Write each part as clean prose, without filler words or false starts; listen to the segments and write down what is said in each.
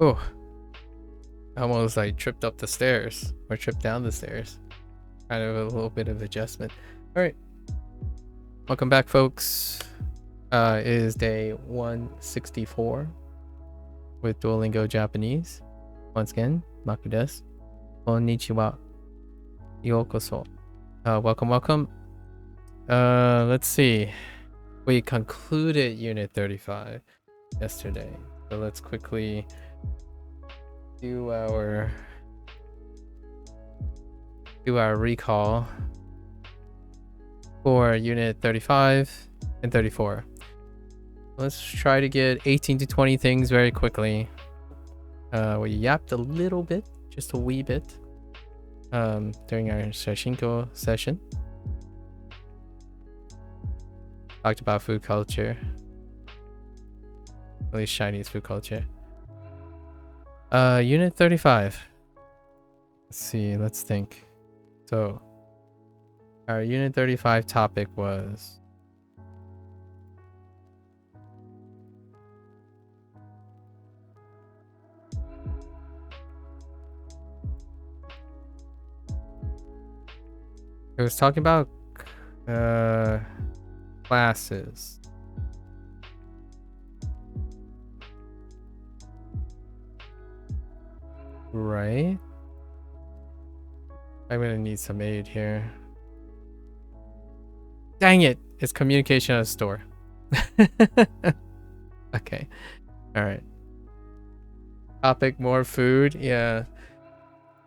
Oh, I almost like tripped up the stairs or tripped down the stairs. Kind of a little bit of adjustment. All right, welcome back, folks. It is day 164 with Duolingo Japanese. Once again, MAKU desu. Konnichiwa. Yokoso. Welcome. Let's see. We concluded Unit 35 yesterday, so let's quickly do our recall for Unit 35 and 34. Let's try to get 18 to 20 things very quickly. We yapped a little bit, just a wee bit, during our Sashinko session. Talked about food culture, at least Chinese food culture. Unit 35. Let's see, let's think. So, our Unit 35 topic was it was talking about classes. Right? I'm gonna need some aid here. Dang it! It's communication at a store. Okay. Alright. Topic, more food. Yeah.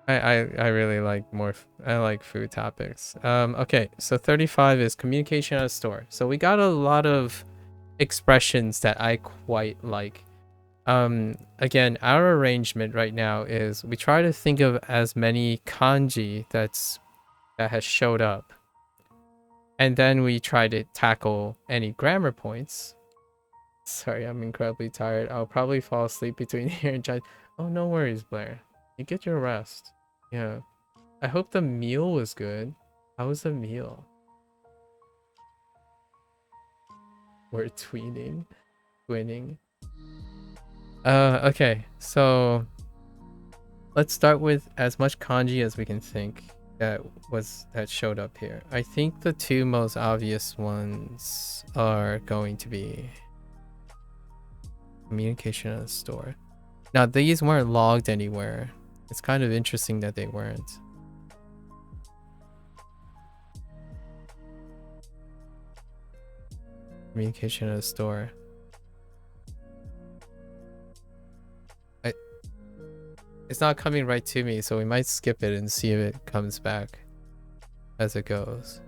I really like more. I like food topics. Okay, so 35 is communication at a store. So we got a lot of expressions that I quite like. Again, our arrangement right now is we try to think of as many kanji that has showed up, and then we try to tackle any grammar points. Sorry, I'm incredibly tired. I'll probably fall asleep between here and China. Oh, no worries, Blair. You get your rest. Yeah. I hope the meal was good. How was the meal? We're twinning. Okay, so let's start with as much kanji as we can think that showed up here. I think the two most obvious ones are going to be communication at a store. Now, these weren't logged anywhere. It's kind of interesting that they weren't. Communication at a store. It's not coming right to me, so we might skip it and see if it comes back as it goes.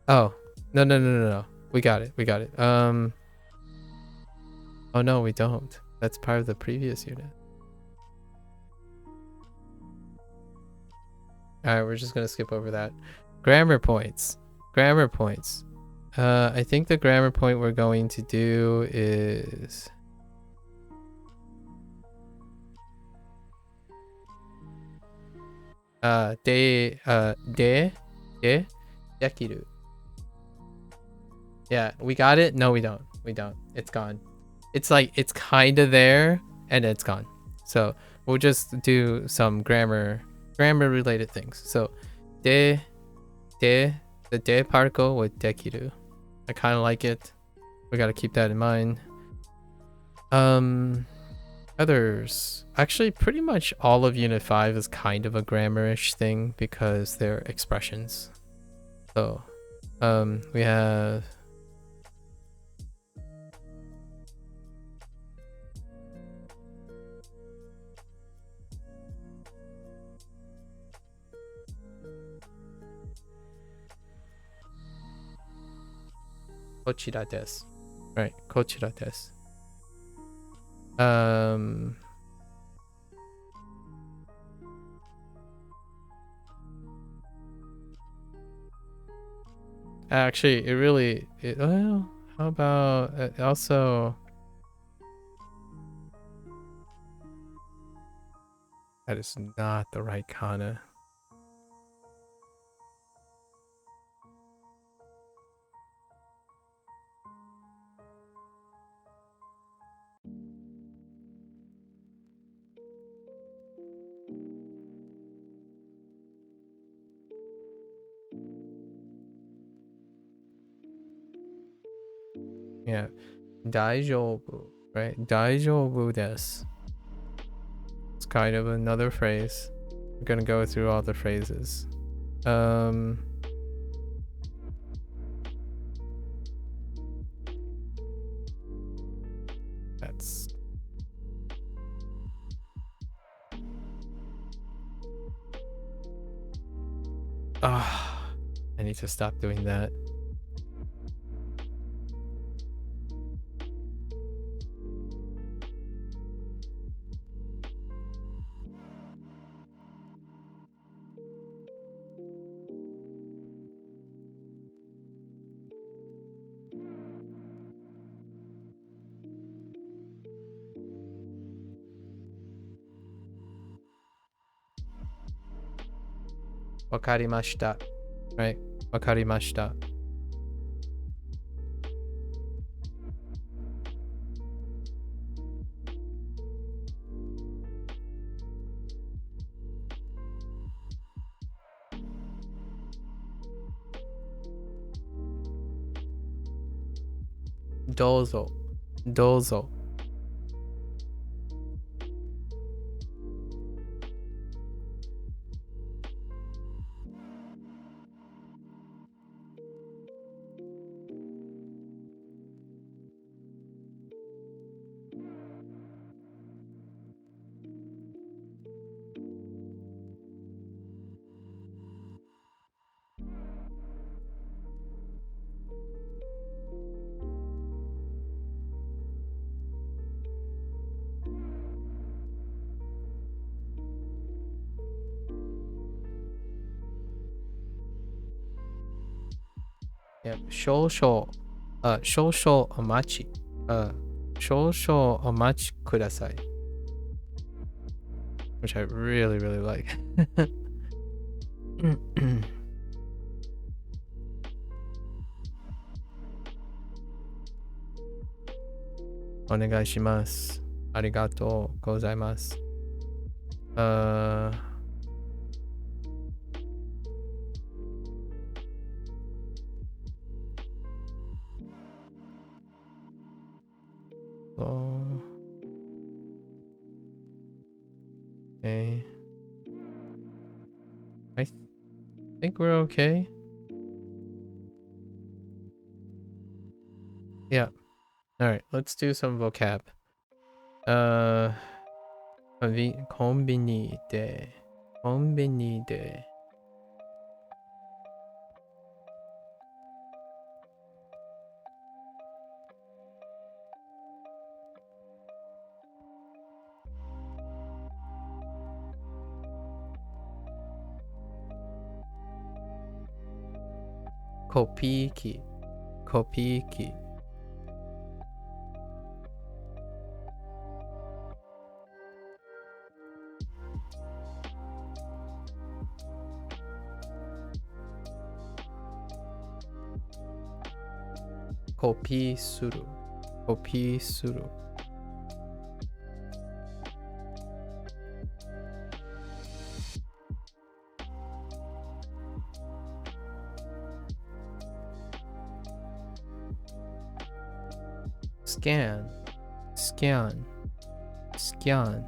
Oh, no. We got it. Oh no, we don't. That's part of the previous unit. Alright, we're just gonna skip over that. Grammar points. I think the grammar point we're going to do is dekiru. Yeah, we got it. No, we don't. It's gone. It's like it's kind of there and it's gone. So we'll just do some grammar related things. So the de particle with dekiru. I kind of like it. We got to keep that in mind. Others. Actually, pretty much all of Unit 5 is kind of a grammar-ish thing because they're expressions. So, we have kochira desu. Right, kochira desu. Actually, well, how about also that is not the right kana. Yeah. 大丈夫, right? 大丈夫です. It's kind of another phrase. I'm gonna go through all the phrases. That's I need to stop doing that. Wakarimashita. Right? Wakarimashita. Dozo. Dozo. Yeah, 少々 少々お待ち 少々お待ちください which I really like. お願いします。ありがとうございます。Okay. I think we're okay. Yeah. Alright, let's do some vocab. コンビニで。コンビニで。コピー機。コピー機。コピーする。コピーする。scan, scan, scan.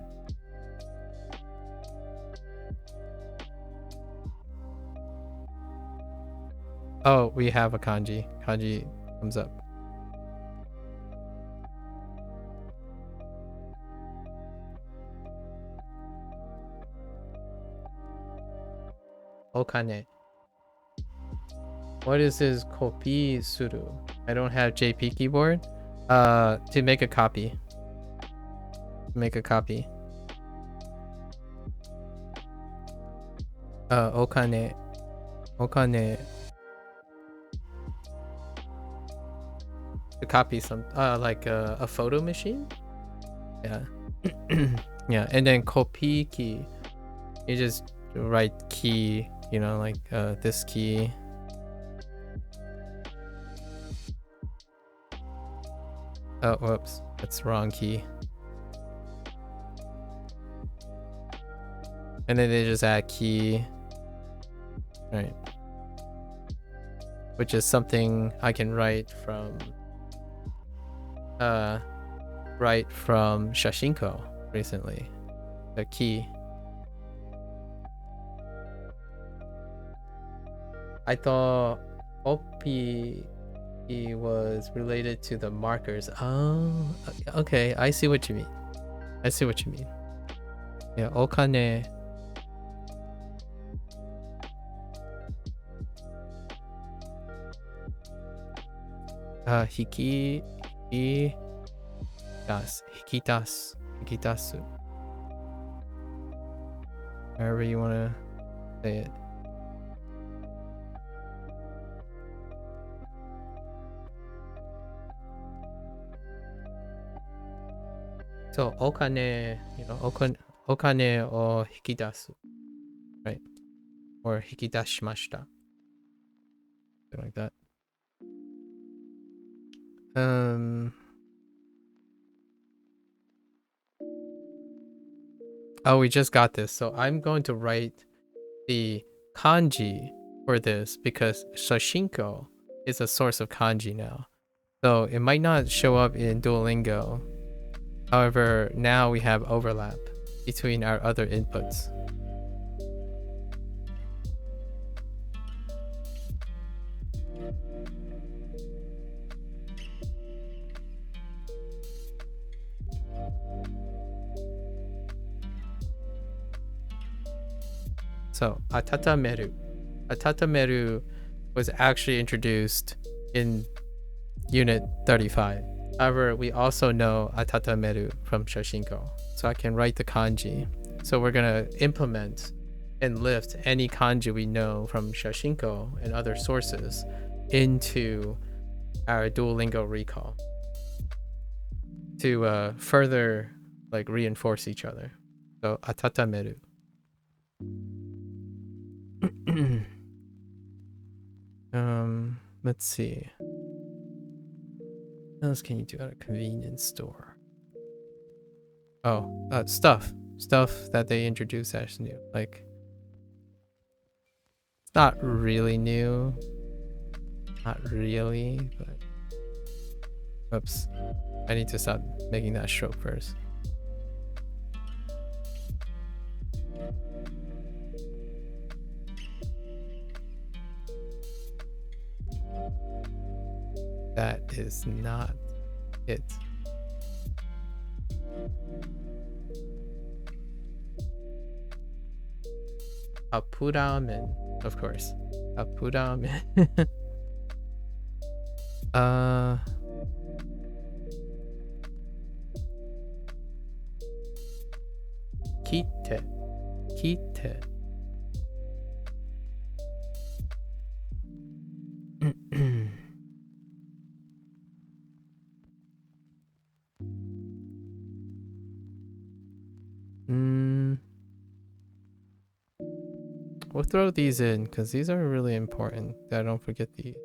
Oh, we have a kanji. Kanji comes up. Okane. What is this kopi suru? I don't have JP keyboard. To make a copy. Make a copy. Okane. Okane. To copy some, like a photo machine? Yeah. Yeah, and then kopi key. You just write key, you know, like this key. Oh, whoops. That's wrong key. And then they just add key. Right. Which is something I can write from write from Shashinko recently. The key. I thought Opie was related to the markers. Oh, okay. I see what you mean. I see what you mean. Yeah, okane. Hikitasu. However you want to say it. So okane, okane o hikidasu, right? Or hikidashimashita, something like that. Oh, we just got this. So I'm going to write the kanji for this because Shashinko is a source of kanji now. So it might not show up in Duolingo. However, now we have overlap between our other inputs. So atatameru. Atatameru was actually introduced in Unit 35. However, we also know atatameru from Shashinko. So I can write the kanji. So we're going to implement and lift any kanji we know from Shashinko and other sources into our Duolingo recall to further like reinforce each other. So atatameru. Let's see. What else can you do at a convenience store? Oh, stuff that they introduce as new. Like, it's not really new. Not really, but oops. I need to stop making that stroke first. That is not it. Apuramen, of course. Apuramen. Kite. Kite. We'll throw these in because these are really important. I don't forget these.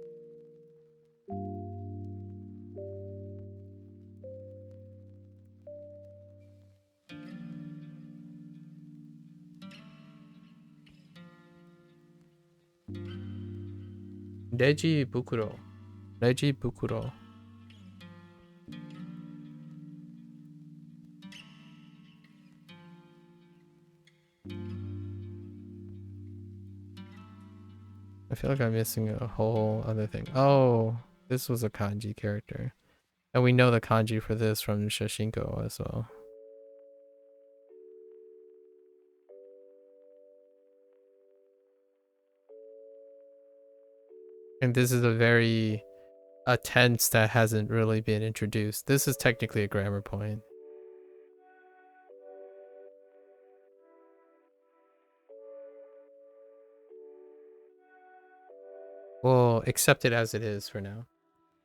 Reji Bukuro. Reji Bukuro. I feel like I'm missing a whole other thing. Oh, this was a kanji character. And we know the kanji for this from Shashinko as well. And this is a tense that hasn't really been introduced. This is technically a grammar point. We'll accept it as it is for now.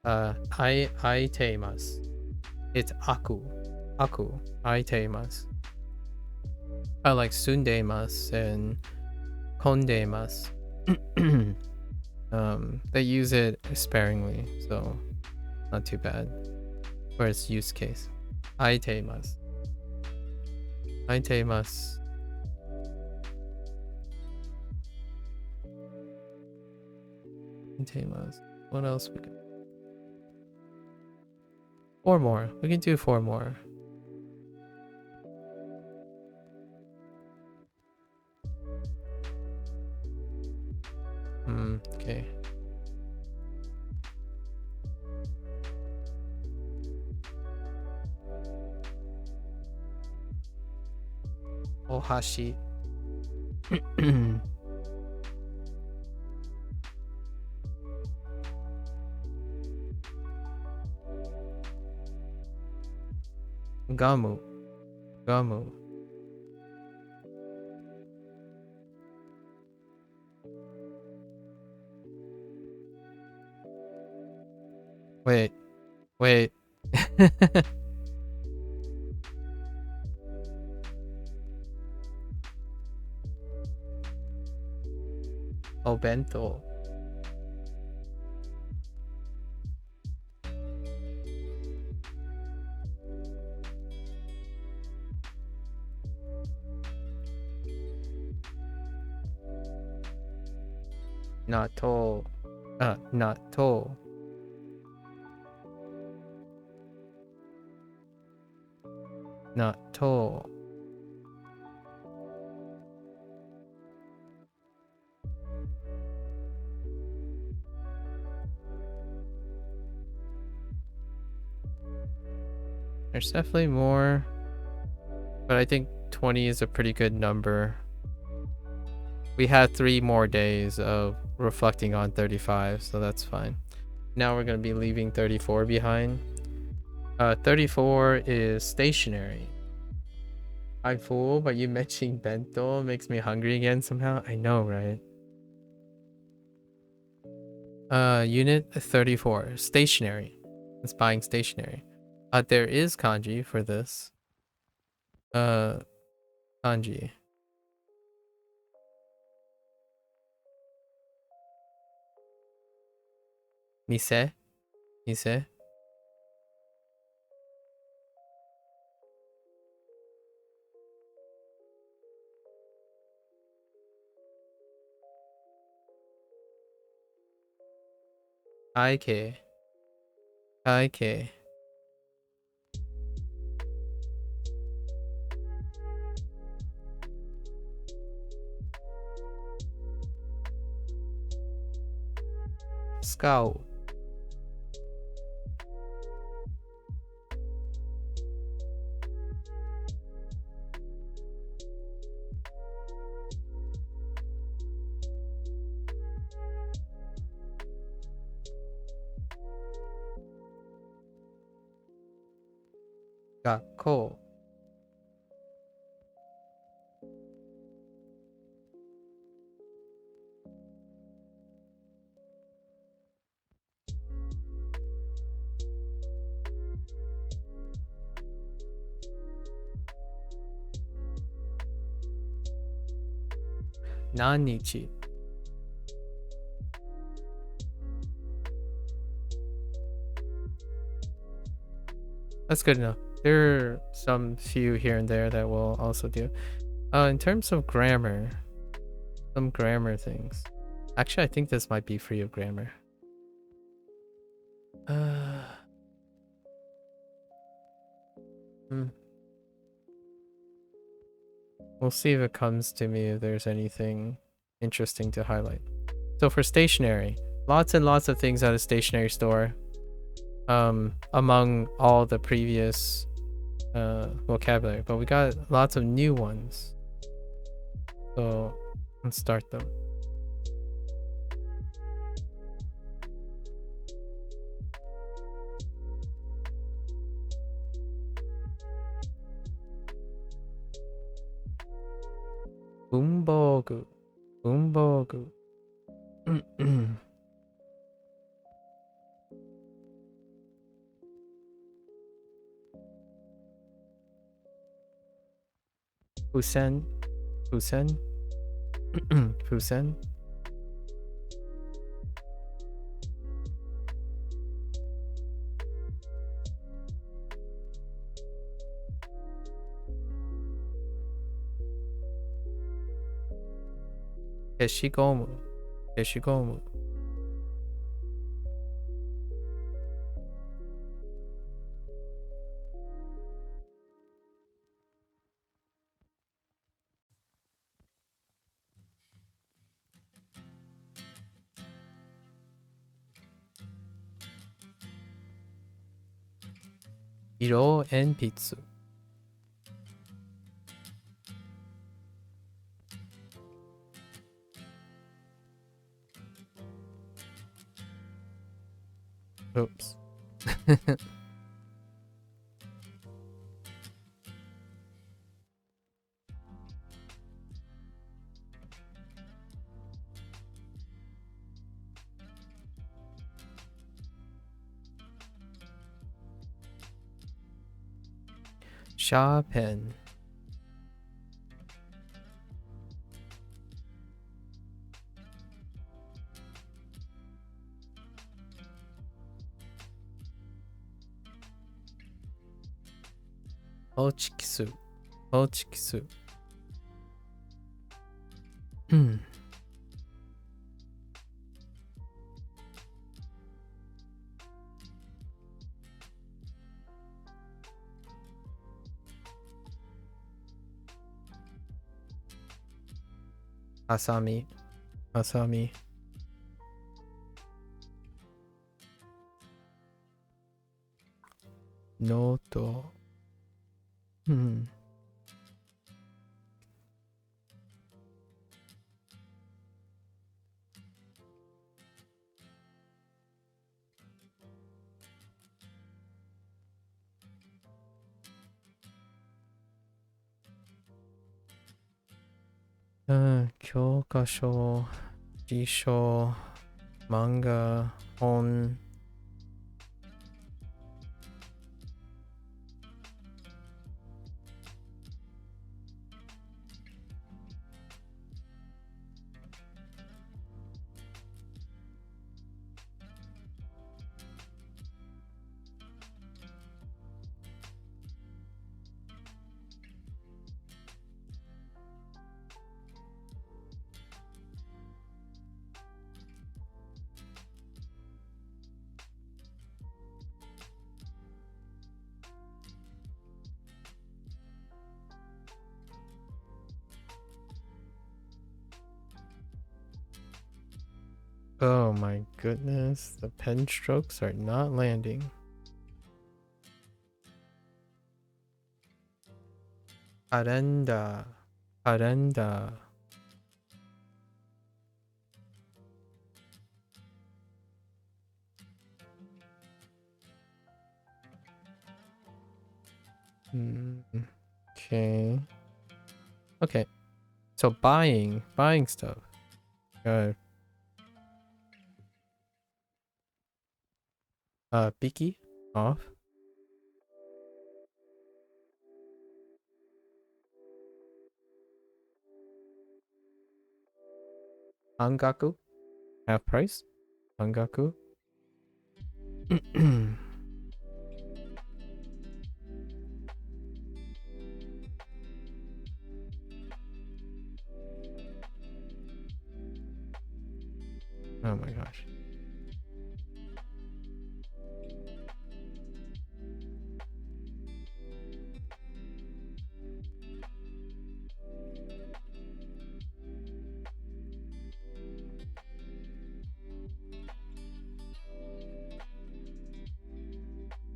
Aiteimasu. It's aku. Aku. Aiteimasu. I like sundeimasu and kondeimasu. They use it sparingly, so not too bad for its use case. Aiteimasu. Aiteimasu. Aiteimasu. What else we got? 4 more. We can do 4 more. Okay. Ohashi. Gamu. Gamu. Wait. Wait. Obento. Nato. Nato. Nato. There's definitely more, but I think 20 is a pretty good number. We had 3 more days of reflecting on 35, so that's fine. Now we're going to be leaving 34 behind. 34 is stationary. I'm full, but you mentioning bento makes me hungry again somehow. I know, right? Unit 34, stationary. It's buying stationary. There is kanji for this. Kanji. Mise? Mise? Kaike. Kaike. Scout. Gakko. Nanichi. That's good enough. There are some few here and there that we'll also do. In terms of grammar, some grammar things. Actually, I think this might be free of grammar. We'll see if it comes to me if there's anything interesting to highlight. So for stationery, lots and lots of things at a stationery store. Among all the previous vocabulary, but we got lots of new ones. So let's start them. Umbogu. Umbogu. Fusen. Fusen. Fusen. Keshigomu. Keshigomu. 色鉛筆 Oops. Sharpen. Hochikisu. Hochikisu. Asami. Asami. Noto. Kyokasho, jisho, manga, hon. Oh my goodness, the pen strokes are not landing. Arenda. Arenda. Okay. Okay. So buying stuff. Biki off. Angaku half price. Angaku. Oh my gosh.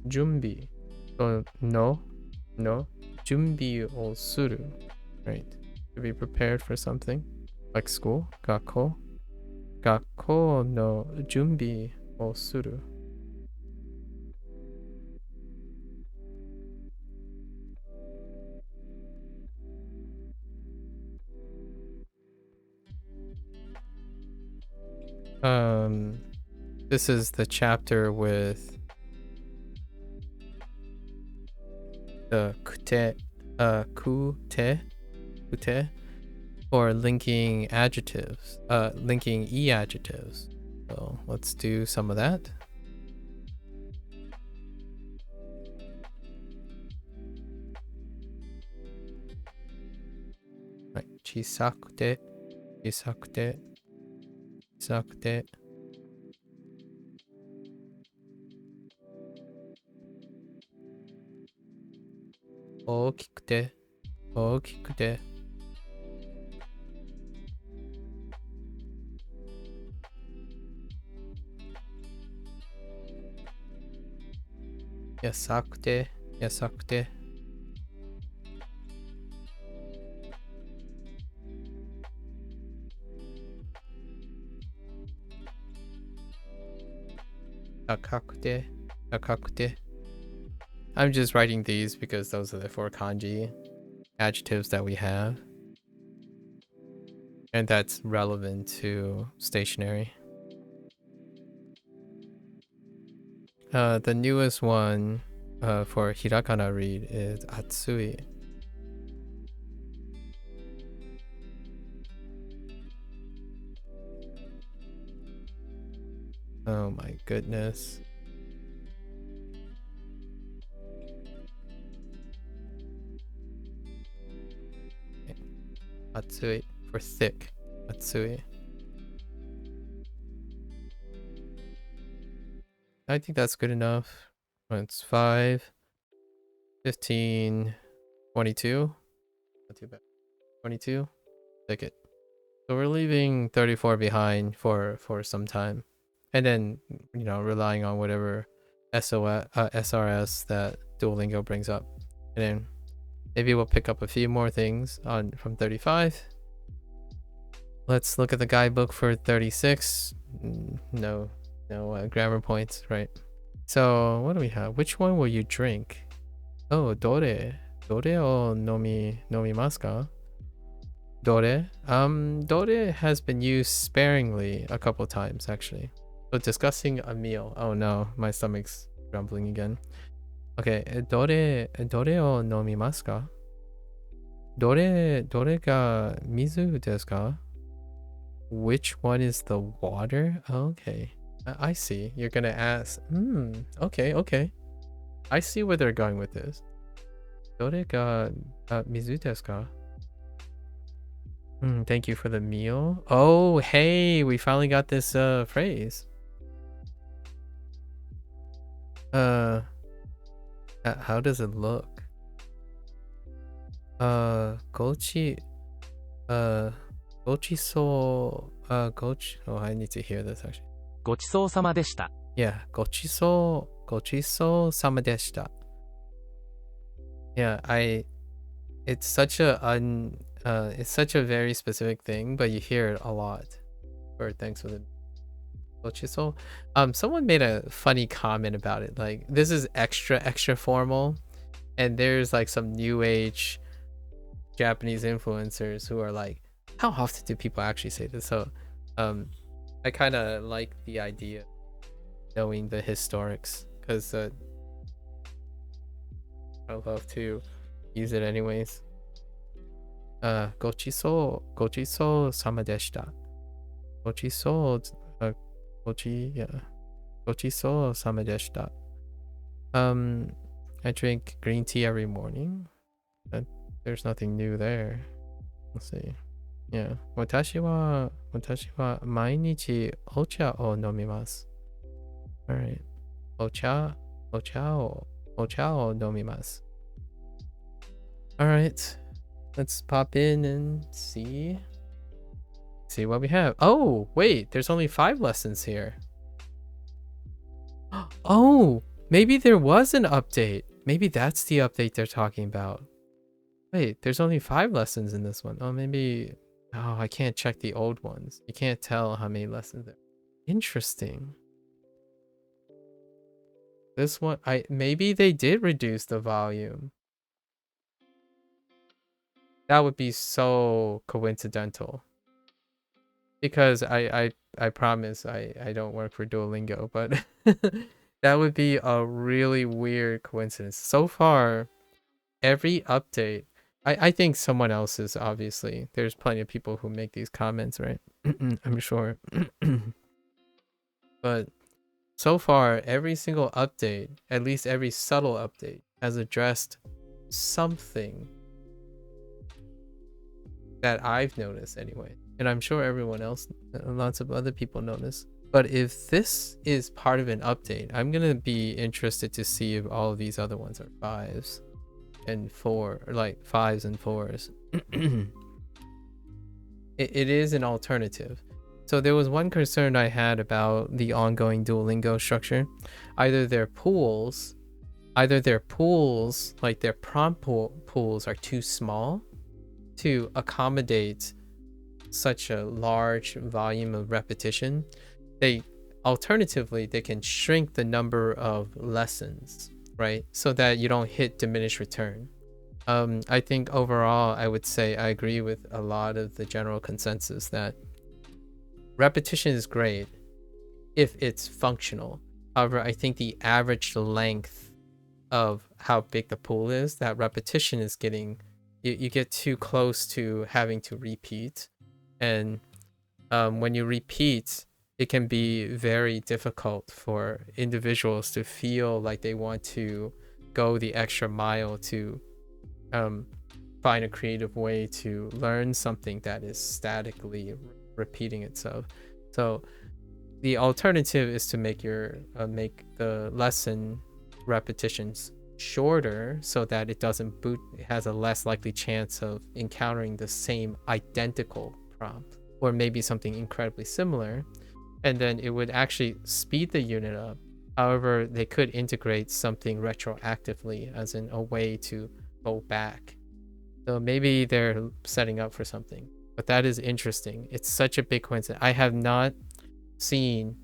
Jumbi. So no. Jumbi o suru. Right. To be prepared for something. Like school. Gakko. Gakko no jumbi o suru. This is the chapter with the kute, or linking adjectives, linking e-adjectives. So let's do some of that. Right. Chisakute, chisakute, chisakute. Okikute, okikute. Yasakute, Yasakute. Akakute. Akakute. I'm just writing these because those are the 4 kanji adjectives that we have. And that's relevant to stationary. The newest one for hirakana read is atsui. Oh my goodness. Okay. Atsui for thick. Atsui. I think that's good enough. It's 5, 15, 22. Not too bad. 22. Take it. So we're leaving 34 behind for some time. And then, you know, relying on whatever SRS that Duolingo brings up. And then maybe we'll pick up a few more things on from 35. Let's look at the guidebook for 36. No grammar points, right? So what do we have? Which one will you drink? Oh, dore. Dore o nomimasu ka? Dore? Dore has been used sparingly a couple times, actually. So discussing a meal. Oh no, my stomach's grumbling again. Okay, dore o nomimasu ka? Dore ga mizu desu ka? Which one is the water? Okay. I see. You're gonna ask. Okay. I see where they're going with this. Dore ga mizu desu ka? Thank you for the meal. Oh, hey, we finally got this phrase. How does it look? Gochi so oh, I need to hear this actually. ごちそうさまでした。 Yeah, gochiso sama deshita. Yeah, it's such a very specific thing, but you hear it a lot. Or thanks for the gochiso. Someone made a funny comment about it. Like, this is extra formal, and there's like some new age Japanese influencers who are like, how often do people actually say this? So I kind of like the idea of knowing the historics, because I love to use it anyways. Gochiso sama deshita. Gochiso sama deshita. I drink green tea every morning. There's nothing new there. Let's see. Yeah. Watashi wa mainichi ocha o nomimasu. Alright. Ocha o nomimasu. Alright. Let's pop in and see what we have. Oh, wait, there's only 5 lessons here. Oh, maybe there was an update. Maybe that's the update they're talking about. Wait, there's only 5 lessons in this one. Oh, maybe... Oh, I can't check the old ones. You can't tell how many lessons there are. Interesting. This one, maybe they did reduce the volume. That would be so coincidental. Because I promise I don't work for Duolingo, but that would be a really weird coincidence. So far, every update, I think someone else is, obviously. There's plenty of people who make these comments, right? I'm sure. But so far, every single update, at least every subtle update, has addressed something that I've noticed anyway. And I'm sure everyone else, lots of other people notice. But if this is part of an update, I'm going to be interested to see if all of these other ones are 5s. And 4, or like 5s and 4s. It is an alternative. So there was one concern I had about the ongoing Duolingo structure. Either they're pools either their pools, like their prompt pools, are too small to accommodate such a large volume of repetition. Alternatively, they can shrink the number of lessons, right? So that you don't hit diminished return. I think overall, I would say I agree with a lot of the general consensus that repetition is great if it's functional. However, I think the average length of how big the pool is, that repetition is getting, you get too close to having to repeat. And when you repeat, it can be very difficult for individuals to feel like they want to go the extra mile to find a creative way to learn something that is statically repeating itself. So the alternative is to make the lesson repetitions shorter so that it has a less likely chance of encountering the same identical prompt, or maybe something incredibly similar, and then it would actually speed the unit up. However, they could integrate something retroactively, as in a way to go back. So maybe they're setting up for something, but that is interesting. It's such a big coincidence. I have not seen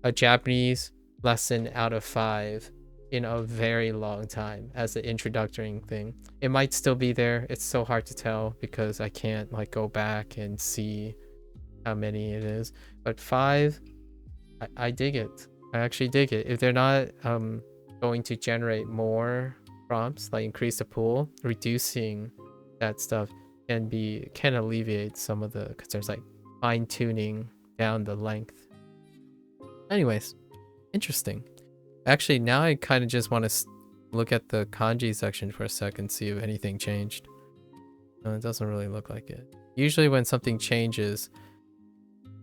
a Japanese lesson out of 5 in a very long time as an introductory thing. It might still be there. It's so hard to tell because I can't like go back and see how many it is. But 5, I dig it. I actually dig it. If they're not going to generate more prompts, like increase the pool, reducing that stuff can alleviate some of the concerns, like fine-tuning down the length. Anyways, interesting. Actually, now I kind of just want to look at the kanji section for a second, see if anything changed. No, it doesn't really look like it. Usually when something changes,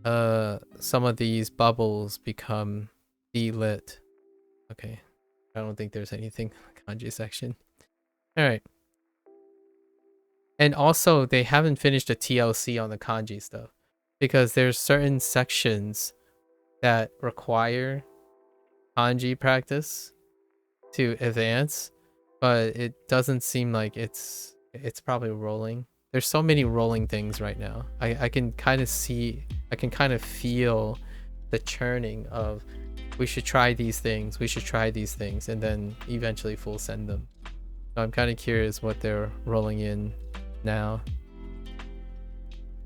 some of these bubbles become delit. Okay, I don't think there's anything in the kanji section. All right. And also, they haven't finished a TLC on the kanji stuff because there's certain sections that require kanji practice to advance, but it doesn't seem like it's probably rolling. There's so many rolling things right now. I can kind of feel the churning of we should try these things, and then eventually full send them. So I'm kind of curious what they're rolling in now.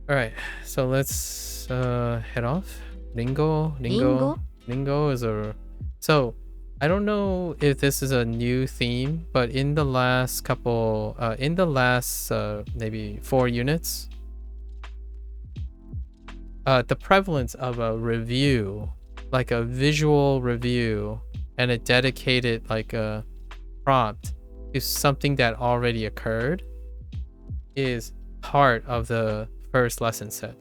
All right, so let's head off. Ringo is a... So I don't know if this is a new theme, but in the last couple maybe 4 units, the prevalence of a review, like a visual review and a dedicated like a prompt to something that already occurred, is part of the first lesson set.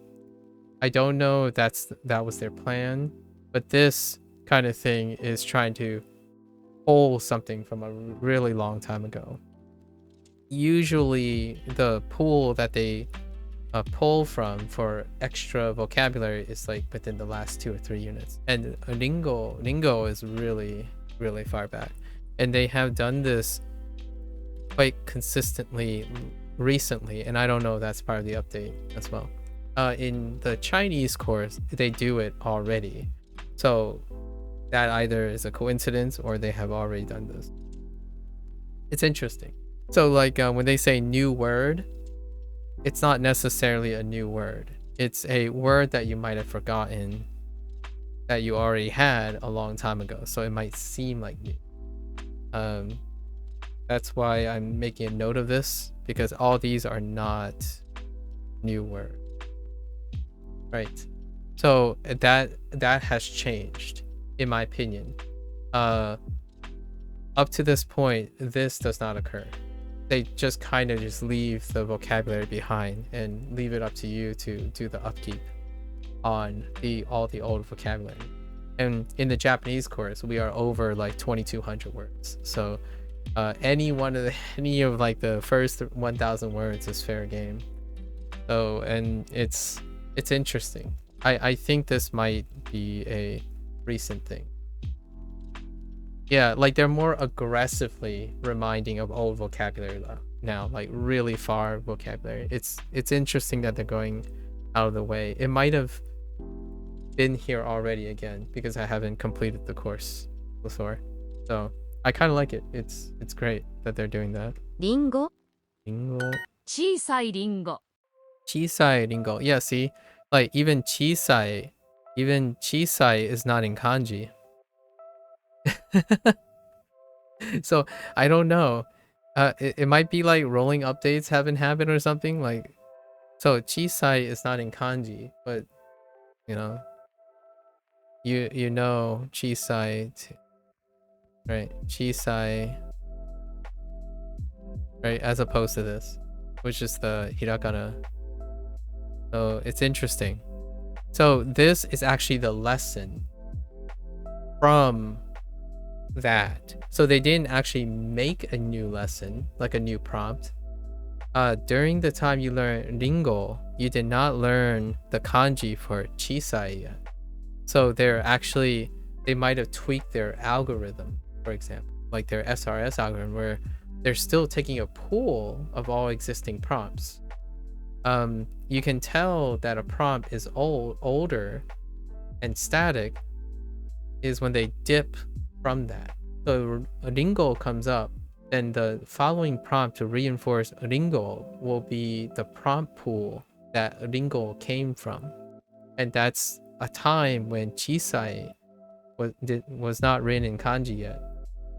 I don't know if that was their plan, but this kind of thing is trying to pull something from a really long time ago. Usually the pool that they pull from for extra vocabulary is like within the last 2 or 3 units, and lingo is really far back, and they have done this quite consistently recently, and I don't know if that's part of the update as well. In the Chinese course, they do it already, so that either is a coincidence or they have already done this. It's interesting. So like when they say new word, it's not necessarily a new word. It's a word that you might have forgotten that you already had a long time ago, so it might seem like new. That's why I'm making a note of this, because all these are not new words. Right. So that has changed, in my opinion. Up to this point, this does not occur. They just kind of just leave the vocabulary behind and leave it up to you to do the upkeep on all the old vocabulary. And in the Japanese course, we are over like 2,200 words. So any of like the first 1,000 words is fair game. So, and it's interesting. I think this might be a recent thing. Yeah, like they're more aggressively reminding of old vocabulary now, like really far vocabulary. It's interesting that they're going out of the way. It might have been here already again because I haven't completed the course before. So I kind of like it. It's great that they're doing that. リンゴ Ringo. 小さいリンゴ Chisai Ringo. Yeah, see? Like even chisai is not in kanji. So I don't know. It might be like rolling updates haven't happened or something. Like, so chisai is not in kanji, but you know, you know chisai, right? Chisai, right? As opposed to this, which is the hiragana. So it's interesting. So this is actually the lesson from that. So they didn't actually make a new lesson, like a new prompt. During the time you learn Ringo, you did not learn the kanji for chisai yet. So they might have tweaked their algorithm, for example, like their SRS algorithm, where they're still taking a pool of all existing prompts. You can tell that a prompt is older and static is when they dip from that. So Ringo comes up, then the following prompt to reinforce Ringo will be the prompt pool that Ringo came from. And that's a time when Chisai was not written in kanji yet.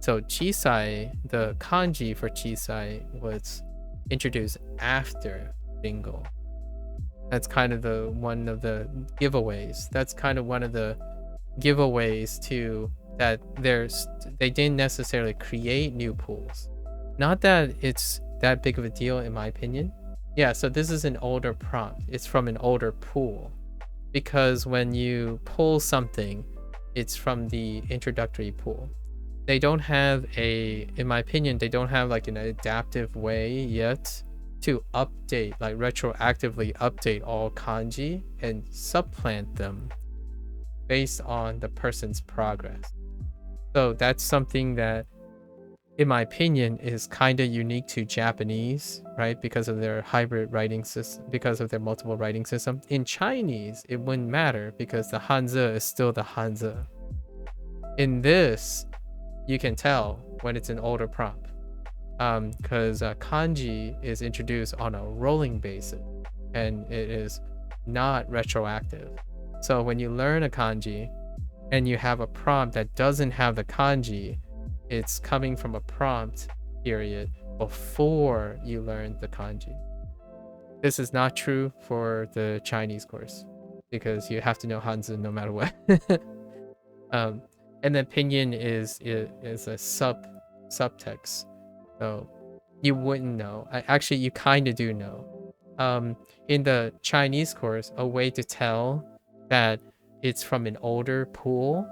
So Chisai, the kanji for Chisai, was introduced after Ringo. That's kind of one of the giveaways. That's kind of one of the giveaways to that they didn't necessarily create new pools. Not that it's that big of a deal in my opinion. Yeah, so this is an older prompt. It's from an older pool. Because when you pull something, it's from the introductory pool. They don't have in my opinion, they don't have like an adaptive way yet to update, like retroactively update all kanji and supplant them based on the person's progress. So that's something that, in my opinion, is kind of unique to Japanese, right? Because of their hybrid writing system, because of their multiple writing system. In Chinese, it wouldn't matter because the Hanzi is still the Hanzi. In this, you can tell when it's an older prompt, because kanji is introduced on a rolling basis and it is not retroactive. So when you learn a kanji and you have a prompt that doesn't have the kanji, it's coming from a prompt period before you learn the kanji. This is not true for the Chinese course because you have to know Hanzi no matter what. And then pinyin is a subtext, so you wouldn't know. Actually, you kind of do know. In the Chinese course, a way to tell that it's from an older pool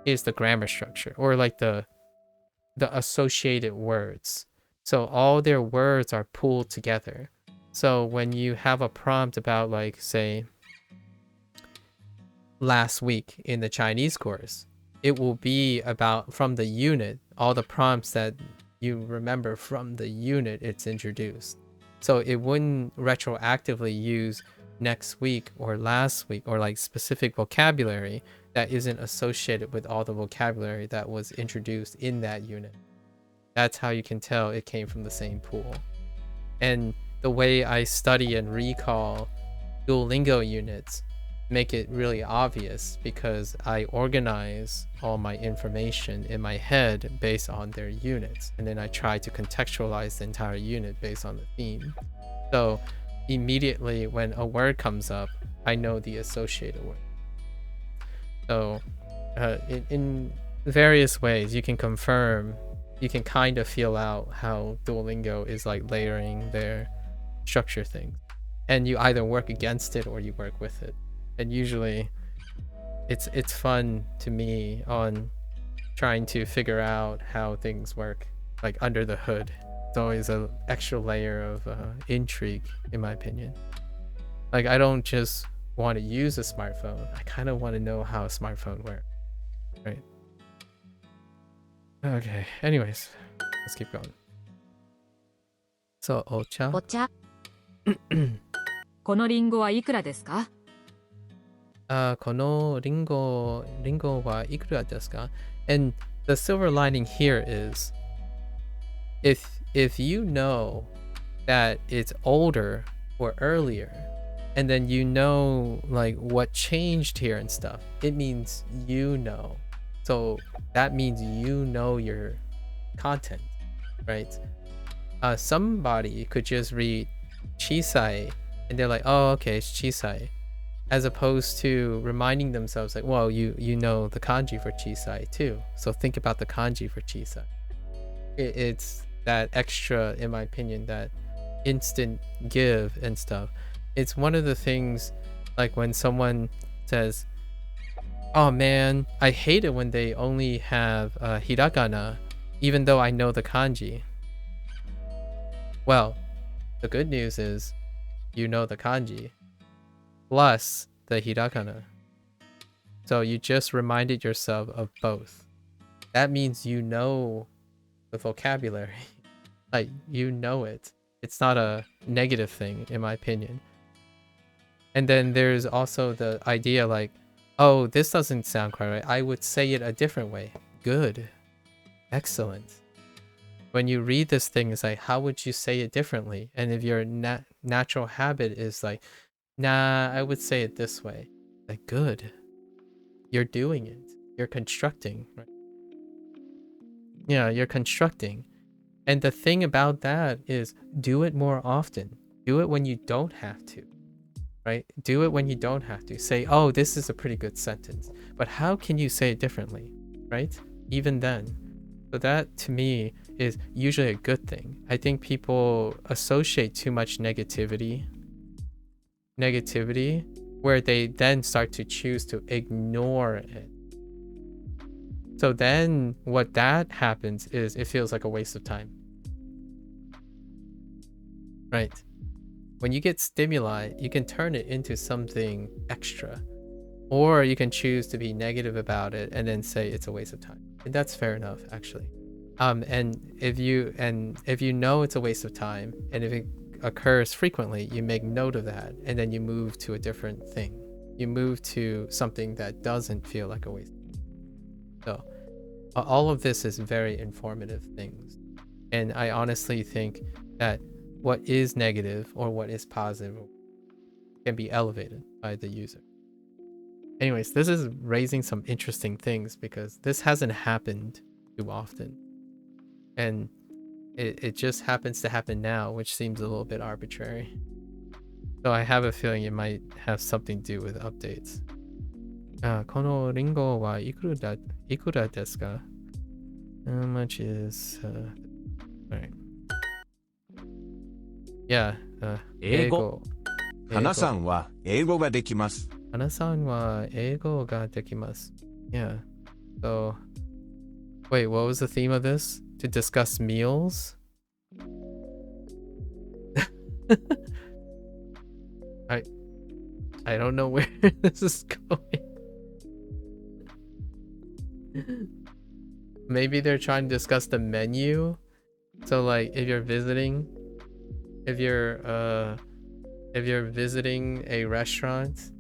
is the grammar structure, or like the associated words. So all their words are pooled together. So when you have a prompt about, like, say, last week in the Chinese course, it will be about from the unit, all the prompts that you remember from the unit it's introduced. So it wouldn't retroactively use next week or last week or like specific vocabulary that isn't associated with all the vocabulary that was introduced in that unit. That's how you can tell it came from the same pool. And the way I study and recall Duolingo units make it really obvious because I organize all my information in my head based on their units, and then I try to contextualize the entire unit based on the theme. So immediately when a word comes up, I know the associated word. So in various ways you can confirm, you can kind of feel out how Duolingo is like layering their structure things, and you either work against it or you work with it. And usually it's fun to me on trying to figure out how things work, like under the hood. It's always an extra layer of intrigue, in my opinion. Like, I don't just want to use a smartphone, I kind of want to know how a smartphone works, right? Okay, anyways, let's keep going. So, お茶お茶。このリンゴはいくらですか？このリンゴはいくらですか? And the silver lining here is if you know that it's older or earlier, and then you know like what changed here and stuff, it means you know. So that means you know your content, right? Somebody could just read chisai and they're like, oh, okay, it's chisai, as opposed to reminding themselves like, well, you know the kanji for chisai too, so think about the kanji for chisai. It's that extra, in my opinion, that instant give and stuff. It's one of the things, like when someone says, oh man, I hate it when they only have hiragana even though I know the kanji. Well, the good news is you know the kanji plus the hiragana, so you just reminded yourself of both. That means you know the vocabulary. Like, you know it. It's not a negative thing, in my opinion. And then there's also the idea like, oh, this doesn't sound quite right, I would say it a different way. Good. Excellent. When you read this thing, it's like, how would you say it differently? And if your natural habit is like, nah, I would say it this way, like, good. You're doing it. You're constructing, right? Yeah, you're constructing. And the thing about that is, do it more often. Do it when you don't have to, right? Do it when you don't have to. Say, oh, this is a pretty good sentence, but how can you say it differently, right? Even then. So that, to me, is usually a good thing. I think people associate too much negativity, where they then start to choose to ignore it. So then what that happens is it feels like a waste of time. Right. When you get stimuli, you can turn it into something extra. Or you can choose to be negative about it and then say it's a waste of time. And that's fair enough, actually. And if you know it's a waste of time, and if it occurs frequently, you make note of that, and then you move to a different thing. You move to something that doesn't feel like a waste. So all of this is very informative things. And I honestly think that what is negative or what is positive can be elevated by the user. Anyways, this is raising some interesting things because this hasn't happened too often. And it just happens to happen now, which seems a little bit arbitrary. So I have a feeling it might have something to do with updates. このリンゴはいくらですか? How much is alright. Yeah, 英語。花さんは英語ができます。花さんは英語ができます. Yeah. So, wait, what was the theme of this? To discuss meals? I don't know where this is going. Maybe they're trying to discuss the menu. So like if you're visiting a restaurant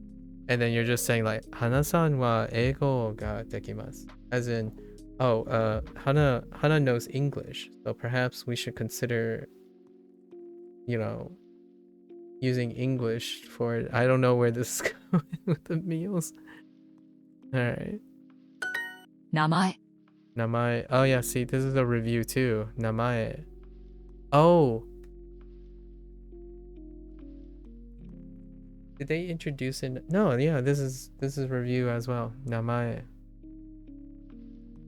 and then you're just saying like Hana-san wa eigo ga dekimasu, as in, oh, Hana knows English, so perhaps we should consider, using English for it. I don't know where this is going with the meals. Alright. 名前。 Namae. Oh yeah, see, this is a review too. Namae. Oh. Did they introduce it? No, yeah, this is review as well. Namae.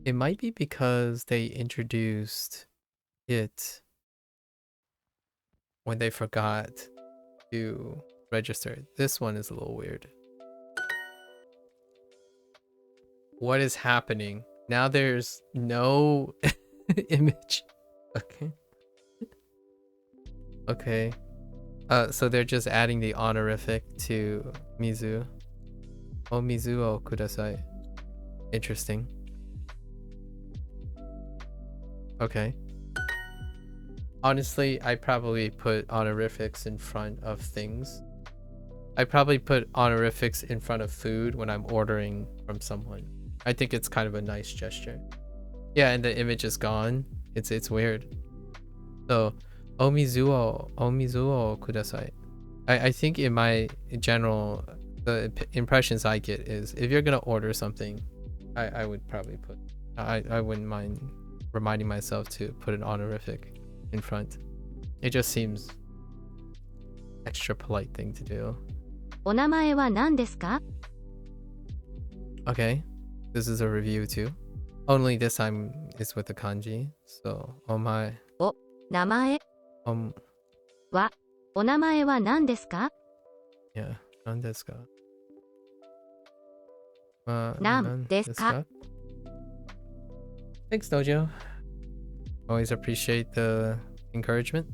It might be because they introduced it when they forgot to register. This one is a little weird. What is happening? Now there's no image. Okay. Okay. So they're just adding the honorific to Mizu. Oh, Mizu o kudasai. Interesting. Okay. Honestly, I probably put honorifics in front of things. I probably put honorifics in front of food when I'm ordering from someone. I think it's kind of a nice gesture. Yeah, and the image is gone. It's weird. So, omizuo kudasai. I think in my general, the impressions I get is if you're gonna order something, I would probably put, I wouldn't mind reminding myself to put an honorific in front. It just seems extra polite thing to do. お名前は何ですか？ Okay, this is a review too. Only this time it's with the kanji. So, omae, 名前 はお名前は何ですか？ yeah, 何ですか? 何ですか? Thanks, Dojo. Always appreciate the encouragement.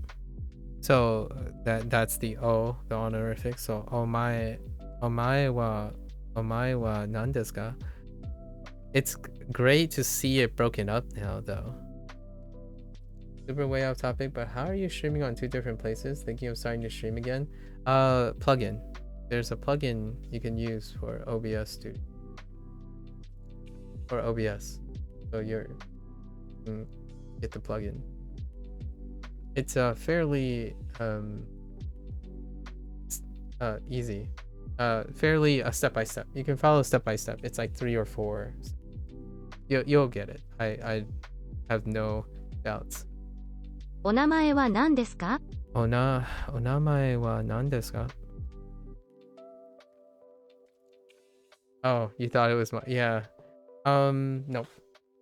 So that's the O, the honorific. So omae wa nan desu ka? It's great to see it broken up now, though. Super way off topic, but how are you streaming on 2 different places? Thinking of starting to stream again? Plugin. There's a plugin you can use for OBS Studio. Or OBS. So you get the plugin. It's fairly easy. Fairly step by step. You can follow step by step. It's like 3 or 4. You'll get it. I have no doubts. お名前は何ですか？ Onamae wa nan desu ka? Oh, you thought it was my, yeah. Nope.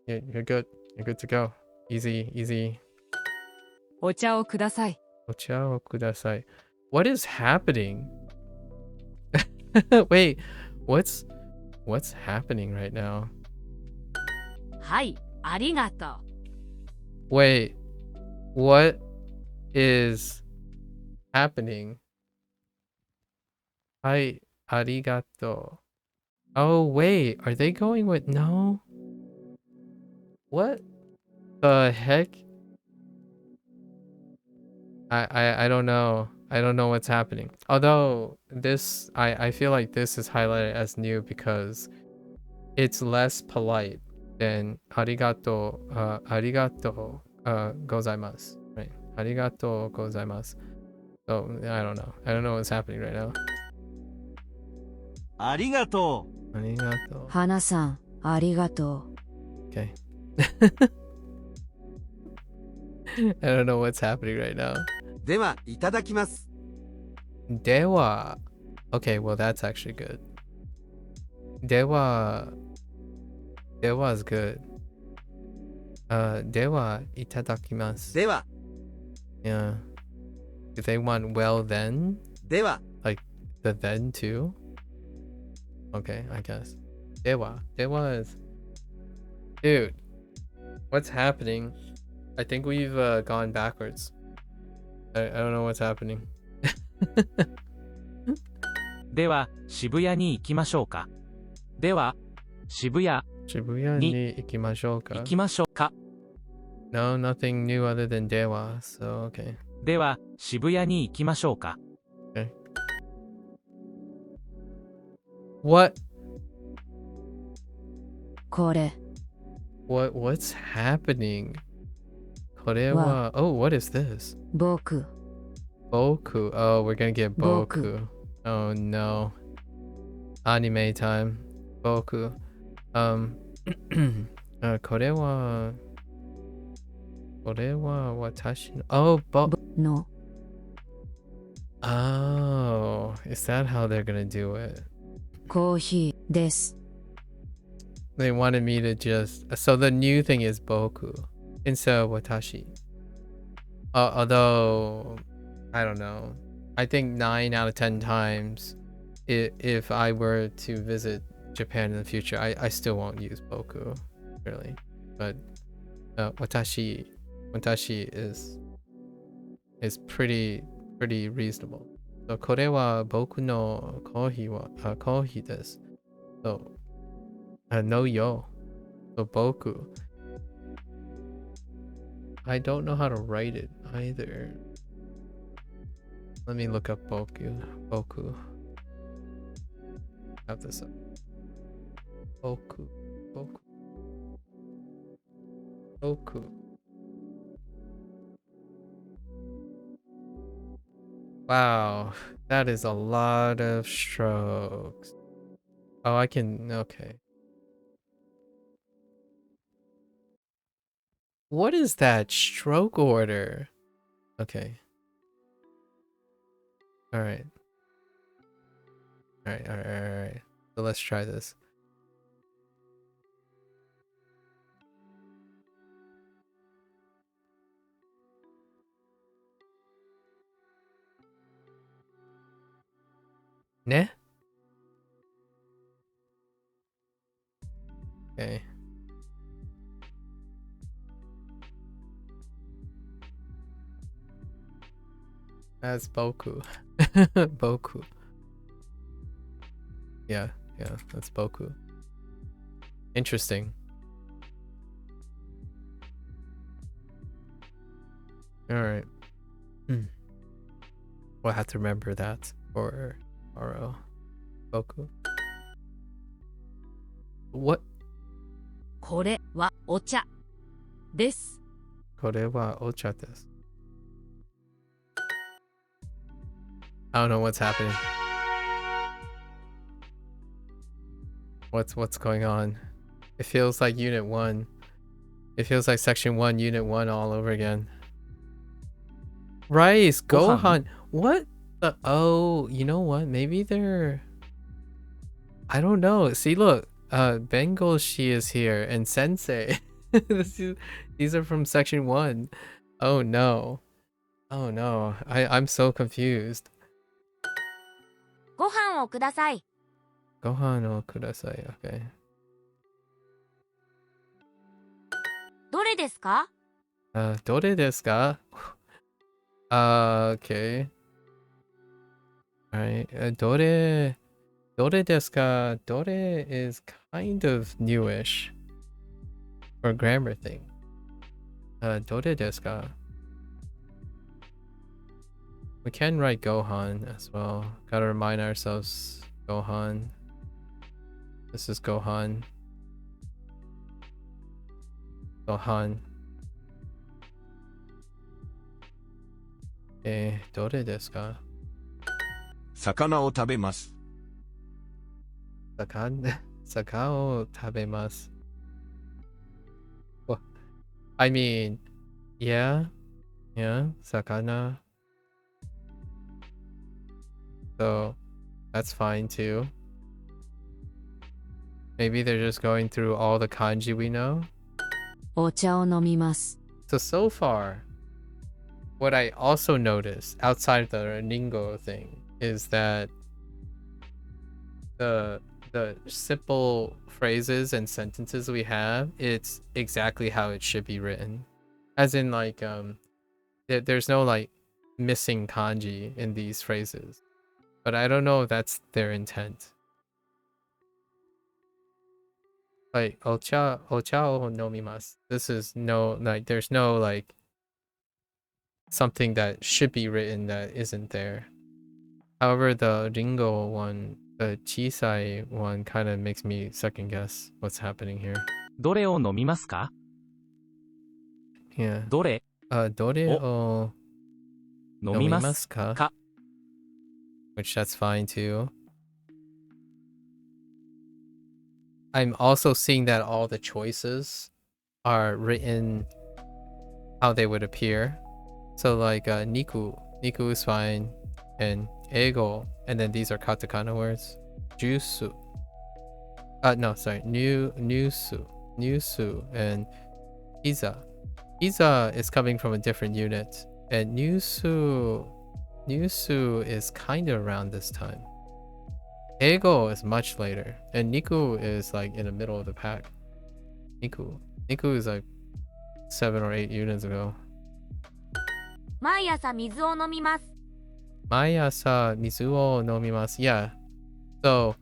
You're good. You're good to go. Easy. お茶をください。 Ocha o kudasai. What is happening? Wait, what's happening right now? はい、ありがとう。 Wait, what is happening? Hi, arigato. Oh wait, are they going with no? What the heck? I don't know. I don't know what's happening. Although this, I feel like this is highlighted as new because it's less polite than arigato, arigato gozaimasu, right? Arigato gozaimasu. So I don't know. I don't know what's happening right now. ありがと Arigato. 花さん、ありがとう。 Okay. I don't know what's happening right now. う。では、いただきます。 Dewa. Okay, well that's actually good. Dewa is good. Dewa itadakimasu. では、 Yeah. Do they want well then? では、 Like the then too? Okay, I guess. Dewa is... Dude, what's happening? I think we've gone backwards. I don't know what's happening. では、渋谷に行きましょうか。では、渋谷 Shibuya ni ikimashou ka? 行きましょうか。 No, nothing new other than Dewa, so okay. では、渋谷に行きましょうか。 What? これ、 What's happening? Korewa. Oh, what is this? 僕、 Boku. Oh, we're gonna get Boku. Boku. Oh no. Anime time. Boku. Korewa. Korewa watashi no. Oh,の、 Oh, is that how they're gonna do it? コーヒーです。 They wanted me to just... So the new thing is Boku instead of Watashi. Although, I don't know. I think 9 out of 10 times, if I were to visit Japan in the future, I still won't use Boku, really. But Watashi is pretty reasonable. So, これは僕のコーヒーは、コーヒーです。So, no yo. So, Boku. I don't know how to write it either. Let me look up boku. Have this up. Boku. Wow, that is a lot of strokes. Oh, I can, okay. What is that stroke order? Okay. All right. So let's try this. Ne? Okay. That's boku. Boku. Yeah, that's boku. Interesting. Alright. We'll have to remember that for tomorrow. Boku. What? これはお茶です。これはお茶です. I don't know what's happening. What's going on? It feels like Unit 1. It feels like Section 1, Unit 1 all over again. Rice, Gohan. What the? Oh, you know what? Maybe they're... I don't know. See, look. Bengoshi is here and Sensei. These are from Section 1. Oh no. Oh no. I'm so confused. ご飯をください。 Gohan o kudasai. Okay. どれですか? Dore desu ka? Okay. Alright. Dore desu ka? Dore is kind of newish for a grammar thing. Dore desu ka? We can write Gohan as well. Gotta remind ourselves Gohan. This is Gohan. Gohan. Dore desu ka? 魚を食べます。Saka o tabemasu. Well, I mean, yeah, sakana. So that's fine too. Maybe they're just going through all the kanji we know. お茶を飲みます。 So far, what I also noticed outside the Ningo thing is that the simple phrases and sentences we have, it's exactly how it should be written. As in, like, there's no like missing kanji in these phrases. But I don't know if that's their intent. Like ocha o nomimasu. This is no, like, there's no like something that should be written that isn't there. However, the Ringo one, the Chisai one, kind of makes me second guess what's happening here. どれを飲みますか? Yeah. どれ Dore o 飲みますか? nomimasu ka? Which that's fine too. I'm also seeing that all the choices are written how they would appear. So like Niku is fine, and Ego, and then these are katakana words. Jusu. No, sorry. Nyusu, and Iza. Iza is coming from a different unit, and Nyusu is kind of around this time. Ego is much later, and Niku is like in the middle of the pack. Niku is like 7 or 8 units ago. 毎朝水を飲みます。 Mayasa mizu o nomimasu. Yeah. So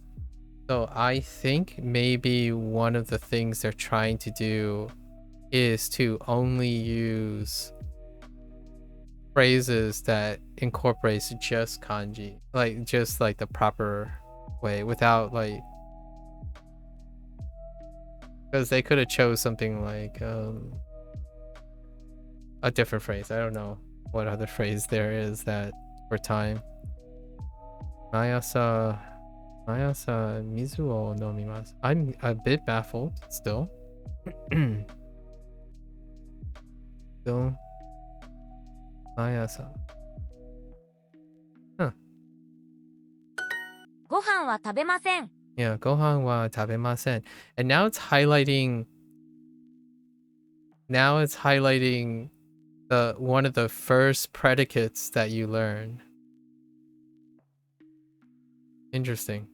I think maybe one of the things they're trying to do is to only use phrases that incorporates just kanji, like just like the proper way, without like, because they could have chose something like a different phrase. I don't know what other phrase there is that for time. Mayasa mizu o nomimasu. I'm a bit baffled still. Still. Mayasa. Huh. ご飯は食べません。 Yeah, gohan wa tabemasen. And now it's highlighting the one of the first predicates that you learn. Interesting.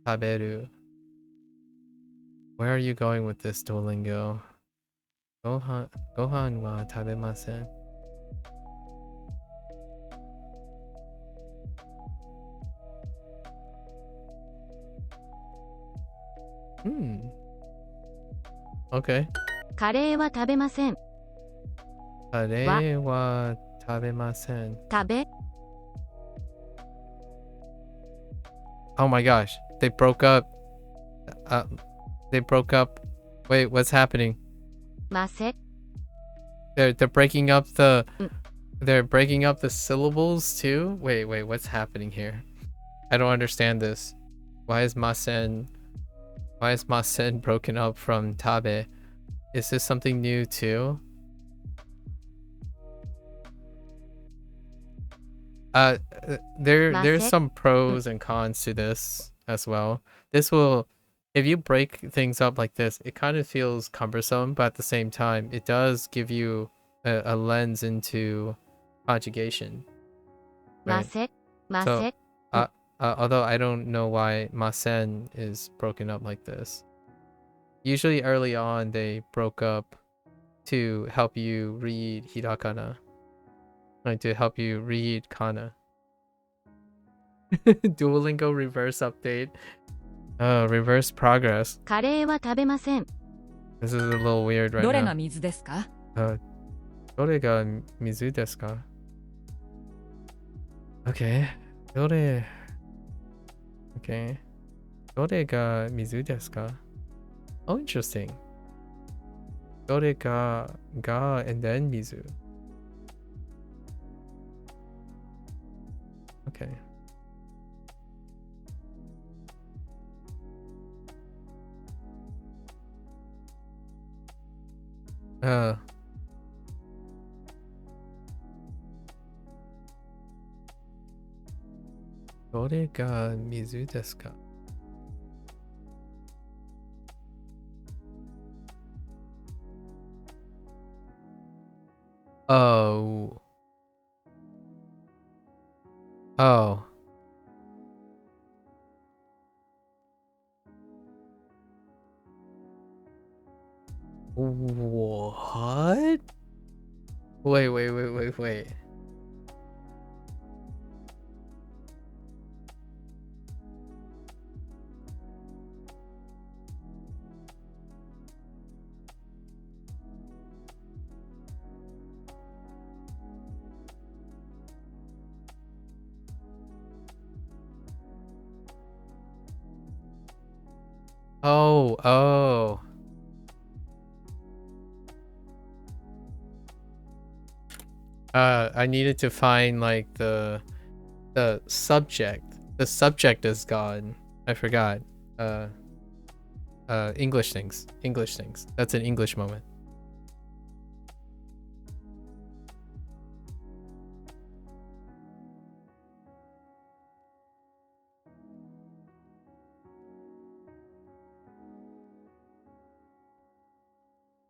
Taberu. Where are you going with this, Duolingo? Gohan wa tabemasen. Okay. カレーは食べません。 Kare wa tabemasen. 食べ Oh my gosh. They broke up. Wait, what's happening? ませ They're breaking up the syllables too? Wait, what's happening here? I don't understand this. Why is masen broken up from tabe? Is this something new too? There's some pros and cons to this as well. This will, if you break things up like this, it kind of feels cumbersome, but at the same time, it does give you a lens into conjugation. ま Right? せま So, せ although I don't know why masen is broken up like this. Usually early on, they broke up to help you read hirakana. Like to help you read kana. Duolingo reverse update. Reverse progress. カレーは食べません。 This is a little weird right どれが now. 水ですか？ Dore ga mizu desu ka? Okay. Dore. Okay. Dore ga mizu desu ka? Oh, interesting. Dore ga and then mizu. Okay. Dore ga mizu desu ka? Oh. Oh. What? Wait. Oh. I needed to find like the subject. The subject is gone. I forgot. English things. That's an English moment.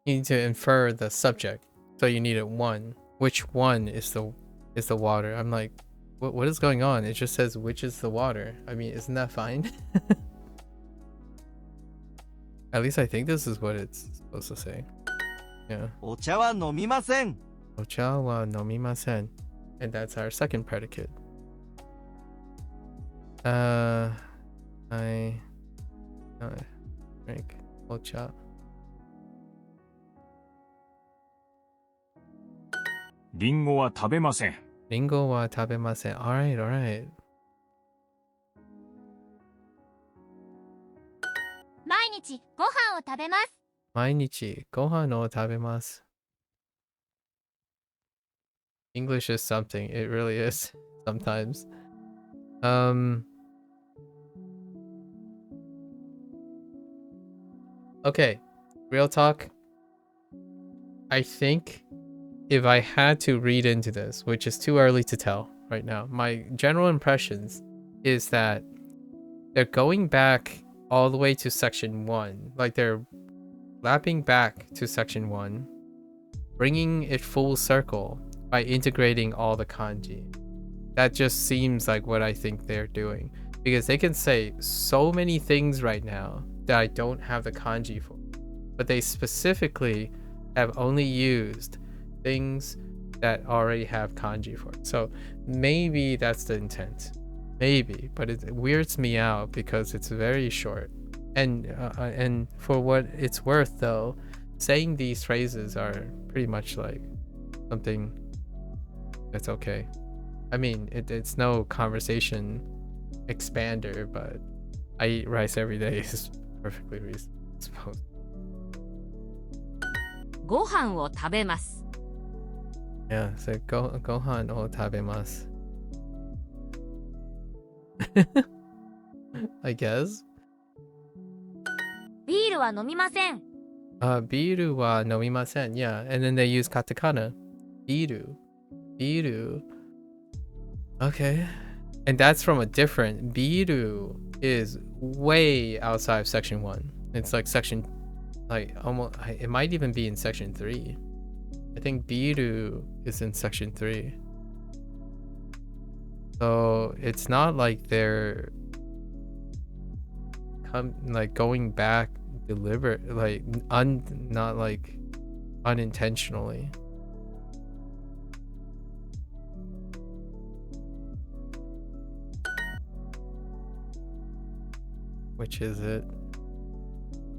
You need to infer the subject. So you needed one. Which one is the water? I'm like, what is going on? It just says which is the water. I mean, isn't that fine? At least I think this is what it's supposed to say. Yeah. お茶は飲みません。 Ocha wa nomimasen. And that's our second predicate. I drink ocha. リンゴは食べません。リンゴは食べません。Alright, alright. 毎日ご飯を食べます。毎日ご飯を食べます。English is something. It really is sometimes. Okay, real talk. I think if I had to read into this, which is too early to tell right now, my general impressions is that they're going back all the way to section 1. Like they're lapping back to section 1, bringing it full circle by integrating all the kanji. That just seems like what I think they're doing. Because they can say so many things right now that I don't have the kanji for. But they specifically have only used things that already have kanji for it. So maybe that's the intent. Maybe, but it weirds me out because it's very short. And for what it's worth though, saying these phrases are pretty much like something that's okay. I mean, it's no conversation expander, but I eat rice every day is perfectly reasonable, I suppose. ご飯を食べます。 Yeah, so gohan o tabemasu. I guess. ビールは飲みません。Biru wa nomimasen. Yeah, and then they use katakana. Biru. Biru. Okay. And that's from a different... Biru is way outside of section 1. It's like section... Like, almost... It might even be in section 3. I think Biru is in section 3. So, it's not like they're... like, going back deliberate... Like, not like... unintentionally. Which is it?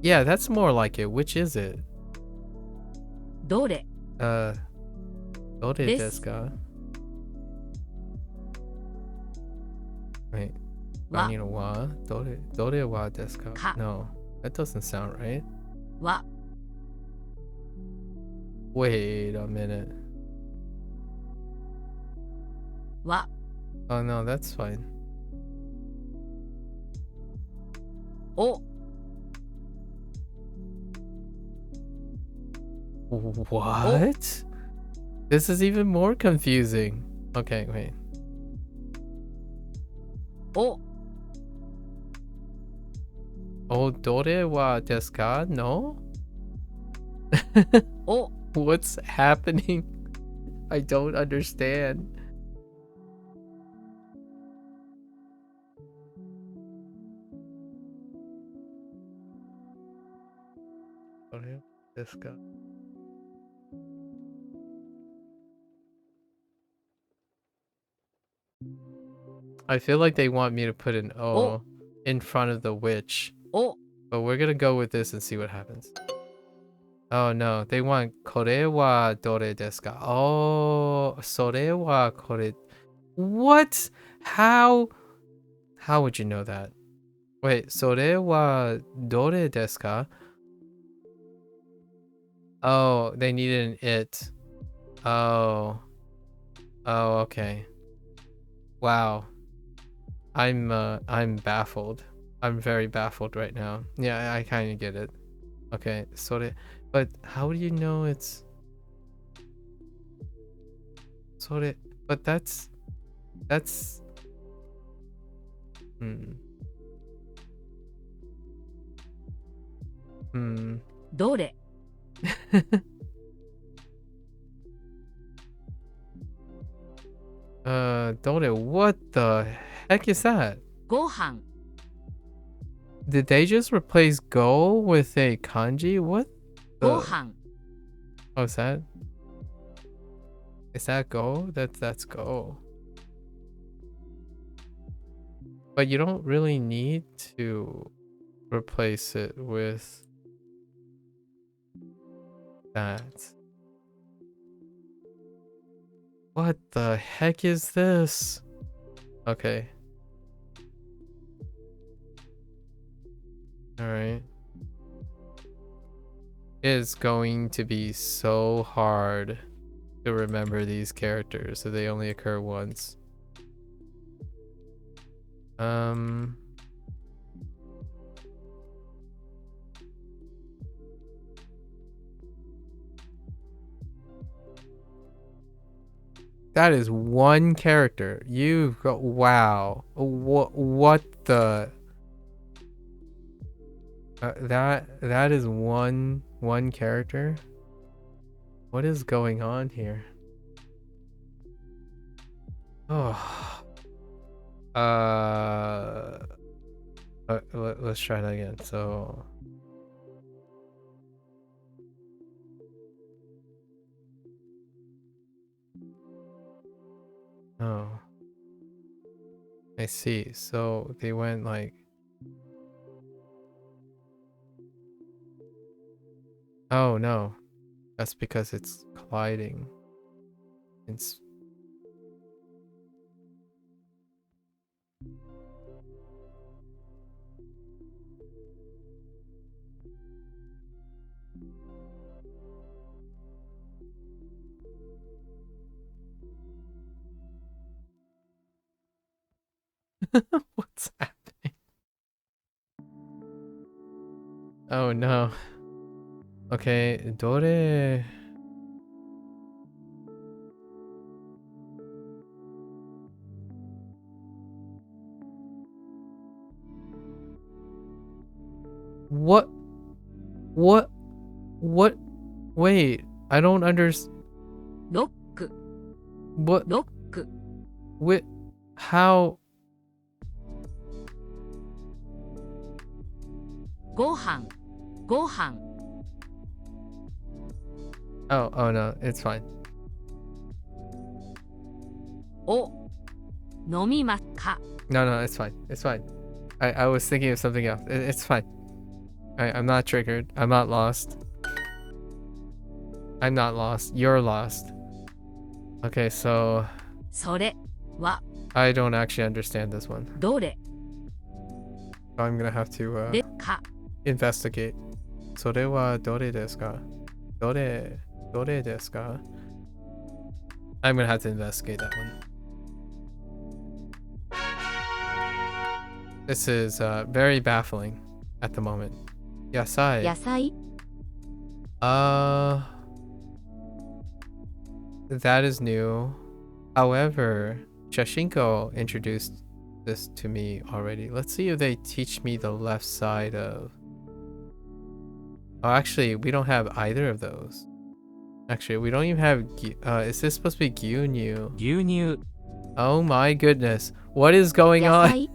Yeah, that's more like it. Which is it? どれ Dore This- desu ka? Wait. Wa. I need a wa? Dore wa desu ka? Ka. No, that doesn't sound right. は Wait a minute. は Oh no, that's fine. お What? This is even more confusing. Okay, wait. お Oh, dore wa desu ka? No? お What's happening? I don't understand. Dore desu ka? I feel like they want me to put an O in front of the witch. お But we're gonna go with this and see what happens. Oh no, they want kore wa dore desu ka? Oh, sore wa kore. What? How would you know that? Wait, sore wa dore desu ka? Oh, they needed an it. Oh. Oh, okay. Wow. I'm baffled. I'm very baffled right now. Yeah, I kind of get it. Okay, sore. But how do you know it's sore? But that's hmm. どれ Dore, what the heck is that? ご飯 Did they just replace go with a kanji? What? ご飯 Oh, is that go? That's go. But you don't really need to replace it with that. What the heck is this? Okay. Alright. It is going to be so hard to remember these characters, so they only occur once. That is one character. You go, wow. What the that is one character? What is going on here? Oh. Let's try that again. So oh, I see. So they went like, oh no, that's because it's colliding. It's what's happening? Oh no. Okay, Dore. What? What? What? Wait, I don't understand. ロック What? ロック What? How? ご飯ご飯 Oh no, it's fine. を飲みますか No, it's fine. It's fine. I was thinking of something else. It's fine. I'm not triggered. I'm not lost. I'm not lost. You're lost. Okay, so それは I don't actually understand this one. どれ I'm gonna have to でか investigate. それはどれですか? どれですか? I'm gonna have to investigate that one. This is very baffling at the moment. Yasai. 野菜 That is new. However, Shashinko introduced this to me already. Let's see if they teach me the left side of... Oh, actually, we don't have either of those. Actually, we don't even have... is this supposed to be Gyunyu? 牛乳 Oh my goodness. What is going 野 on? 菜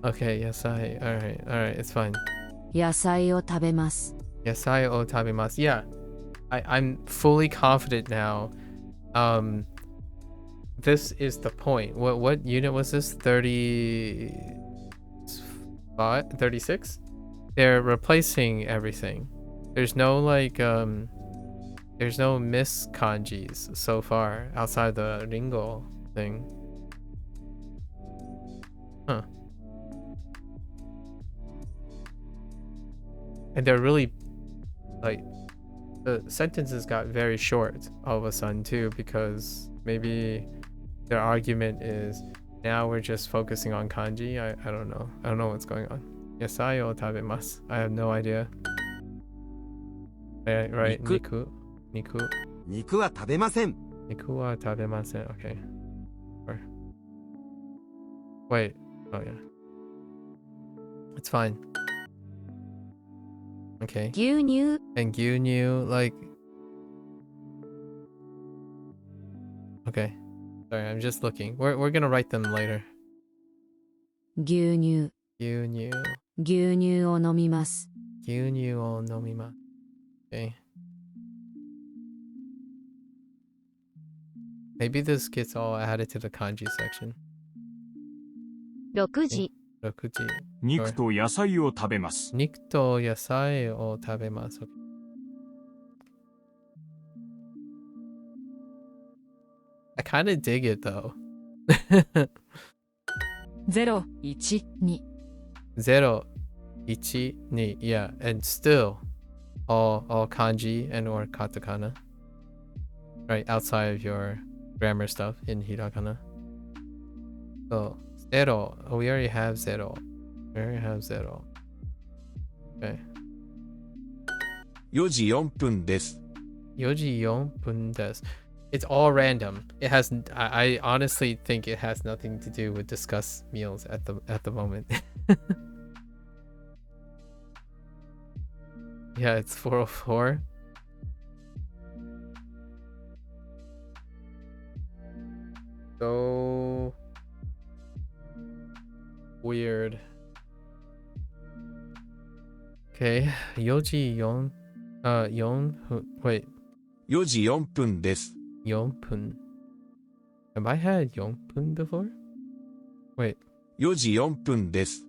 Okay, yasai. Alright, it's fine. 野菜を食べます Yasai o tabimasu. Yeah. I'm fully confident now. This is the point. What unit was this? 36? They're replacing everything. There's no like there's no miss kanjis so far outside the Ringo thing. Huh. And they're really like the sentences got very short all of a sudden too, because maybe their argument is now we're just focusing on kanji. I don't know. I don't know what's going on. Yasai o tabemasu. I have no idea. Right. Niku. Niku. 肉は食べません Niku wa tabemasen. Okay. Or... Wait. Oh yeah. It's fine. Okay. 牛乳 And gyunyu, like... Okay. Sorry, I'm just looking. We're gonna write them later. 牛乳 Gyunyu. 牛乳を飲みます Gyunyu o nomimasu. Okay. Maybe this gets all added to the kanji section. 6時 Rokuji. 肉と野菜を食べます。 Niku to yasai o tabemasu. kind of dig it though. 0、1、2。 0, 1, 2. Yeah, and still all kanji and or katakana. Right, outside of your grammar stuff in hiragana. So, 0. Oh, we already have 0. We already have 0. Okay. 4時4分です。4時4分です. It's all random. It has. I honestly think it has nothing to do with discuss meals at the moment. Yeah, it's 4:04. So weird. Okay, 4時4. 4分. Wait. 4時4分です。 4分. Have I had 4分 before? Wait, 4時4分です。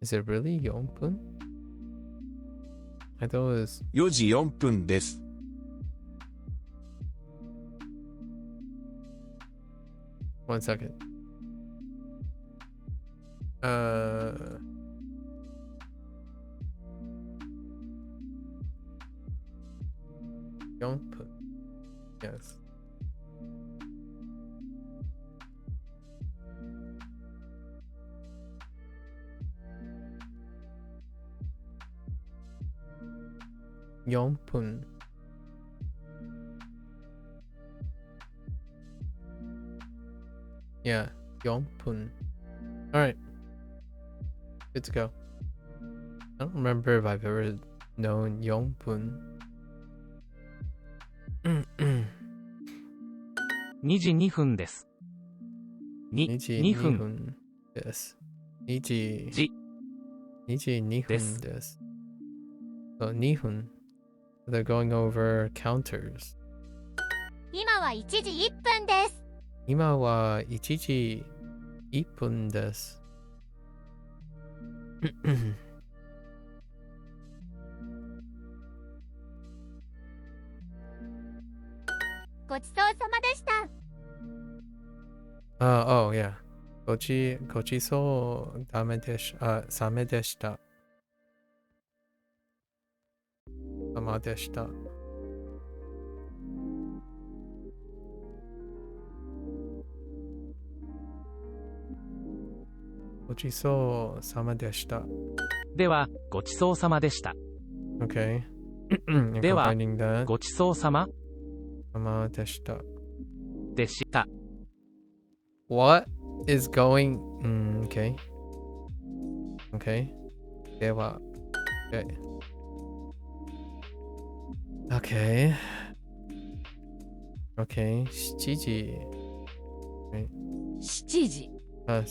is it really 4分? I thought it was 4時4分です。 1 second. 4分. Yes. Yon pun. Yeah, yon pun. Alright. Good to go. I don't remember if I've ever known yon pun. 2時2分です。2時2 2分分です。2時じ2時2です分です。So 2分. They're going over counters. 今は1時1分です。今は1時1分です。ごちそうさまでした。Oh, yeah. ごちそうさまでした。さまでした。さまでした。ごちそうさまでした。では、ごちそうさまでした。 Okay. では、 Combining that. ごちそうさまさまでした。でした。 What is going... okay. Okay. では。Okay. Okay. Okay. 7時。 7時、 7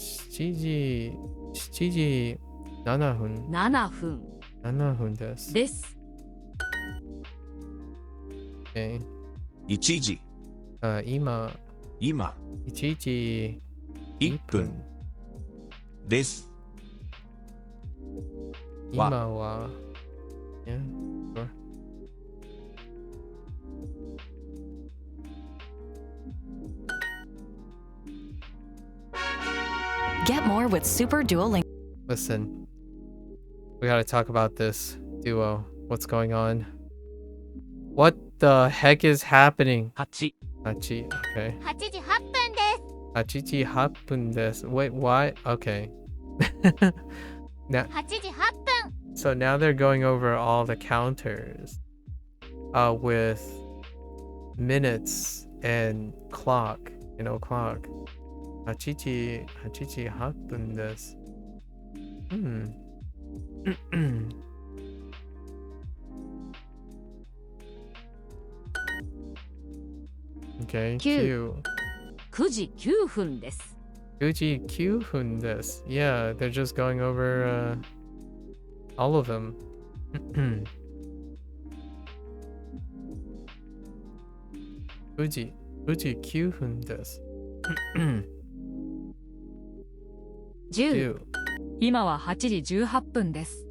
時。7時7分。 7分7分です。です。 Okay. 1時、今。今、 1時1分です。今は。Yeah, sure. Get more with Super Duolingo. Listen, we gotta talk about this duo. What's going on? What the heck is happening? 8、 Hachi, okay. 8時8分です。 Hachichi happen this. Wait, why? Okay. Now, 8時8分。 so now they're going over all the counters, with minutes and clock, clock. Hachichi happen this. Okay, Q. 9時9分です。 Uji Q hun this. Yeah, they're just going over all of them. Uji Q hun this. 10、 Q. 今は8時18分です。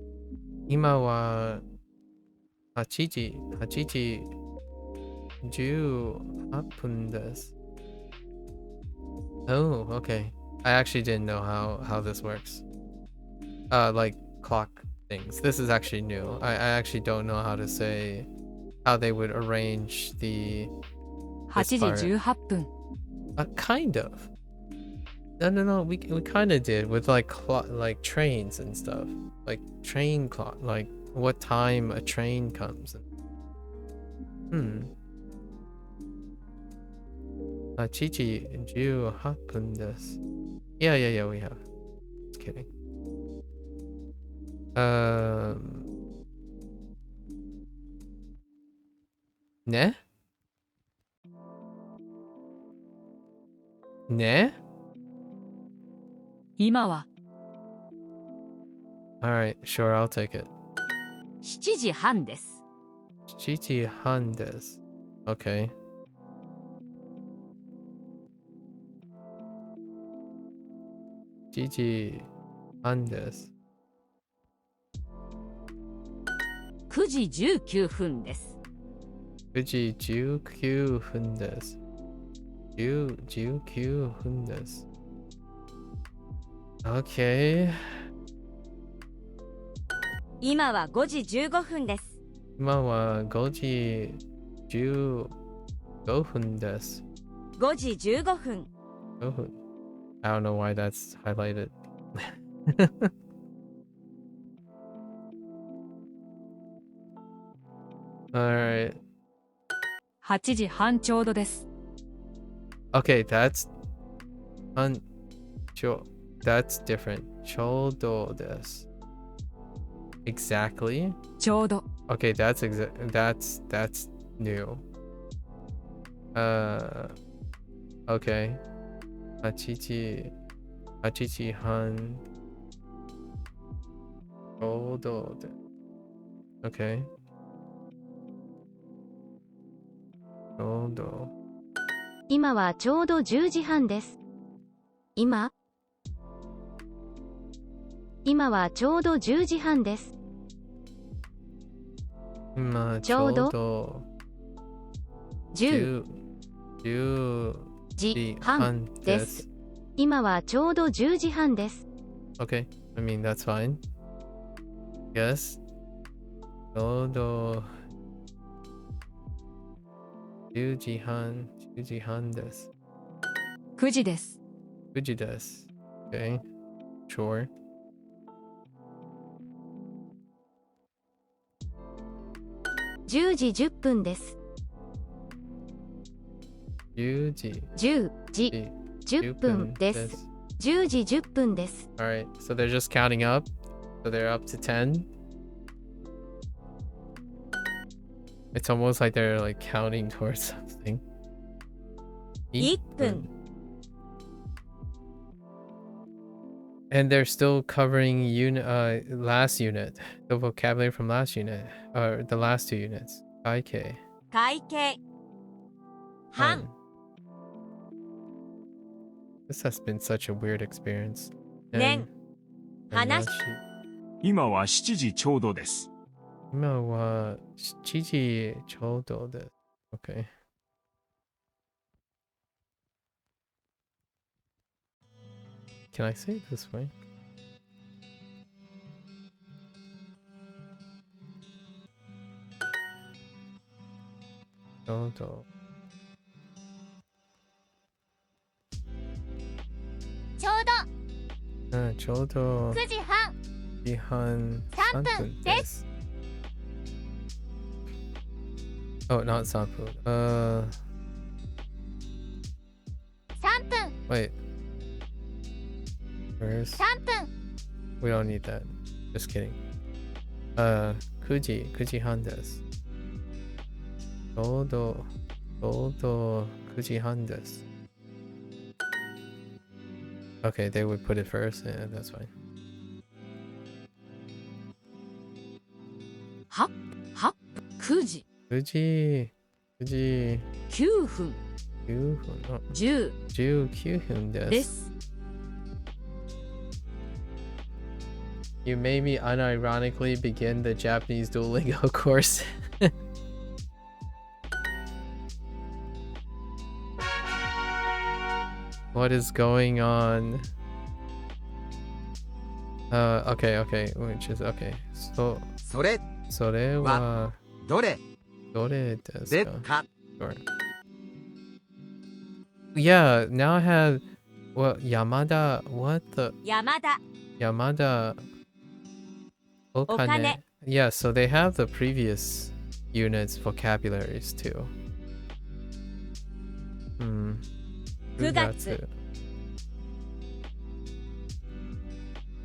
今は8時18分です。Oh, okay. I actually didn't know how this works. Like clock things. This is actually new. I actually don't know how to say how they would arrange the 8時 part. 18分 Kind of. No. We kind of did with like like trains and stuff. Like train clock. Like what time a train comes. 8時18分です。Yeah, we have. Just kidding. Ne? Ne? 今は Alright, sure, I'll take it. 7時半です 7時半です. Okay. 7時半です. 9時19分です 9時19分です. 19分です. Okay. 今は5時15分です。今は5時15分です. 5時15分。5分. I don't know why that's highlighted. Alright. 8時半ちょうどです Okay, that's that's different. ちょうどです. Exactly. ちょうど Okay, that's new. Okay. 8時半ちょうどで. Okay. ちょうど. 今はちょうど10時半です。今はちょうど10時半です。今ちょうど10 10時半です。今はちょうど10時半です。Okay, I mean that's fine. Yes. ちょうど10時半です。9時です 9時です. Okay, sure. 10時10分です。10時10時10分です。10時10分です。Alright, so they're just counting up. So they're up to 10. It's almost like they're like counting towards something. 1分。 And they're still covering last unit, the vocabulary from last unit, or the last two units. IK. 会計。半。 This has been such a weird experience. 年。話。今は7時ちょうどです。今は7時ちょうどです. Okay. Can I say it this way? Dodo. ちょうどちょうど9時半。9時半3分です. Oh, not 3分. 3分。 Wait. First. 3分。 We don't need that. Just kidding. 9時半です. ちょうど9時半です. Okay, they would put it first. Yeah, that's fine. 9時9時9分9分. 10 19分です. です You made me unironically begin the Japanese Duolingo course. What is going on? Okay, which is okay. So, それそれはどれどれですでか?か Sure. Yeah, now I have what Yamada, what the 山田 Yamada Okane. Okane. Yeah, so they have the previous units vocabularies too. 9月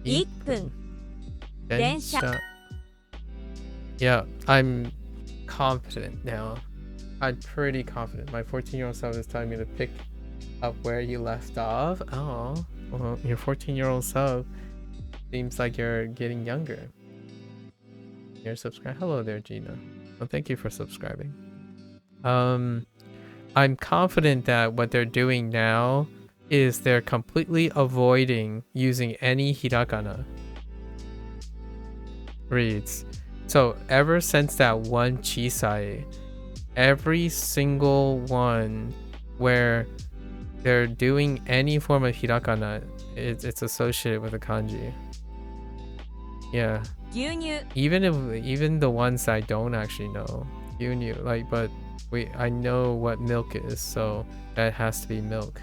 1分 電車 Yeah, I'm confident now. I'm pretty confident. My 14-year-old self is telling me to pick up where you left off. Oh, well, your 14-year-old self seems like you're getting younger. You're subscribed. Hello there, Gina. Well, thank you for subscribing. I'm confident that what they're doing now is they're completely avoiding using any hiragana reads. So ever since that one chisai, every single one where they're doing any form of hiragana, it's associated with a kanji. Yeah. 牛乳 Even the ones I don't actually know. Gyunyu, like, but I know what milk is, so that has to be milk.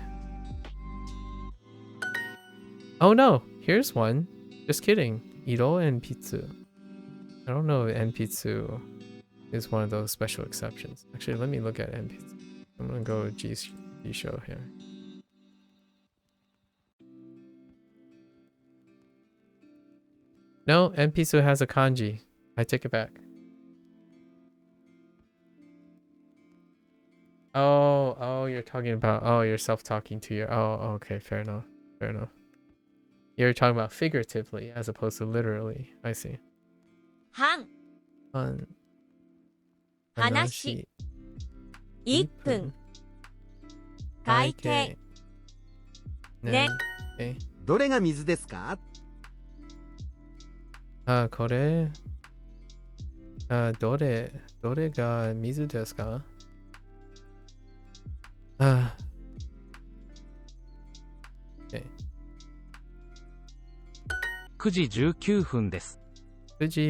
Oh no, here's one. Just kidding. Iro and Pitsu. I don't know if Enpitsu is one of those special exceptions. Actually, let me look at Enpitsu. I'm gonna go to G show here. No, Enpitsu has a kanji. I take it back. Oh, you're talking about, you're self-talking to your, okay, fair enough. You're talking about figuratively as opposed to literally. I see. 半 Hanashi 1分会計 ね どれが水ですかこれどれが水ですかOkay. 9時19分です。9時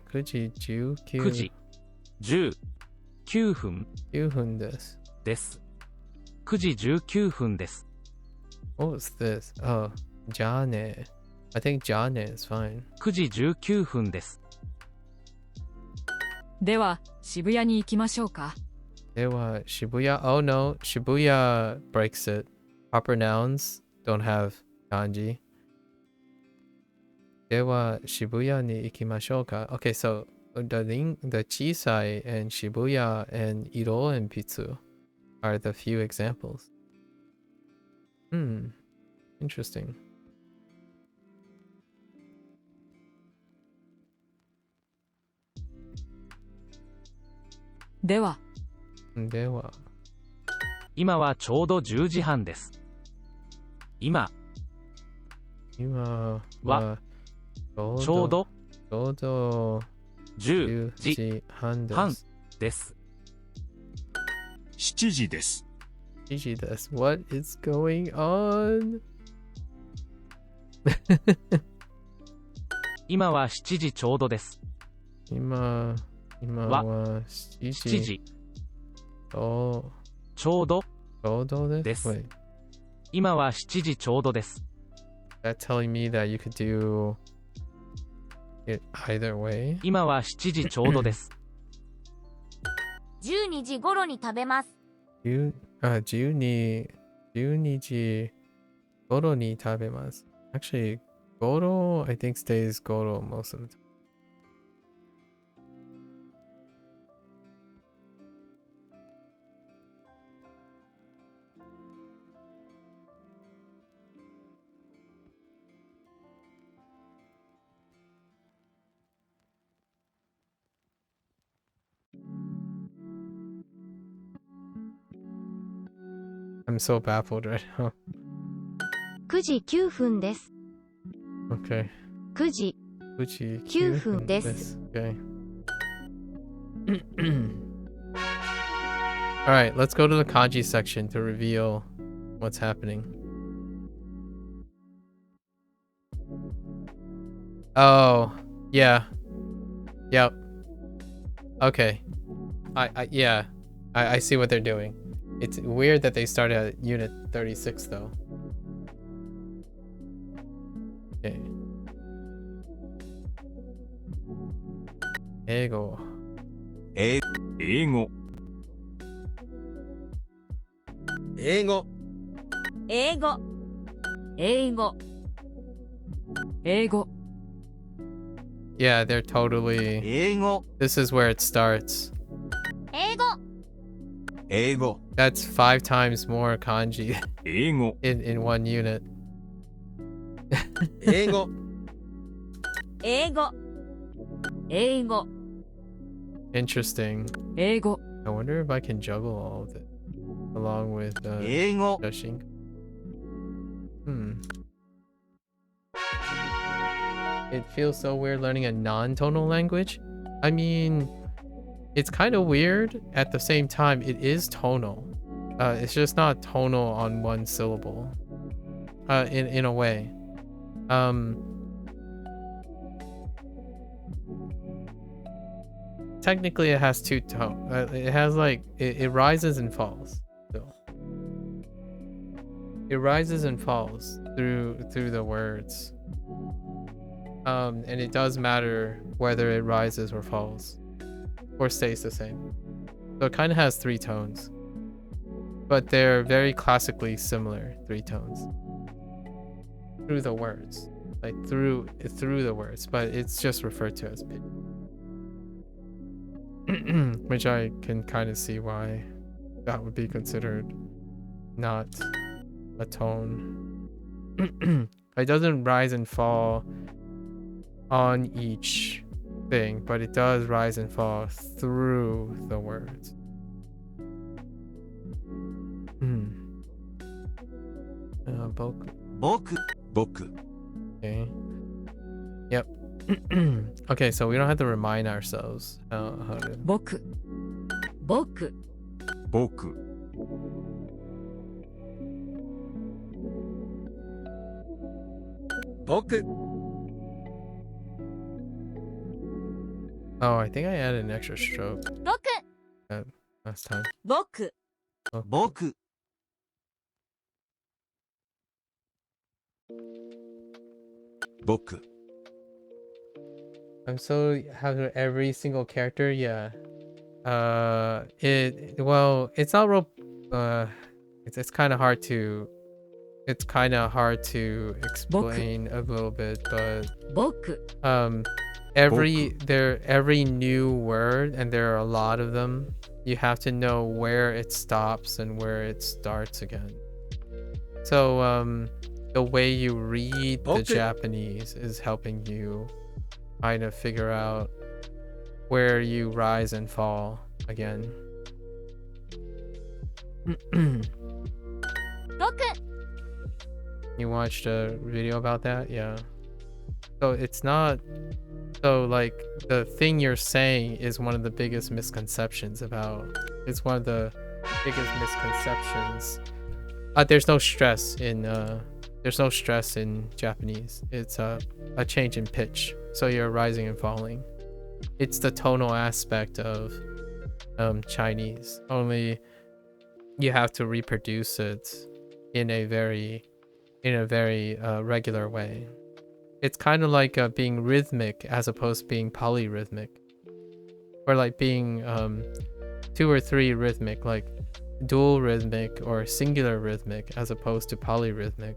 19 9時19分9分です。です。9時19分です。What was this? Oh, Jane. I think Jane is fine. 9時19分です。では渋谷に行きましょうか。では Shibuya. Oh no, Shibuya breaks it. Proper nouns don't have kanji. では Shibuya に行きましょうか. Okay, so the Chisai and Shibuya and Iro and Pitsu are the few examples. Interesting.では今はちょうど10時半です。今はちょうど10時半です。7時です。7時です。What is going on? 今は7時ちょうどです。今は7時ちょうどです。Wait. 今は7時ちょうどです。That telling me that you could do it either way? 今は7時ちょうどです。12時頃に食べます。12時頃に食べます。Actually, Goro, I think stays Goro most of the time. I'm so baffled right now. 9時9分です。 Okay. 9時9分です。 Okay. Alright, let's go to the kanji section to reveal what's happening. Oh, yeah. Yep. Okay. Yeah. I see what they're doing. It's weird that they started at unit 36 though. Okay. Ego. 英英語、英語、英語、英語英語 Yeah, they're totally... 英語、 This is where it starts. 英語、英語 That's 5 times more kanji 英語、 in one unit. 英語、英語、英語 Interesting. 英語 I wonder if I can juggle all of it along with 英語、 Dashing. It feels so weird learning a non-tonal language. I mean, it's kind of weird. At the same time, it is tonal. It's just not tonal on one syllable. In a way. Technically, it has 2 tones. It has like it rises and falls. Still. It rises and falls through the words. And it does matter whether it rises or falls, or stays the same. So it kind of has 3 tones, but they're very classically similar 3 tones through the words, like through the words, but it's just referred to as pitch. Which I can kind of see why that would be considered not a tone. It doesn't rise and fall on each thing, but it does rise and fall through the words. Boku. 僕、 僕 Okay. Yep. Okay, so we don't have to remind ourselves how to... 僕僕僕、 僕、 Oh, I think I added an extra stroke 僕、 last time. 僕、 僕、 僕 I'm so happy with every single character. Yeah. It's not real. It's kind of hard to. It's kind of hard to explain a little bit, but 僕 every new word, and there are a lot of them. You have to know where it stops and where it starts again. So the way you read the Japanese is helping you kind of figure out where you rise and fall again. 僕、 You watched a video about that? Yeah. So it's not... So like the thing you're saying is one of the biggest misconceptions about... It's one of the biggest misconceptions. There's no stress in Japanese. It's a change in pitch. So you're rising and falling. It's the tonal aspect of Chinese. Only you have to reproduce it in a very regular way. It's kind of like being rhythmic as opposed to being polyrhythmic, or like being 2 or 3 rhythmic, like dual rhythmic or singular rhythmic as opposed to polyrhythmic.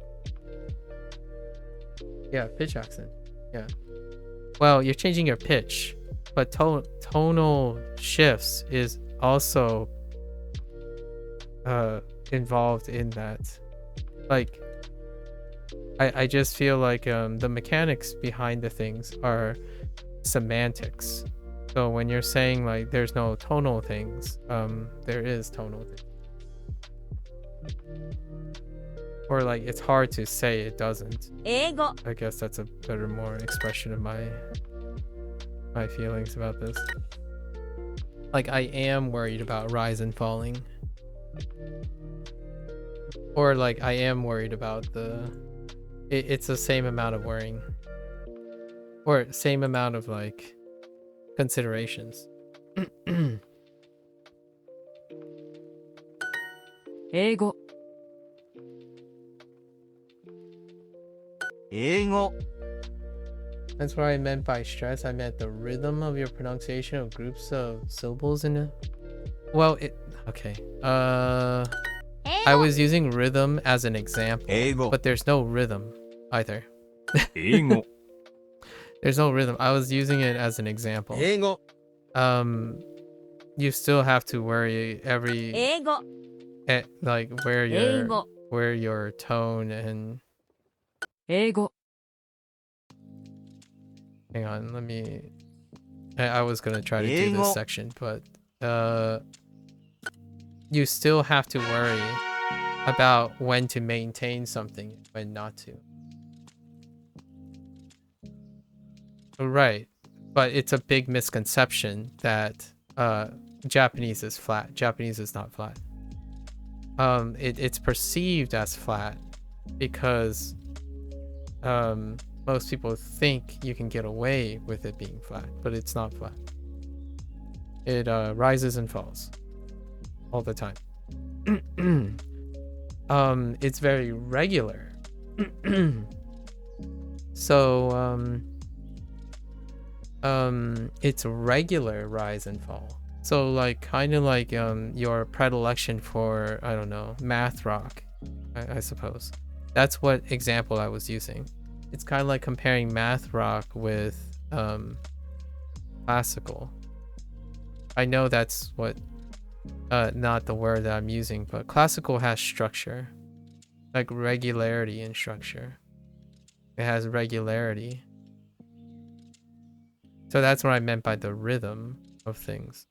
Yeah, pitch accent. Yeah. Well, you're changing your pitch, but tonal shifts is also involved in that. Like, I just feel like the mechanics behind the things are semantics. So when you're saying like there's no tonal things, there is tonal things. Or like it's hard to say it doesn't. 英語、 I guess that's a better, more expression of my feelings about this. Like I am worried about rise and falling. Or like I am worried about it's the same amount of worrying. or same amount of like considerations. 英語、 英語 That's what I meant by stress. I meant the rhythm of your pronunciation of groups of syllables in it. Well, okay. I was using rhythm as an example, 英語 but there's no rhythm either. 英語 There's no rhythm. I was using it as an example. 英語 You still have to worry every 英語 like where 英語、 your tone and 英語、 hang on, let me I was gonna try to do this section, but you still have to worry about when to maintain something and when not to. Right. But it's a big misconception that Japanese is flat. Japanese is not flat. It's perceived as flat because most people think you can get away with it being flat, but it's not flat. It rises and falls all the time. It's very regular. So it's regular rise and fall. So like kind of like your predilection for, I don't know, math rock, I suppose. That's what example I was using. It's kind of like comparing math rock with classical. I know that's what not the word that I'm using, but classical has structure, like regularity and structure. It has regularity. So that's what I meant by the rhythm of things.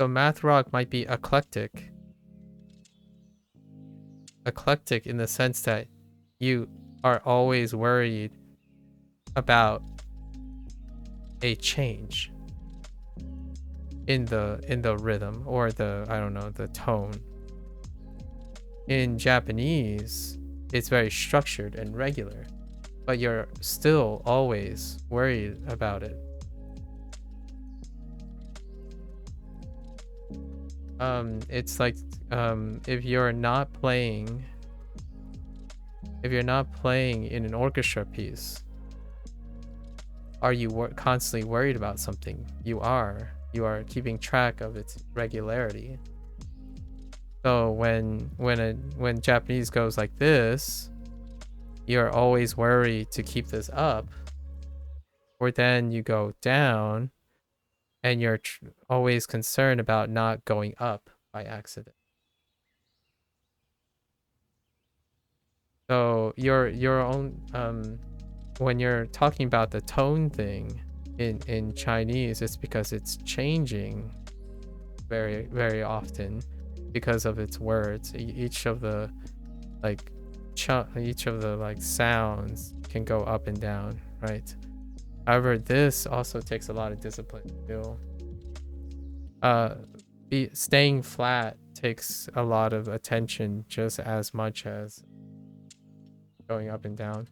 So math rock might be eclectic. Eclectic in the sense that you are always worried about a change in the rhythm or the, I don't know, the tone. In Japanese, it's very structured and regular, but you're still always worried about it. It's like if you're not playing in an orchestra piece, are you constantly worried about something? You are keeping track of its regularity. So when Japanese goes like this, you're always worried to keep this up, or then you go down and you're always concerned about not going up by accident. So your own when you're talking about the tone thing in Chinese, it's because it's changing very, very often because of its words. Each of the like sounds can go up and down, right? However, this also takes a lot of discipline to do. Staying flat takes a lot of attention just as much as going up and down.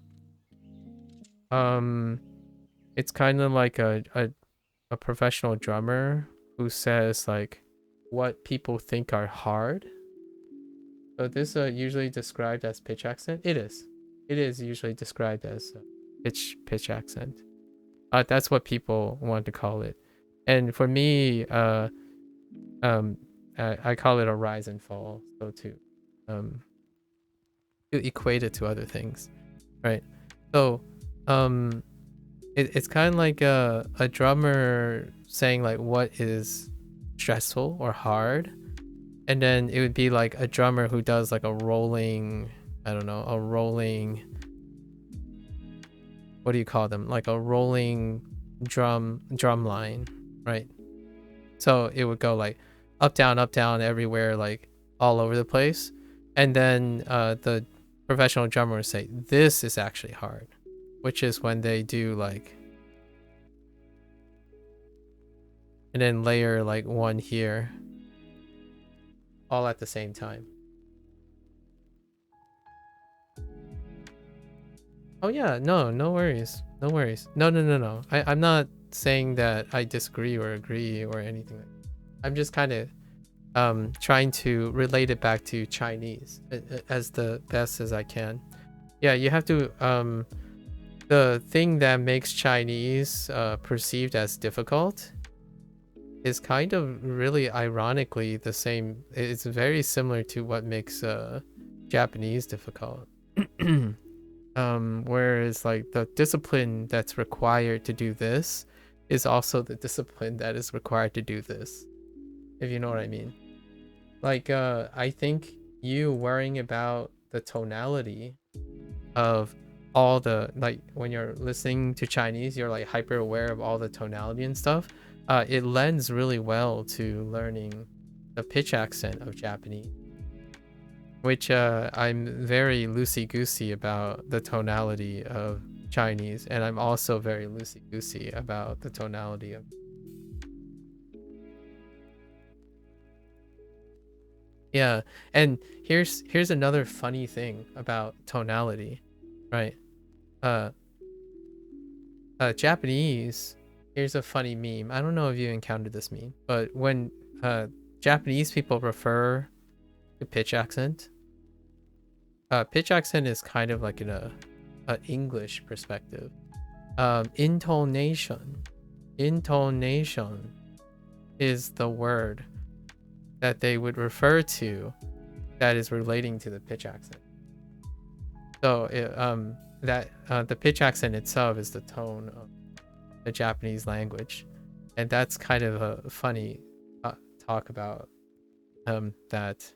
It's kind of like a professional drummer who says like what people think are hard. So this usually described as pitch accent. It is usually described as pitch accent. That's what people want to call it. And for me, I call it a rise and fall. So to equate it to other things, right? So it's kind of like a drummer saying like what is stressful or hard, and then it would be like a drummer who does like a rolling, I don't know, a rolling, what do you call them, like a rolling drum line, right? So it would go like up down everywhere, like all over the place, and then the professional drummer would say this is actually hard, which is when they do like, and then layer like one here all at the same time. Oh yeah, no worries. No worries. No. I'm not saying that I disagree or agree or anything. I'm just kind of trying to relate it back to Chinese as the best as I can. Yeah, you have to the thing that makes Chinese perceived as difficult is kind of really ironically the same. It's very similar to what makes Japanese difficult. Whereas like the discipline that's required to do this is also the discipline that is required to do this, if you know what I mean. Like I think you worrying about the tonality of all the, like when you're listening to Chinese, you're like hyper aware of all the tonality and stuff. It lends really well to learning the pitch accent of Japanese, which I'm very loosey-goosey about the tonality of Chinese, and I'm also very loosey-goosey about the tonality of... Yeah, and here's another funny thing about tonality, right? Japanese, here's a funny meme. I don't know if you encountered this meme, but when Japanese people refer to pitch accent is kind of like in a English perspective. Intonation is the word that they would refer to that is relating to the pitch accent. So the pitch accent itself is the tone of the Japanese language, and that's kind of a funny talk about that.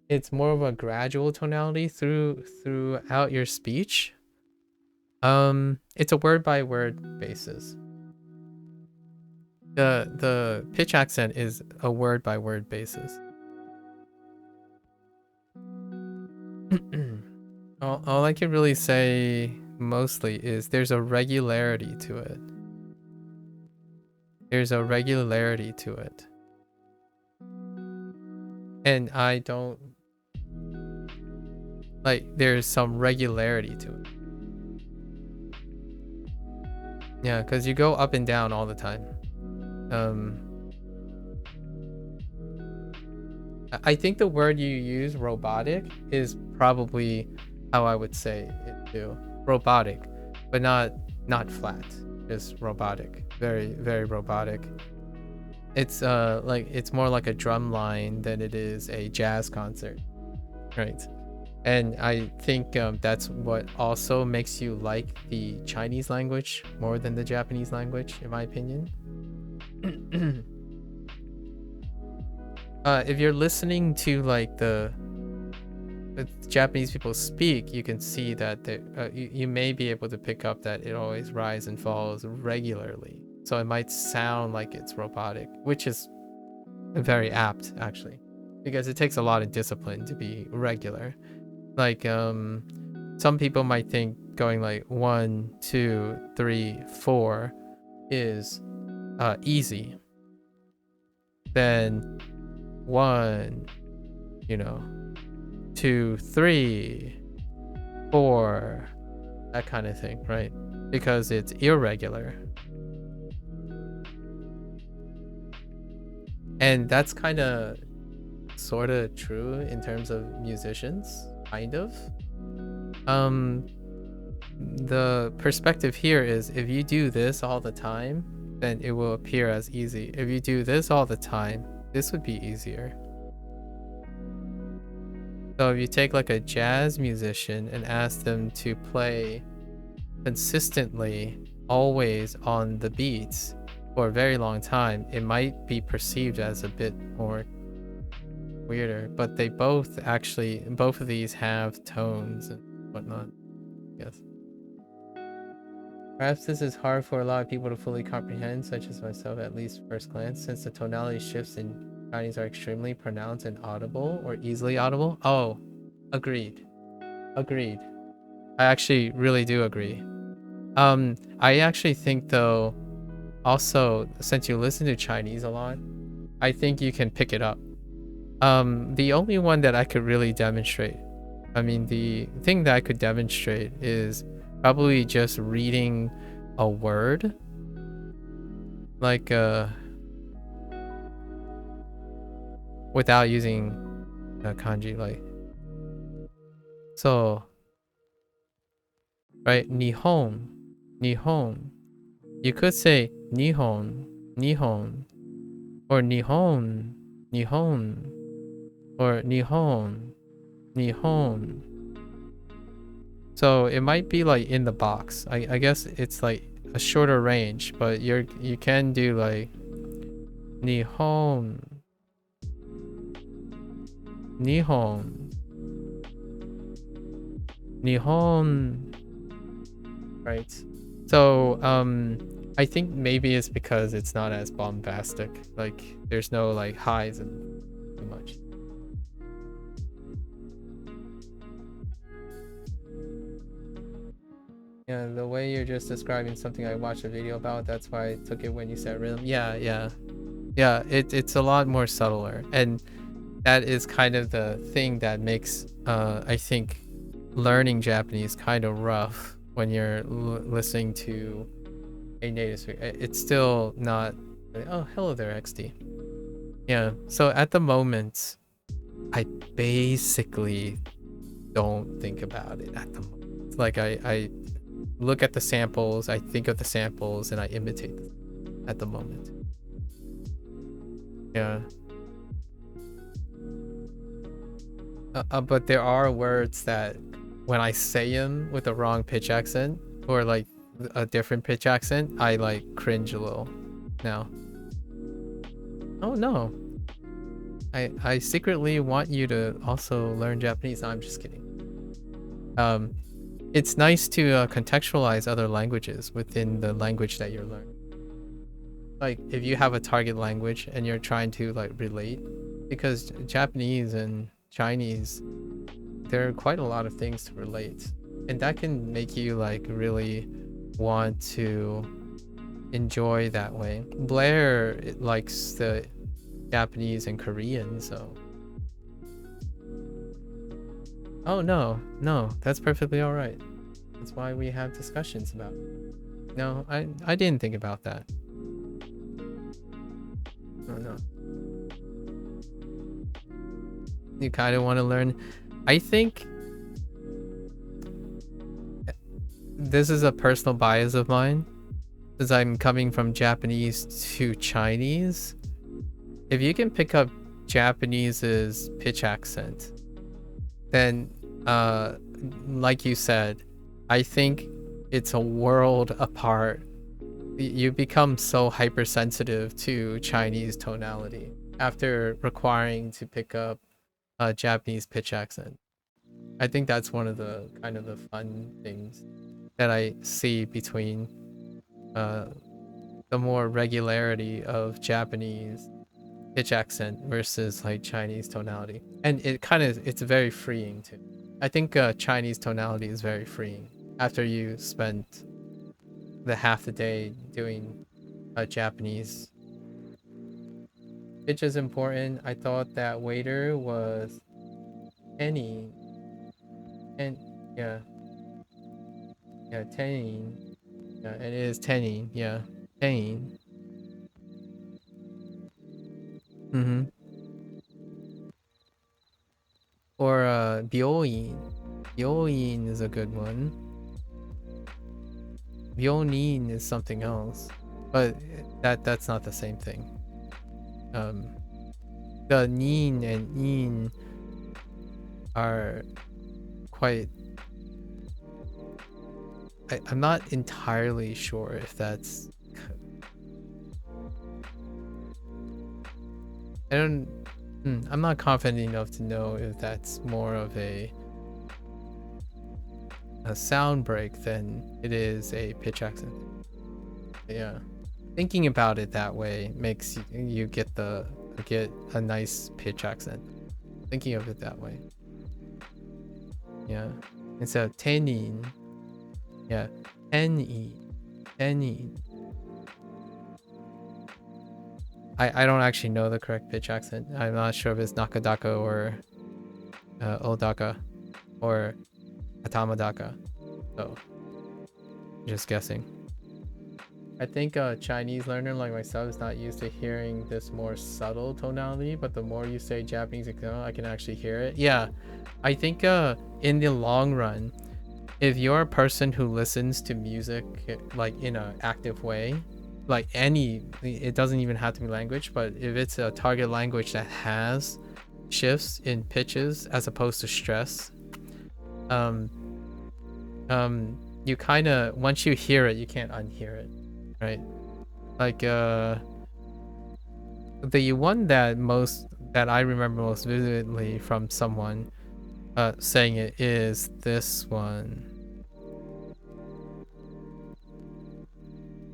It's more of a gradual tonality throughout your speech. It's a word by word basis. The pitch accent is a word by word basis. All I can really say mostly is there's a regularity to it. And I don't like, there's some regularity to it. Yeah, because you go up and down all the time. I think the word you use, robotic, is probably how I would say it too. Robotic, but not flat. Just robotic. Very, very robotic. It's like, it's more like a drum line than it is a jazz concert, right? And I think that's what also makes you like the Chinese language more than the Japanese language, in my opinion. If you're listening to like the Japanese people speak, you can see that you may be able to pick up that it always rises and falls regularly. So it might sound like it's robotic, which is very apt actually, because it takes a lot of discipline to be regular. Like some people might think going like 1, 2, 3, 4 is easy. Then 1, 2, 3, 4, that kind of thing, right? Because it's irregular. And that's kind of sort of true in terms of musicians, kind of. The perspective here is, if you do this all the time, then it will appear as easy. If you do this all the time, this would be easier. So if you take like a jazz musician and ask them to play consistently, always on the beats for a very long time, it might be perceived as a bit more weirder, but they both of these have tones and whatnot. Yes. Perhaps this is hard for a lot of people to fully comprehend, such as myself, at least first glance, since the tonality shifts in Chinese are extremely pronounced and audible, or easily audible. Oh, agreed. I actually really do agree. I actually think though, also, since you listen to Chinese a lot, I think you can pick it up. The only one that I could really demonstrate I mean, the thing that I could demonstrate is probably just reading a word, like without using kanji, like so. Right, Nihon, Nihon. You could say Nihon, Nihon, or Nihon, Nihon, or Nihon, Nihon. So it might be like in the box. I guess it's like a shorter range, but you can do like Nihon, Nihon, Nihon. Right. So I think maybe it's because it's not as bombastic. Like there's no like highs and too much. Yeah, the way you're just describing something I watched a video about, that's why I took it when you said rhythm. Yeah. It's a lot more subtler, and that is kind of the thing that makes I think learning Japanese kind of rough when you're listening to a native speaker. It's still not. Oh, hello there, XD. Yeah, so at the moment I basically don't think about it at the moment. It's like I look at the samples, I think of the samples, and I imitate them at the moment. Yeah. But there are words that when I say them with a wrong pitch accent or like a different pitch accent, I like cringe a little now. Oh no. I secretly want you to also learn Japanese. No, I'm just kidding. It's nice to contextualize other languages within the language that you're learning. Like if you have a target language and you're trying to like relate, because Japanese and Chinese, there are quite a lot of things to relate, and that can make you like really want to enjoy that way. Blair likes the Japanese and Korean, so oh no, that's perfectly all right. That's why we have discussions about it. No, I didn't think about that. Oh no. You kind of want to learn. I think this is a personal bias of mine, as I'm coming from Japanese to Chinese. If you can pick up Japanese's pitch accent, then like you said, I think it's a world apart. You become so hypersensitive to Chinese tonality after requiring to pick up a Japanese pitch accent. I think that's one of the kind of the fun things that I see between the more regularity of Japanese pitch accent versus like Chinese tonality. And it's very freeing too. I think Chinese tonality is very freeing after you spent the half the day doing Japanese. Pitch is important. I thought that waiter was Tenny. And yeah, Tenny. Yeah, it is Tenny. Yeah, Tenny. Or Byoin. Byoin is a good one. Byonin is something else, but that's not the same thing. The nin and in are quite. I'm not entirely sure if that's. I'm not confident enough to know if that's more of a sound break than it is a pitch accent. Yeah, thinking about it that way makes you get a nice pitch accent. Thinking of it that way. Yeah, instead of tenin. Yeah, tenin. I don't actually know the correct pitch accent. I'm not sure if it's Nakadaka or Odaka. or atamadaka. So, just guessing. I think a Chinese learner like myself is not used to hearing this more subtle tonality, but the more you say Japanese, I can actually hear it. Yeah, I think in the long run, if you're a person who listens to music like in an active way, like it doesn't even have to be language, but if it's a target language that has shifts in pitches as opposed to stress, you kind of, once you hear it, you can't unhear it, right? Like the one that I remember most vividly from someone saying it is this one.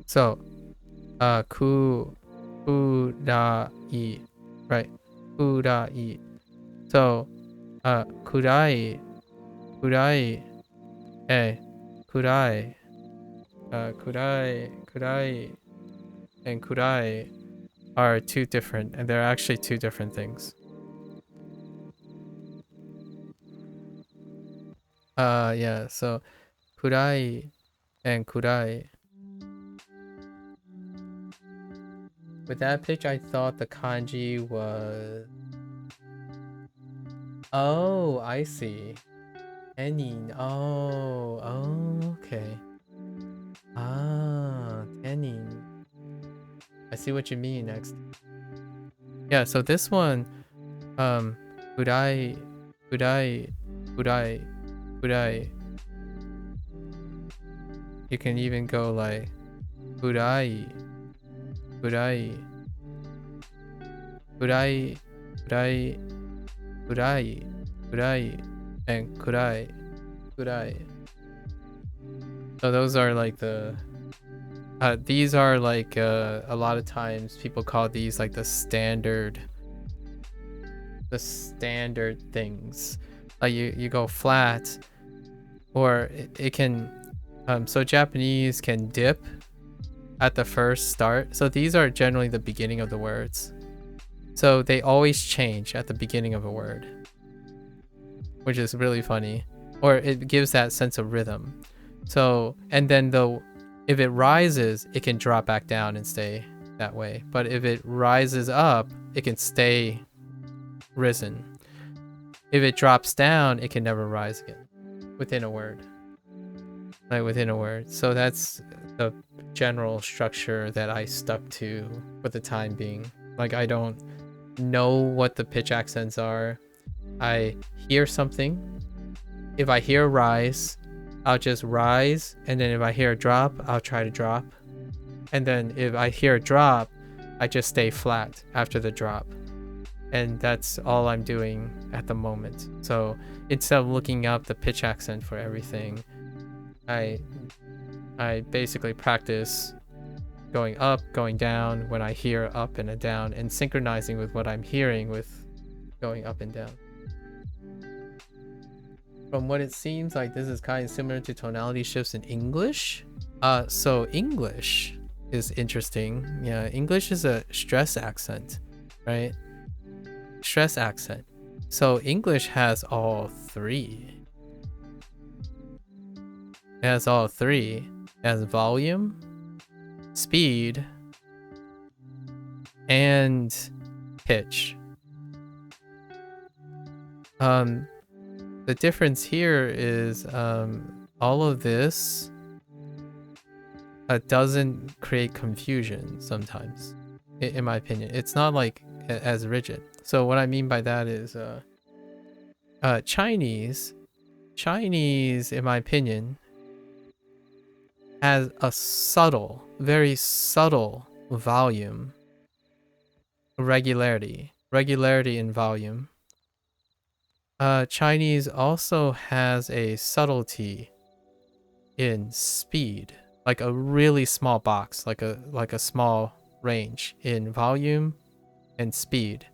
So kurai, right? Kurai. So kurai, kurai, and kurai are two different, and they're actually two different things. Yeah, so kurai and kurai. With that pitch, I thought the kanji was... Oh, I see. Tenin. Oh, okay. Ah, tenin. I see what you mean next. Yeah, so this one, kurai. You can even go like kurai, and kurai. So those are like the these are like a lot of times people call these like the standard things. Like you go flat, or it can so Japanese can dip at the first start. So these are generally the beginning of the words. So they always change at the beginning of a word, which is really funny. Or it gives that sense of rhythm. So, and then if it rises, it can drop back down and stay that way. But if it rises up, it can stay risen. If it drops down, it can never rise again within a word. Like within a word. So that's the general structure that I stuck to for the time being. Like I don't know what the pitch accents are. I hear something. If I hear rise, I'll just rise, and then if I hear a drop, I'll try to drop. And then if I hear a drop, I just stay flat after the drop. And that's all I'm doing at the moment. So instead of looking up the pitch accent for everything, I basically practice going up, going down when I hear up and a down, and synchronizing with what I'm hearing with going up and down. From what it seems like, this is kind of similar to tonality shifts in English. So English is interesting. Yeah, English is a stress accent, right? Stress accent. So English has all three. It has all three. It has volume, speed, and pitch. The difference here is all of this doesn't create confusion sometimes, in my opinion. It's not like as rigid. So what I mean by that is Chinese, in my opinion, has a subtle, very subtle volume, regularity in volume. Chinese also has a subtlety in speed, like a really small box, like a small range in volume and speed.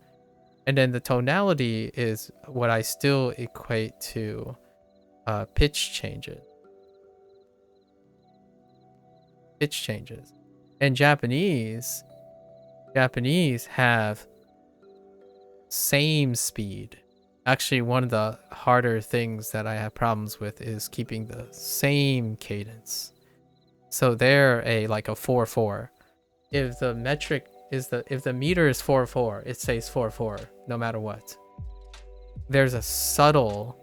And then the tonality is what I still equate to pitch changes. And Japanese have same speed Actually, one of the harder things that I have problems with is keeping the same cadence. So they're like a 4/4. If the metric is if the meter is 4/4, it stays 4/4 no matter what. There's a subtle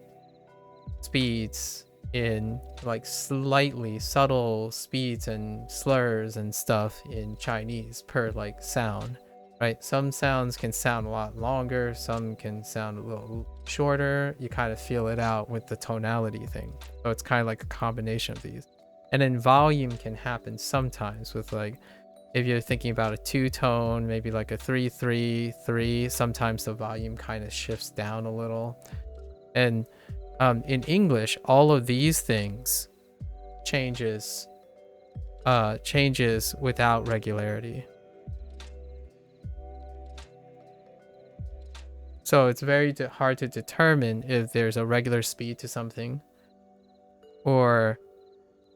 speeds in like slightly subtle speeds and slurs and stuff in Chinese per like sound, right? Some sounds can sound a lot longer, some can sound a little shorter. You kind of feel it out with the tonality thing. So it's kind of like a combination of these. And then volume can happen sometimes with like, if you're thinking about a 2-tone, maybe like a 3-3-3, sometimes the volume kind of shifts down a little. And in English, all of these things changes without regularity. So it's very hard to determine if there's a regular speed to something or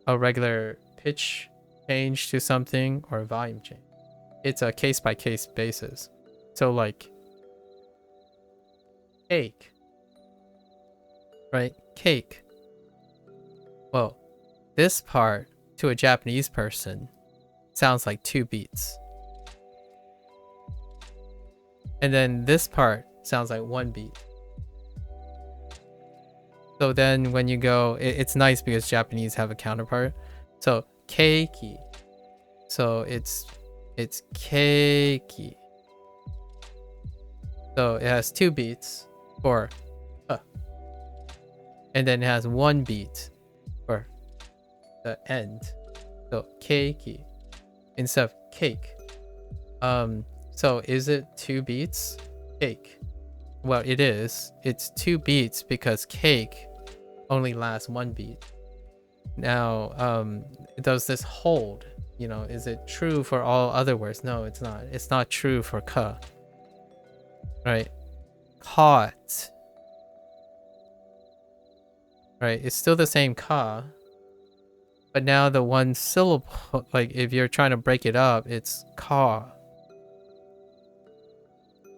a regular pitch change to something or a volume change. It's a case-by-case basis. So like cake, right? Cake. Well, this part to a Japanese person sounds like 2 beats. And then this part sounds like 1 beat. So then when you go, it's nice because Japanese have a counterpart. So keiki. So it's keiki. So it has 2 beats for and then it has 1 beat for the end. So keiki instead of cake. So is it 2 beats? Cake. Well, it is. It's 2 beats because cake only lasts 1 beat. Now, does this hold? You know, is it true for all other words? No, it's not. It's not true for ka. Right? Caught. Right? It's still the same ka. But now the one syllable, like if you're trying to break it up, it's ka.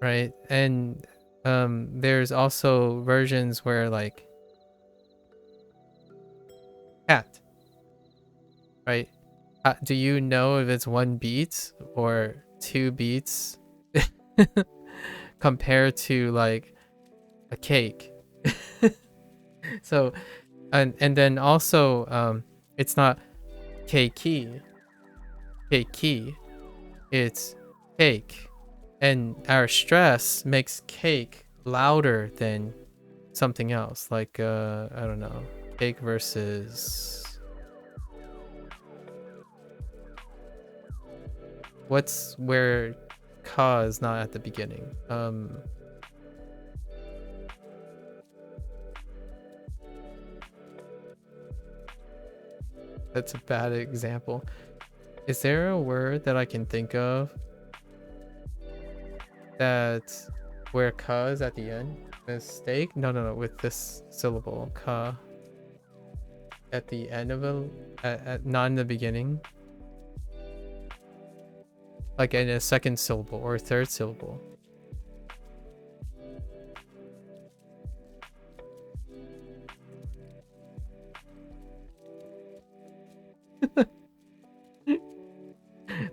Right? And there's also versions where like cat, right? Do you know if it's 1 beat or 2 beats compared to like a cake? So and then also it's not keiki, it's cake. And our stress makes cake louder than something else, like I don't know, cake versus what's where ka is not at the beginning. That's a bad example. Is there a word that I can think of that where ka is at the end? Mistake? No, with this syllable, ka at the end of not in the beginning, like in a second syllable or a third syllable.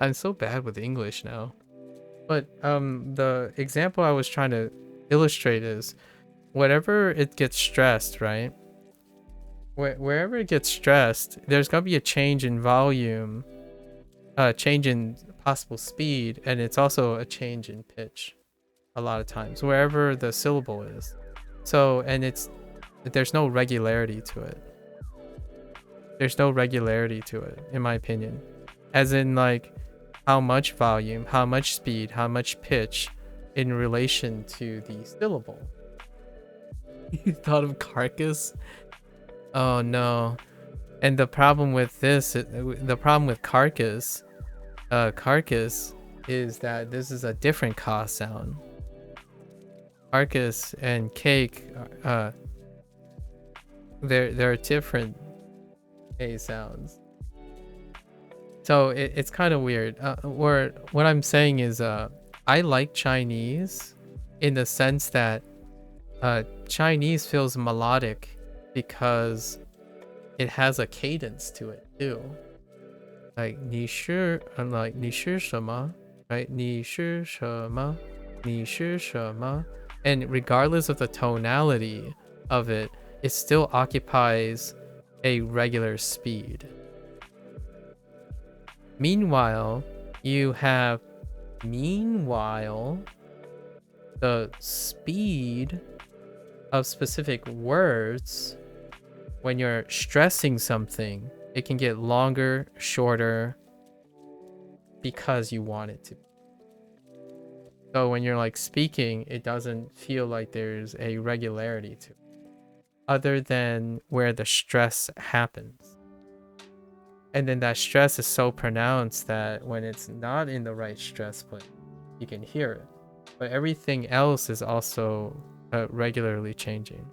I'm so bad with English now. But the example I was trying to illustrate is whatever it gets stressed, right? Wherever it gets stressed, there's gonna be a change in volume, change in possible speed, and it's also a change in pitch a lot of times, wherever the syllable is. So, and there's no regularity to it. There's no regularity to it, in my opinion. As in like how much volume, how much speed, how much pitch in relation to the syllable. You thought of carcass? Oh no. And the problem with this, the problem with carcass is that this is a different ka sound. Carcass and cake, they're different a sounds. So it's kind of weird. What I'm saying is, I like Chinese in the sense that Chinese feels melodic because it has a cadence to it too. Like 你是 like 你是什么 right 你是什么你是什么 and regardless of the tonality of it, it still occupies a regular speed. Meanwhile, you have the speed of specific words. When you're stressing something, it can get longer, shorter, because you want it to. So when you're like speaking, it doesn't feel like there's a regularity to it, other than where the stress happens. And then that stress is so pronounced that when it's not in the right stress point, you can hear it. But everything else is also regularly changing.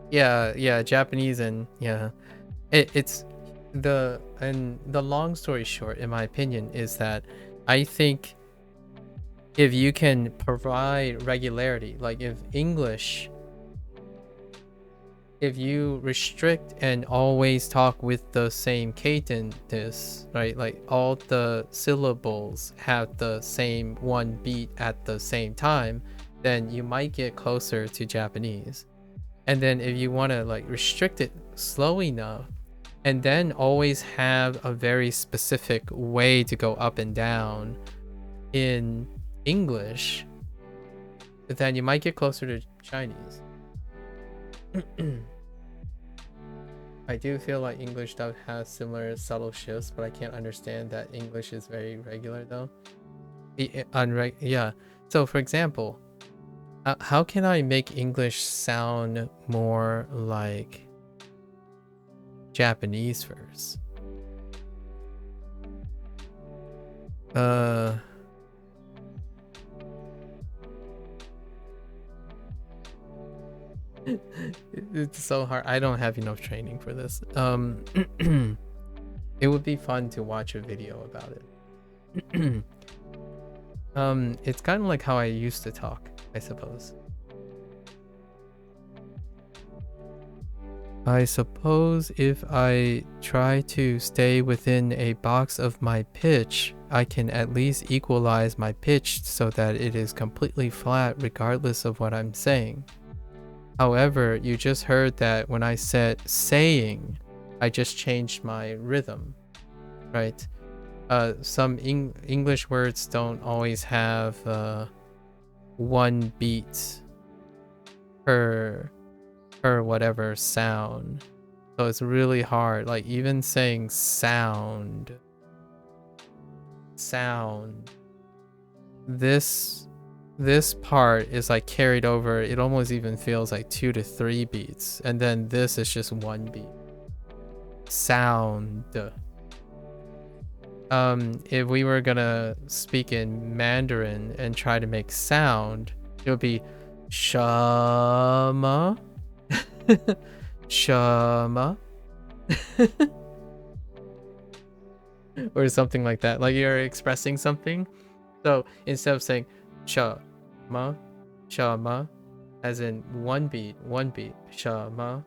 Yeah, Japanese, and yeah, it's the long story short, in my opinion, is that I think if you can provide regularity, like if you restrict and always talk with the same cadence, right? Like all the syllables have the same one beat at the same time, then you might get closer to Japanese. And then if you want to like restrict it slow enough and then always have a very specific way to go up and down in English, then you might get closer to Chinese. I do feel like English does have similar subtle shifts, but I can't understand that English is very regular though. Yeah. So for example, how can I make English sound more like Japanese first? It's so hard. I don't have enough training for this. It would be fun to watch a video about it. It's kind of like how I used to talk, I suppose. I suppose if I try to stay within a box of my pitch, I can at least equalize my pitch so that it is completely flat regardless of what I'm saying. However, you just heard that when I said saying, I just changed my rhythm, right? Some English words don't always have one beat per whatever sound. So it's really hard. Like even saying sound. This part is like carried over. It almost even feels like 2 to 3 beats. And then this is just 1 beat. Sound. If we were gonna speak in Mandarin and try to make sound, it would be shama. Shama. Or something like that. Like you're expressing something. So instead of saying shama, as in one beat, shama,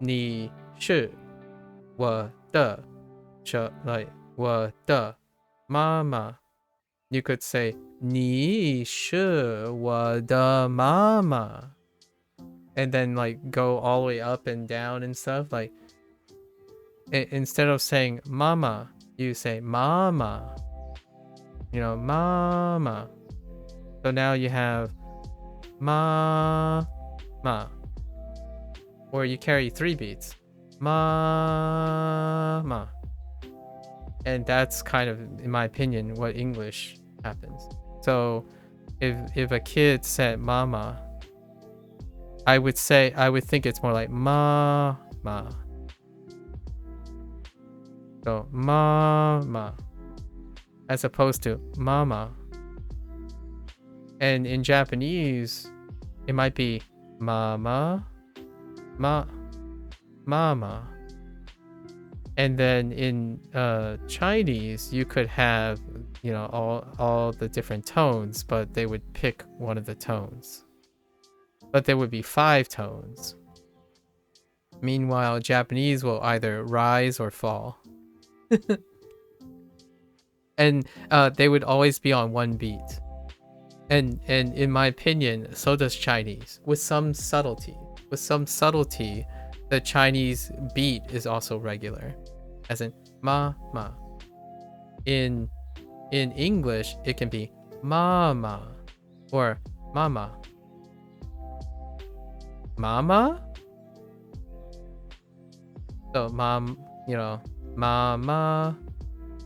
ni shi wa de, like wa de mama. You could say ni shi wa de mama, and then like go all the way up and down and stuff. Like instead of saying mama, you say mama. You know, mama. So now you have ma. Or you carry 3 beats. Ma. And that's kind of, in my opinion, what English happens. So if a kid said mama, I would think it's more like ma. So mama, as opposed to mama. And in Japanese, it might be mama, mama. And then in Chinese, you could have, you know, all the different tones, but they would pick one of the tones. But there would be 5 tones. Meanwhile, Japanese will either rise or fall. And they would always be on one beat. And in my opinion, so does Chinese, with some subtlety. With some subtlety, the Chinese beat is also regular, as in ma ma. In English, it can be mama or mama. Mama? So mom, you know, mama,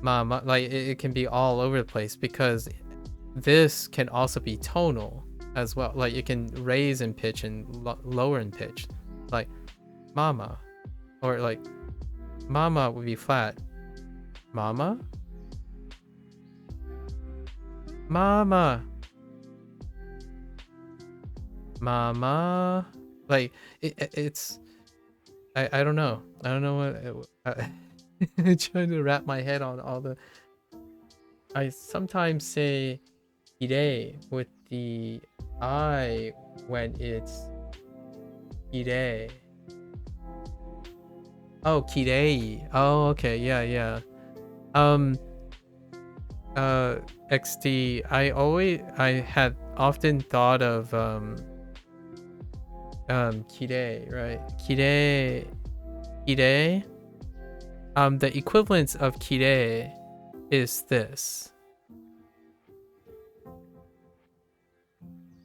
mama, like it can be all over the place because this can also be tonal as well. Like it can raise in pitch and lower in pitch, like mama, or like mama would be flat. Mama, mama, mama. Like it's I don't know. I don't know what I'm trying to wrap my head on all the. I sometimes say "ire" with the I when it's "ire." Oh, kirei. Oh, okay. Yeah, yeah. XD. I had often thought of kirei, right? Kirei. The equivalence of kirei is this.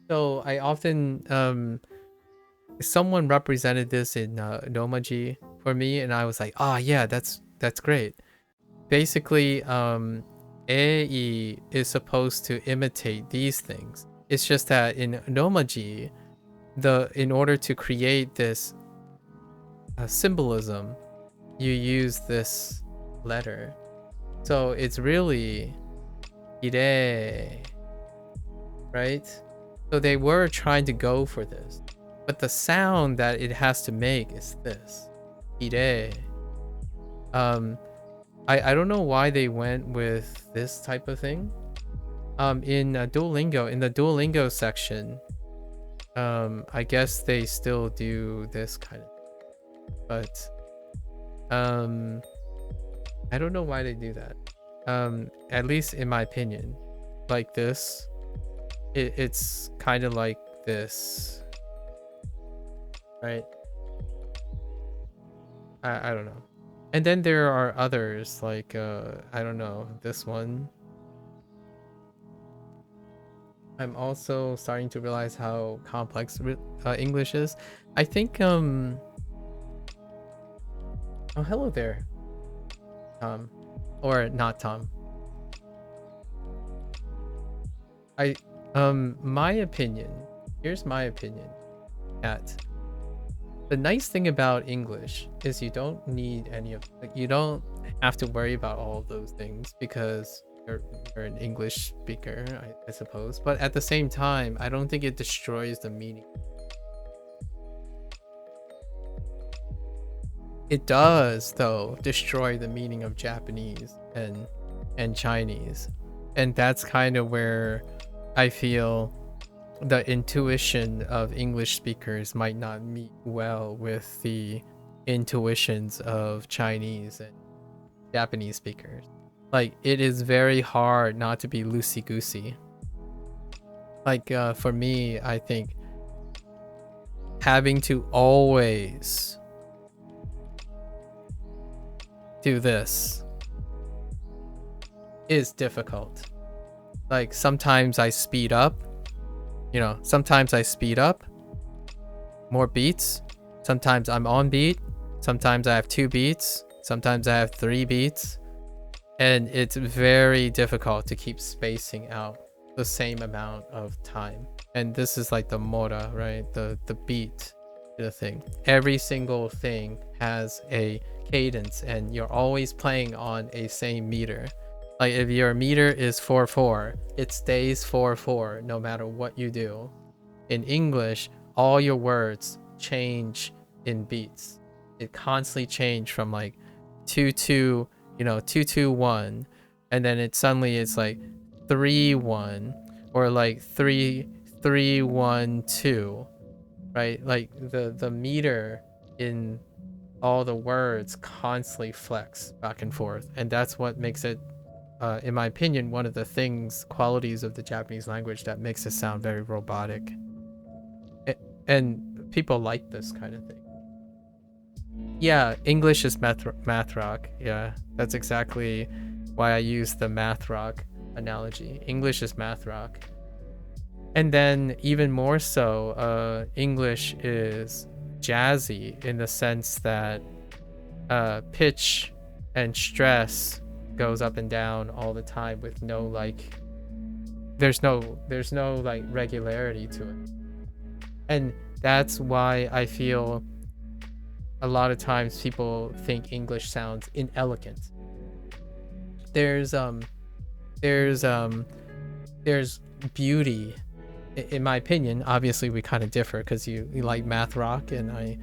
So I often someone represented this in Nomaji for me, and I was like, oh yeah, that's great. Basically, Ei is supposed to imitate these things. It's just that in Nomaji, in order to create this symbolism, you use this letter. So it's really ire, right? So they were trying to go for this, but the sound that it has to make is this, ire. I don't know why they went with this type of thing. In Duolingo, in the Duolingo section, I guess they still do this kind of thing, but I don't know why they do that. At least in my opinion, like this, it's kind of like this, right? I don't know. And then there are others like I don't know, this one. I'm also starting to realize how complex English is. I think oh, hello there, Tom, or not Tom. My opinion, here's my opinion, at the nice thing about English is you don't need any of, like, you don't have to worry about all of those things because you're an English speaker, I suppose. But at the same time, I don't think it destroys the meaning. It does, though, destroy the meaning of Japanese and Chinese. And that's kind of where I feel the intuition of English speakers might not meet well with the intuitions of Chinese and Japanese speakers. Like, it is very hard not to be loosey-goosey. Like, for me, I think having to always do this is difficult. Like, sometimes I speed up, you know, sometimes I speed up more beats, sometimes I'm on beat, sometimes I have 2 beats, sometimes I have 3 beats, and it's very difficult to keep spacing out the same amount of time. And this is like the mora, right? The beat, the thing. Every single thing has a cadence, and you're always playing on a same meter. Like, if your meter is 4/4, it stays 4/4 no matter what you do. In English, all your words change in beats. It constantly change from like 2-2, 2-2-1, and then it's like 3-1 or like 3-3-1-2, right? Like the meter in all the words constantly flex back and forth, and that's what makes it, in my opinion, one of the qualities of the Japanese language that makes it sound very robotic. And people like this kind of thing. Yeah, English is math rock. Yeah, that's exactly why I use the math rock analogy. English is math rock. And then even more so, English is jazzy in the sense that pitch and stress goes up and down all the time with no like, there's no like regularity to it. And that's why I feel a lot of times people think English sounds inelegant. There's beauty, in my opinion. Obviously we kind of differ because you like math rock and I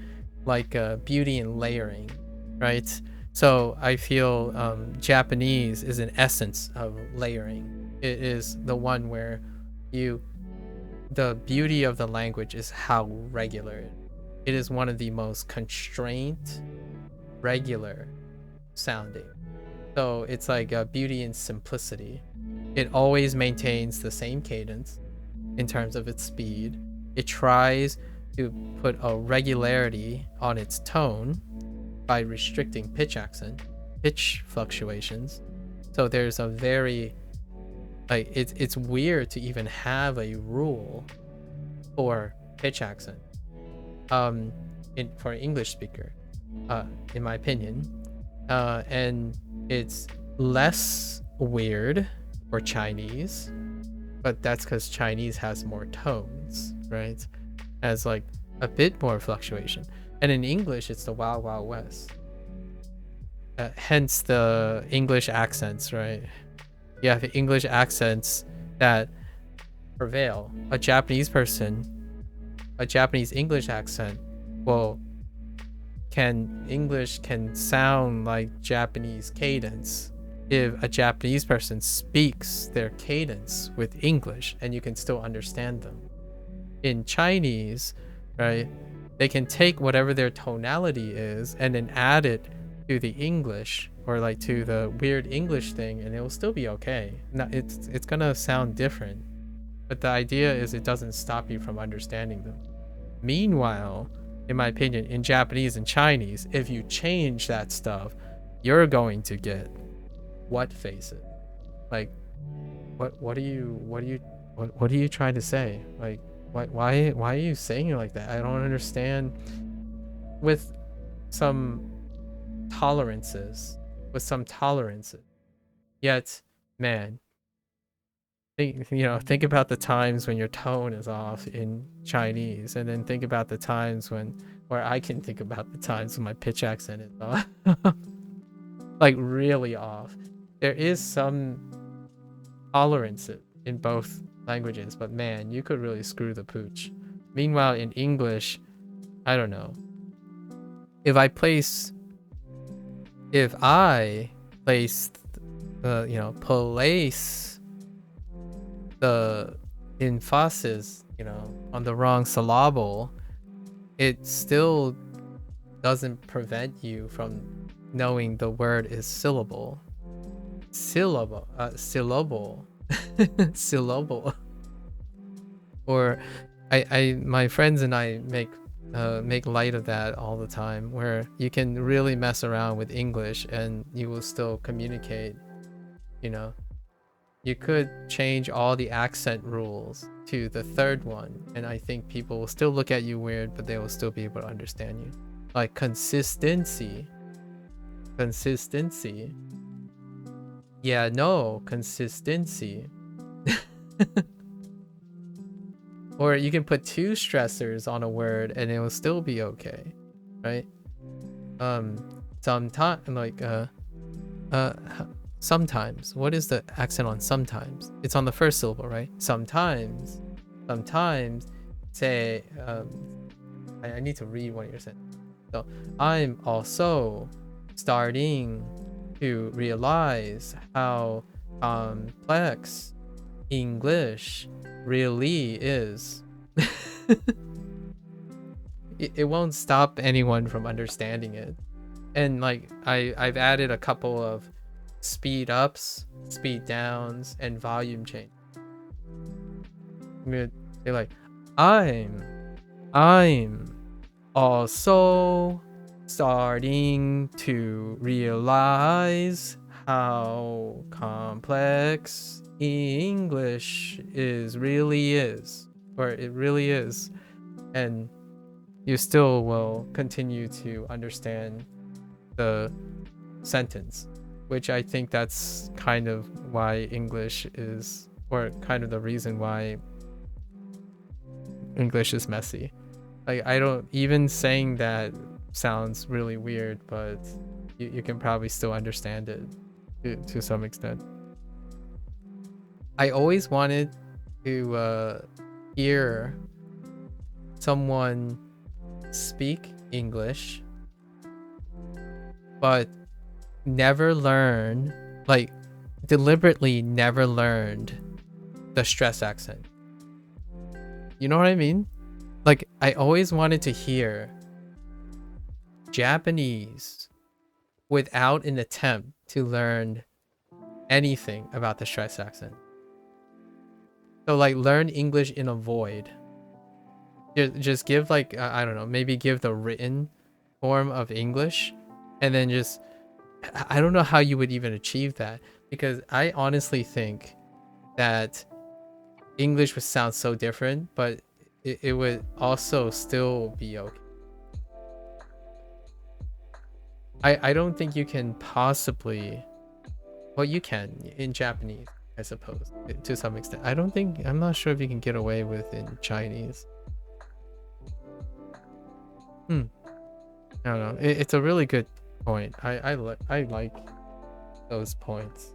like beauty and layering, right? So I feel Japanese is an essence of layering. It is the one where the beauty of the language is how regular it is. One of the most constrained, regular sounding. So it's like beauty and simplicity. It always maintains the same cadence in terms of its speed. It tries to put a regularity on its tone by restricting pitch fluctuations. So there's a very, like, it's weird to even have a rule for pitch accent for an English speaker, in my opinion. And it's less weird for Chinese, but that's because Chinese has more tones, right? Has like a bit more fluctuation. And in English, it's the Wild Wild West. Hence the English accents, right? You have English accents that prevail. A Japanese English accent, well, English can sound like Japanese cadence if a Japanese person speaks their cadence with English and you can still understand them. In Chinese, right, they can take whatever their tonality is and then add it to the English or like to the weird English thing, and it will still be okay. No, it's gonna sound different, but the idea is it doesn't stop you from understanding them. Meanwhile, in my opinion, in Japanese and Chinese, if you change that stuff, you're going to get what faces. Like, what are you trying to say? Like, why are you saying it like that? I don't understand. With some tolerances, yet, man, think about the times when your tone is off in Chinese, and then think about the times I can think about the times when my pitch accent is off. Like really off. There is some tolerance in both languages, but man, you could really screw the pooch. Meanwhile, in English, I don't know. If I place the emphasis, on the wrong syllable, it still doesn't prevent you from knowing the word is syllable. Syllable. Or my friends and I make light of that all the time, where you can really mess around with English and you will still communicate. You could change all the accent rules to the third one, and I think people will still look at you weird, but they will still be able to understand you. Like consistency. Yeah, no, consistency. Or you can put two stressors on a word and it will still be okay, right? Sometimes. What is the accent on sometimes? It's on the first syllable, right? Sometimes. Say, I need to read one of your sentences. So, I'm also starting to realize how complex English really is. It won't stop anyone from understanding it. And like I've added a couple of speed ups, speed downs, and volume change. I'm gonna say like, I'm also starting to realize how complex English really is, or it really is, and you still will continue to understand the sentence, which I think that's kind of why English is, or kind of the reason why English is messy. Like, I don't, even saying that sounds really weird, but you can probably still understand it to some extent. I always wanted to hear someone speak English, but never learn, like deliberately never learned the stress accent. You know what I mean? Like, I always wanted to hear Japanese without an attempt to learn anything about the stress accent. So like, learn English in a void. Just give like, I don't know, maybe give the written form of English, and then just, I don't know how you would even achieve that, because I honestly think that English would sound so different, but it would also still be okay. I don't think you can possibly, well, you can in Japanese, I suppose, to some extent. I'm not sure if you can get away with in Chinese. I don't know. It's a really good point. I like those points.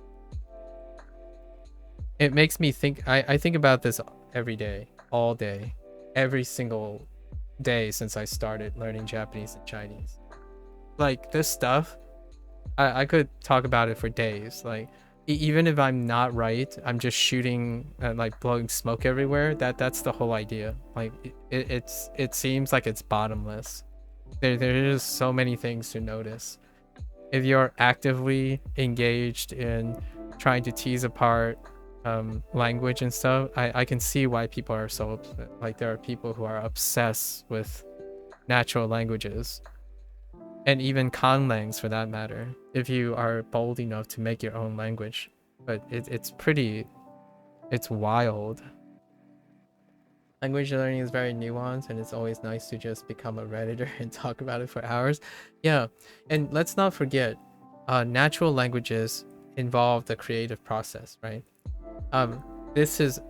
It makes me think. I think about this every day, all day, every single day since I started learning Japanese and Chinese. Like, this stuff, I could talk about it for days. Like, even if I'm not right, I'm just shooting and like blowing smoke everywhere. That's the whole idea. Like, it seems like it's bottomless. There's so many things to notice. If you're actively engaged in trying to tease apart language and stuff, I can see why people are so upset. Like, there are people who are obsessed with natural languages, and even conlangs for that matter, if you are bold enough to make your own language. But it's wild. Language learning is very nuanced, and it's always nice to just become a Redditor and talk about it for hours. Yeah, and let's not forget, natural languages involve the creative process, right? This is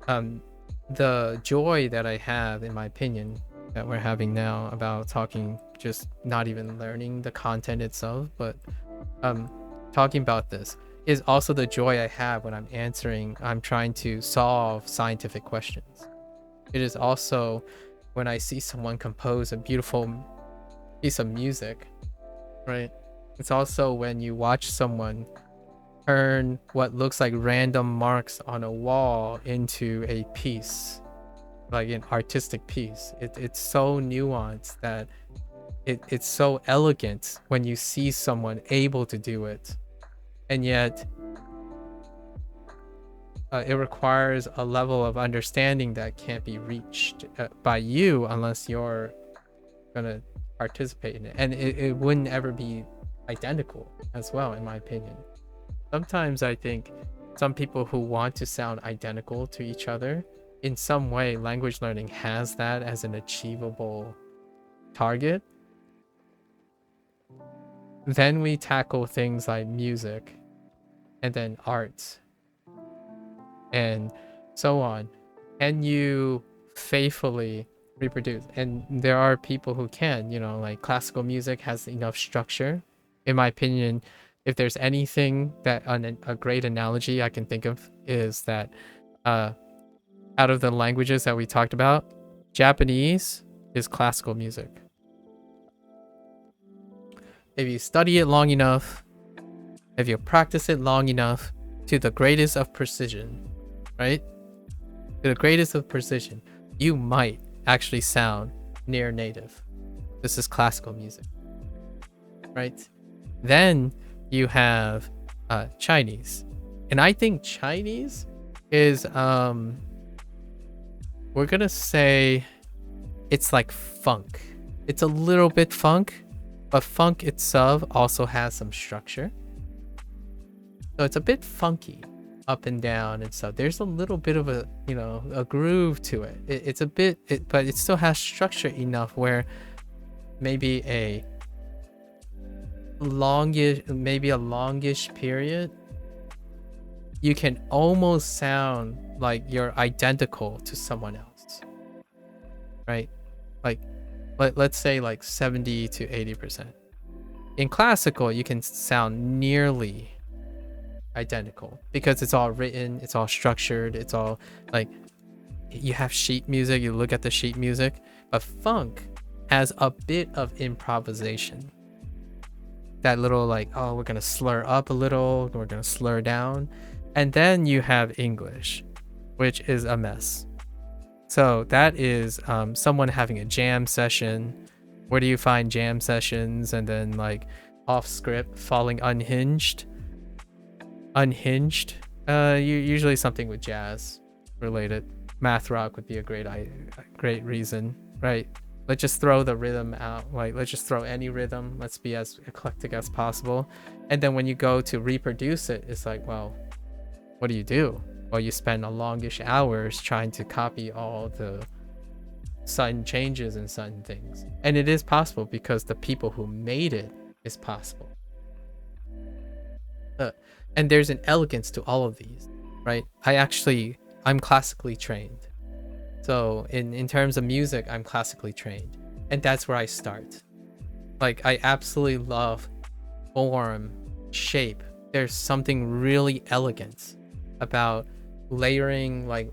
the joy that I have, in my opinion, that we're having now about talking, just not even learning the content itself, but talking about this is also the joy I have when I'm trying to solve scientific questions. It is also when I see someone compose a beautiful piece of music, right? It's also when you watch someone turn what looks like random marks on a wall into a piece, like an artistic piece. It's so nuanced that it's so elegant when you see someone able to do it, and yet it requires a level of understanding that can't be reached by you unless you're gonna participate in it, and it wouldn't ever be identical as well, in my opinion. Sometimes I think some people who want to sound identical to each other, in some way language learning has that as an achievable target. Then we tackle things like music, and then art, and so on. Can you faithfully reproduce? And there are people who can, like classical music has enough structure. In my opinion, if there's anything that a great analogy I can think of is that out of the languages that we talked about, Japanese is classical music. if you study it long enough, if you practice it long enough, to the greatest of precision, right? To the greatest of precision, you might actually sound near native. This is classical music, right? Then you have Chinese. And I think Chinese is, we're gonna say it's like funk. It's a little bit funk, but funk itself also has some structure. So it's a bit funky up and down and stuff. There's a little bit of a, you know, a groove to it. It's a bit, but it still has structure enough where maybe a longish period, you can almost sound like you're identical to someone else, right? Like, let's say like 70 to 80%. In classical, you can sound nearly identical because it's all written, it's all structured, it's all like, you have sheet music, you look at the sheet music. But funk has a bit of improvisation. That little like, oh, we're gonna slur up a little, we're gonna slur down. And then you have English, which is a mess. So that is someone having a jam session. Where do you find jam sessions? And then like off script, falling unhinged. Usually something with jazz related. Math rock would be a great reason, right? Let's just throw the rhythm out. Like, let's just throw any rhythm. Let's be as eclectic as possible. And then when you go to reproduce it, it's like, well, what do? Well, you spend a longish hours trying to copy all the sudden changes and sudden things. And it is possible because the people who made it is possible. And there's an elegance to all of these, right? I'm classically trained. So in terms of music, I'm classically trained. And that's where I start. Like, I absolutely love form, shape. There's something really elegant about layering, like,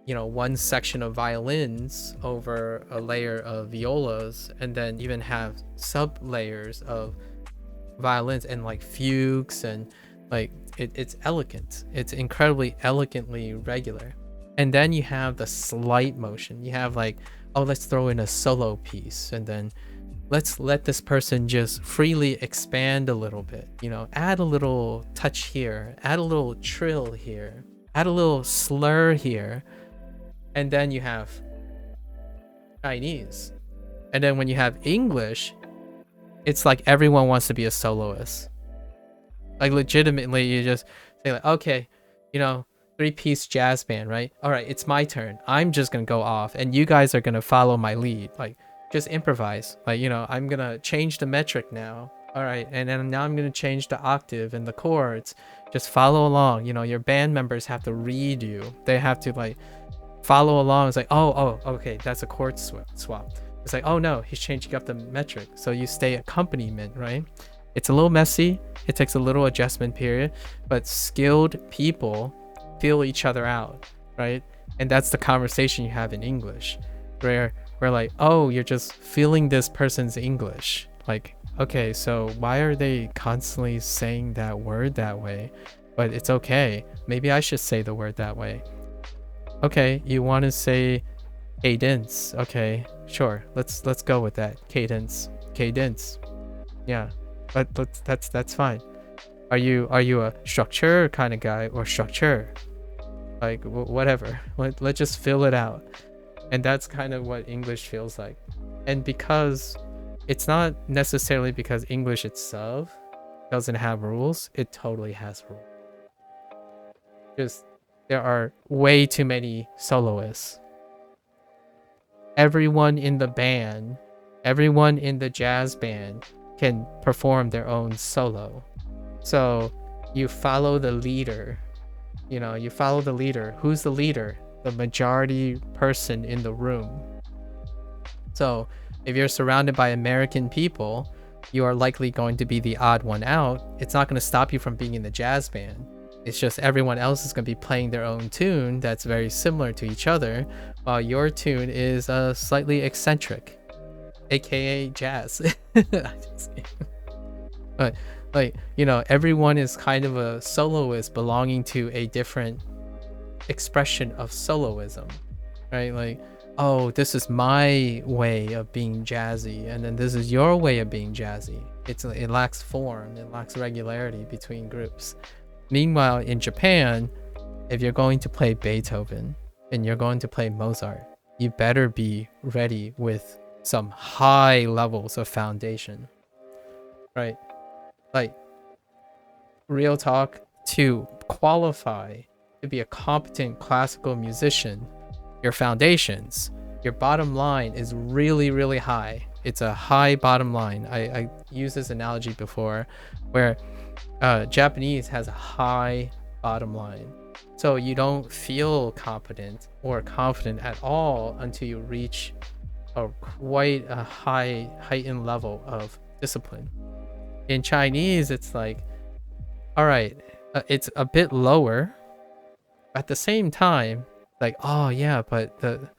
you know, one section of violins over a layer of violas, and then even have sub layers of violins and like fugues, and like it's elegant. It's incredibly elegantly regular. And then you have the slight motion. You have like, oh, let's throw in a solo piece, and then let's let this person just freely expand a little bit, you know, add a little touch here, add a little trill here, add a little slur here. And then you have Chinese. And then when you have English, it's like everyone wants to be a soloist. Like, legitimately, you just say like, okay, you know, 3-piece jazz band, right? All right, it's my turn. I'm just gonna go off and you guys are gonna follow my lead. Like, just improvise. Like, you know, I'm gonna change the metric now. All right, and then now I'm gonna change the octave and the chords. Just follow along. You know, your band members have to read you. They have to like follow along. It's like, oh, okay, that's a chord swap. It's like, oh no, he's changing up the metric. So you stay accompaniment, right? It's a little messy. It takes a little adjustment period, but skilled people feel each other out, right? And that's the conversation you have in English, where we're like, oh, you're just feeling this person's English. Like, okay, so why are they constantly saying that word that way? But it's okay. Maybe I should say the word that way. Okay, you want to say cadence. Okay, sure. Let's go with that. Cadence. Yeah, but that's fine. Are you a structure kind of guy, or structure? Like, whatever. Let's just fill it out. And that's kind of what English feels like. And because it's not necessarily because English itself doesn't have rules, it totally has rules. Just, there are way too many soloists. Everyone in the band, everyone in the jazz band can perform their own solo. So you follow the leader. You know, you follow the leader. Who's the leader? The majority person in the room. So if you're surrounded by American people, you are likely going to be the odd one out. It's not going to stop you from being in the jazz band. It's just everyone else is going to be playing their own tune that's very similar to each other, while your tune is slightly eccentric, aka jazz. But like, you know, everyone is kind of a soloist belonging to a different expression of soloism, right? Like, oh, this is my way of being jazzy, and then this is your way of being jazzy. It lacks form, it lacks regularity between groups. Meanwhile, in Japan, if you're going to play Beethoven and you're going to play Mozart, you better be ready with some high levels of foundation, right? Like, real talk, to qualify to be a competent classical musician, your foundations, your bottom line is really, really high. It's a high bottom line. I used this analogy before where Japanese has a high bottom line. So you don't feel competent or confident at all until you reach quite a heightened level of discipline. In Chinese, it's like, all right, it's a bit lower. At the same time, like, oh yeah, but the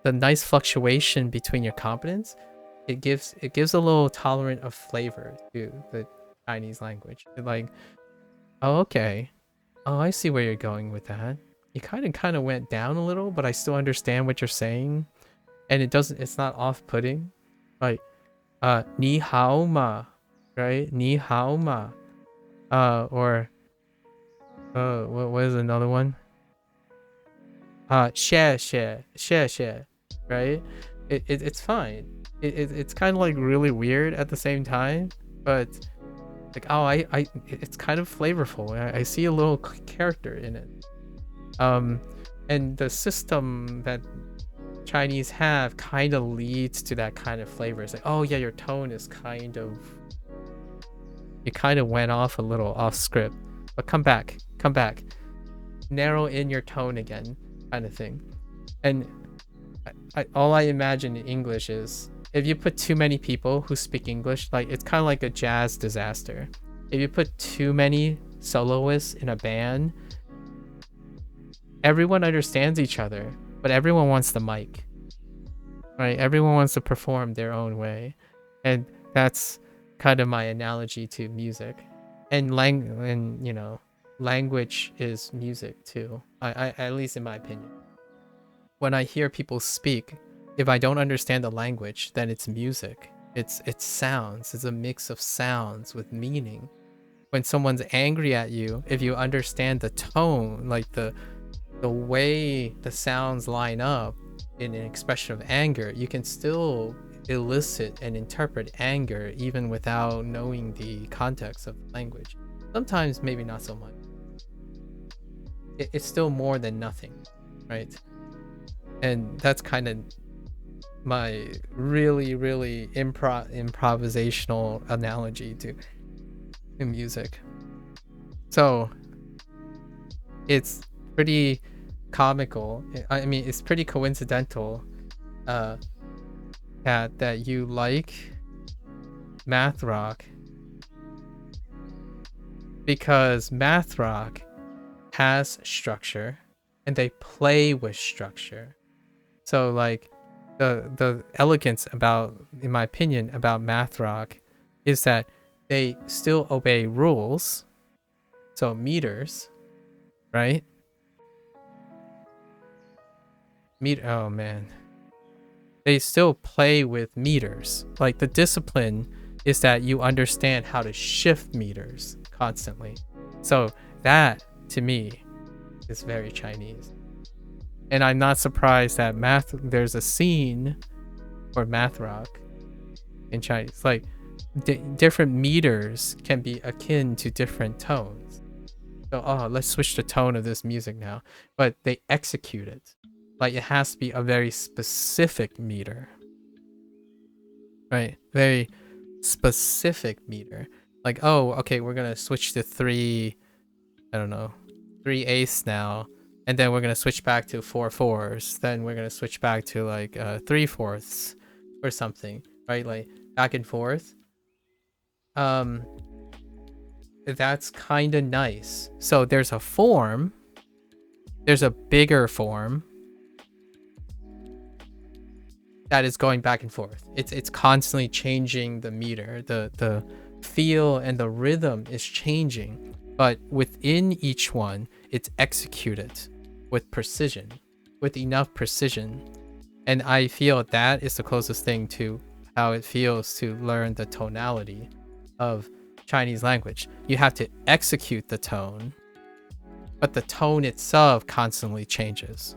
nice fluctuation between your competence, it gives a little tolerant of flavor to the Chinese language. Like, oh, okay. Oh, I see where you're going with that. You kind of went down a little, but I still understand what you're saying. And it's not off-putting. Like, ni hao ma, right? Ni hao ma. Or what is another one? Xie, right? It's fine. It's kind of like really weird at the same time, but like, oh, it's kind of flavorful. I see a little character in it. And the system that Chinese have kind of leads to that kind of flavor. It's like, oh yeah, your tone is you kind of went off a little off script, but come back, narrow in your tone again, kind of thing. And all I imagine in English is, if you put too many people who speak English, like, it's kind of like a jazz disaster. If you put too many soloists in a band, everyone understands each other, but everyone wants the mic, right? Everyone wants to perform their own way. And that's kind of my analogy to music. And language is music too. I at least in my opinion. When I hear people speak, if I don't understand the language, then it's music. It's sounds. It's a mix of sounds with meaning. When someone's angry at you, if you understand the tone, like the way the sounds line up in an expression of anger, you can still elicit and interpret anger even without knowing the context of the language. Sometimes maybe not so much. It's still more than nothing, right? And that's kind of my really, really improvisational analogy to music. So it's pretty comical. I mean, it's pretty coincidental that you like math rock, because math rock has structure and they play with structure. So like the elegance about, in my opinion, about math rock is that they still obey rules, so meters, right? Oh man, they still play with meters. Like, the discipline is that you understand how to shift meters constantly. So that, to me, is very Chinese. And I'm not surprised that there's a scene for math rock in Chinese. Like, different meters can be akin to different tones. So, oh, let's switch the tone of this music now. But they execute it. Like, it has to be a very specific meter. Right? Very specific meter. Like, oh, okay, we're going to switch to 3/8 now. And then we're going to switch back to 4/4. Then we're going to switch back to like 3/4 or something. Right? Like, back and forth. That's kind of nice. So there's a form. There's a bigger form that is going back and forth. It's constantly changing the meter, the feel and the rhythm is changing, but within each one, it's executed with precision, with enough precision. And I feel that is the closest thing to how it feels to learn the tonality of Chinese language. You have to execute the tone, but the tone itself constantly changes.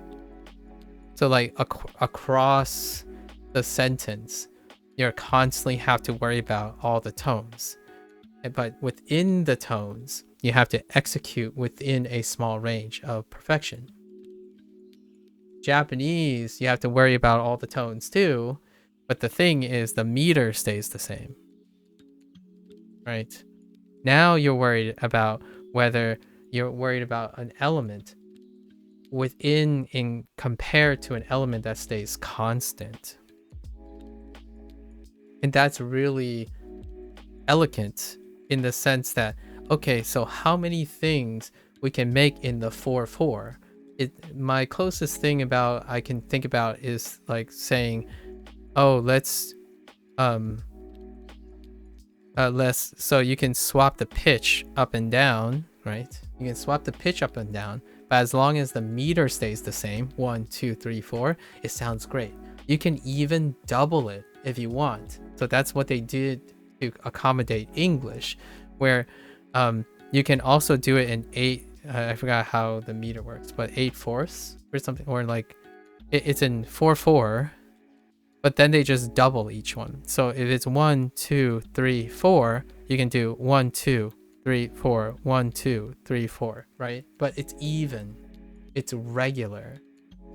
So like across the sentence, you constantly have to worry about all the tones. But within the tones, you have to execute within a small range of perfection. Japanese, you have to worry about all the tones too, but the thing is the meter stays the same. Right? Now you're worried about whether you're worried about an element within in compared to an element that stays constant. And that's really elegant in the sense that, okay, so how many things we can make in the 4/4? My closest thing about I can think about is like saying, oh, let's so you can swap the pitch up and down, right? You can swap the pitch up and down, but as long as the meter stays the same, 1, 2, 3, 4, it sounds great. You can even double it if you want. So that's what they did to accommodate English, where you can also do it in 8. I forgot how the meter works, but 8/4 or something, or like it's in 4/4, but then they just double each one. So if it's 1, 2, 3, 4, you can do 1, 2, 3, 4, 1, 2, 3, 4, right? But it's even, it's regular,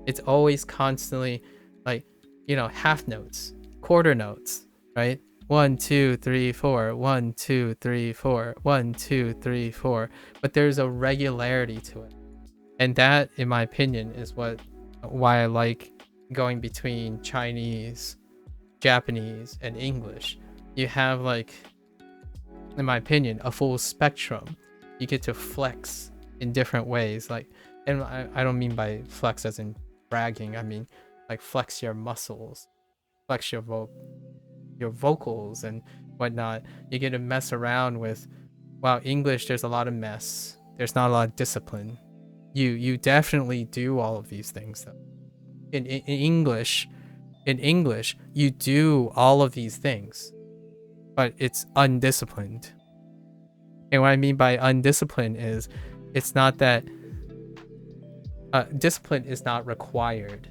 it's always constantly like, you know, half notes, quarter notes, right? 1, 2, 3, 4, 1, 2, 3, 4, 1, 2, 3, 4. But there's a regularity to it. And that, in my opinion, is why I like going between Chinese, Japanese, and English. You have, like, in my opinion, a full spectrum. You get to flex in different ways. Like, and I don't mean by flex as in bragging. I mean like flex your muscles, flex your vocals and whatnot. You get to mess around with, wow, English, there's a lot of mess, there's not a lot of discipline. You definitely do all of these things though. In English you do all of these things, but it's undisciplined. And what I mean by undisciplined is it's not that discipline is not required.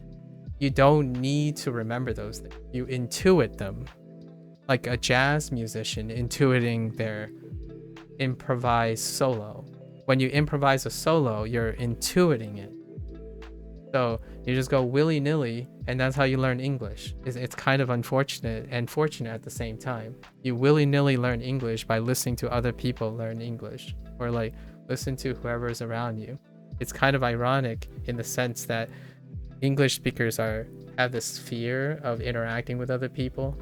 You don't need to remember those things, you intuit them, like a jazz musician intuiting their improvised solo. When you improvise a solo, you're intuiting it. So you just go willy-nilly, and that's how you learn English. It's kind of unfortunate and fortunate at the same time. You willy-nilly learn English by listening to other people learn English, or like listen to whoever's around you. It's kind of ironic in the sense that English speakers have this fear of interacting with other people.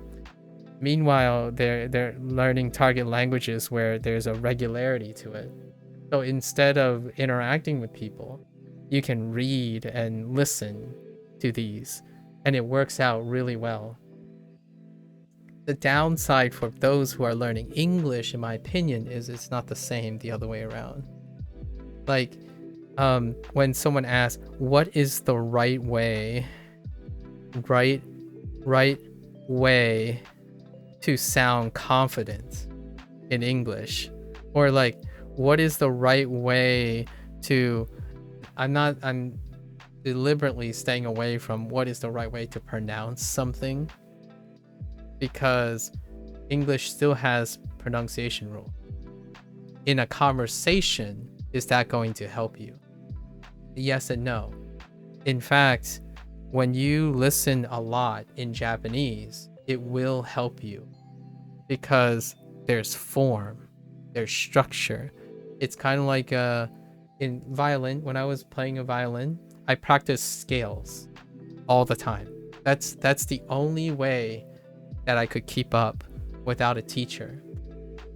Meanwhile, they're learning target languages where there's a regularity to it. So instead of interacting with people, you can read and listen to these, and it works out really well. The downside for those who are learning English, in my opinion, is it's not the same the other way around. Like, when someone asks, what is the right way to sound confident in English, or like, what is the right way to, I'm deliberately staying away from what is the right way to pronounce something, because English still has pronunciation rules. In a conversation, is that going to help you? Yes and no. In fact, when you listen a lot in Japanese, it will help you, because there's form, there's structure. It's kind of like in violin. When I was playing a violin, I practiced scales all the time. That's the only way that I could keep up without a teacher.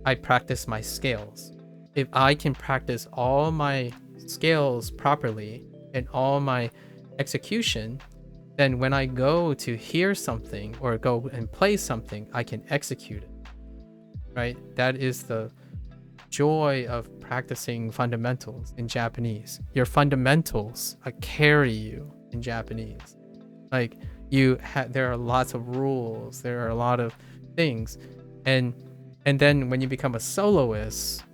I practiced my scales. If I can practice all my scales properly and all my execution, then when I go to hear something or go and play something, I can execute it. right? That is the joy of practicing fundamentals in Japanese. Your fundamentals carry you in Japanese. Like there are lots of rules, there are a lot of things, and then when you become a soloist,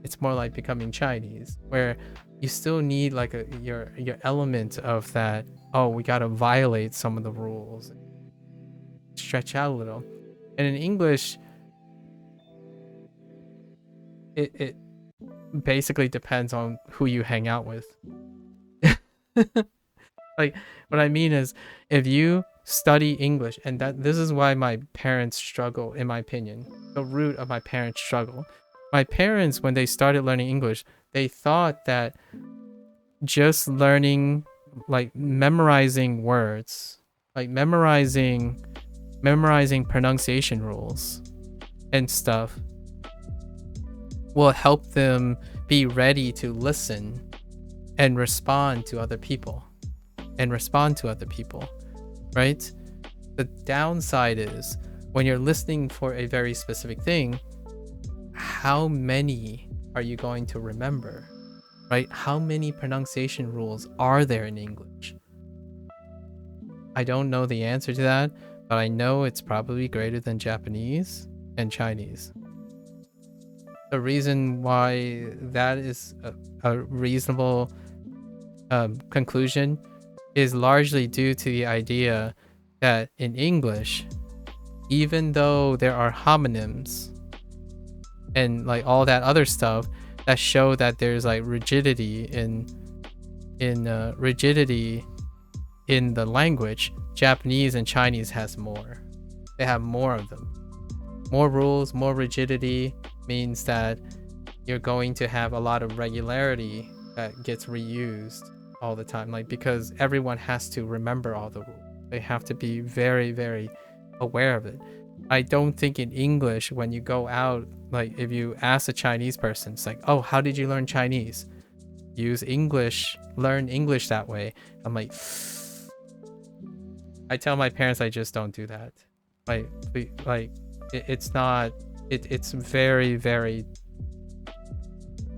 it's more like becoming Chinese, where you still need like your element of that. Oh, we gotta violate some of the rules, stretch out a little, and in English, it basically depends on who you hang out with. Like, what I mean is, if you study English, and this is why my parents struggle, in my opinion, the root of my parents' struggle. My parents, when they started learning English, they thought that just learning, like memorizing words, like memorizing pronunciation rules and stuff, will help them be ready to listen and respond to other people. Right? The downside is, when you're listening for a very specific thing, how many are you going to remember? Right? How many pronunciation rules are there in English? I don't know the answer to that, but I know it's probably greater than Japanese and Chinese. The reason why that is a reasonable conclusion is largely due to the idea that in English, even though there are homonyms and like all that other stuff that show that there's like rigidity in the language, Japanese and Chinese has more. They have more of them. More rules, more rigidity means that you're going to have a lot of regularity that gets reused all the time, like, because everyone has to remember all the rules. They have to be very, very aware of it. I don't think in English, when you go out, like if you ask a Chinese person, it's like, oh, how did you learn Chinese? Use English, learn English that way. I'm like, I tell my parents I just don't do that. It's very, very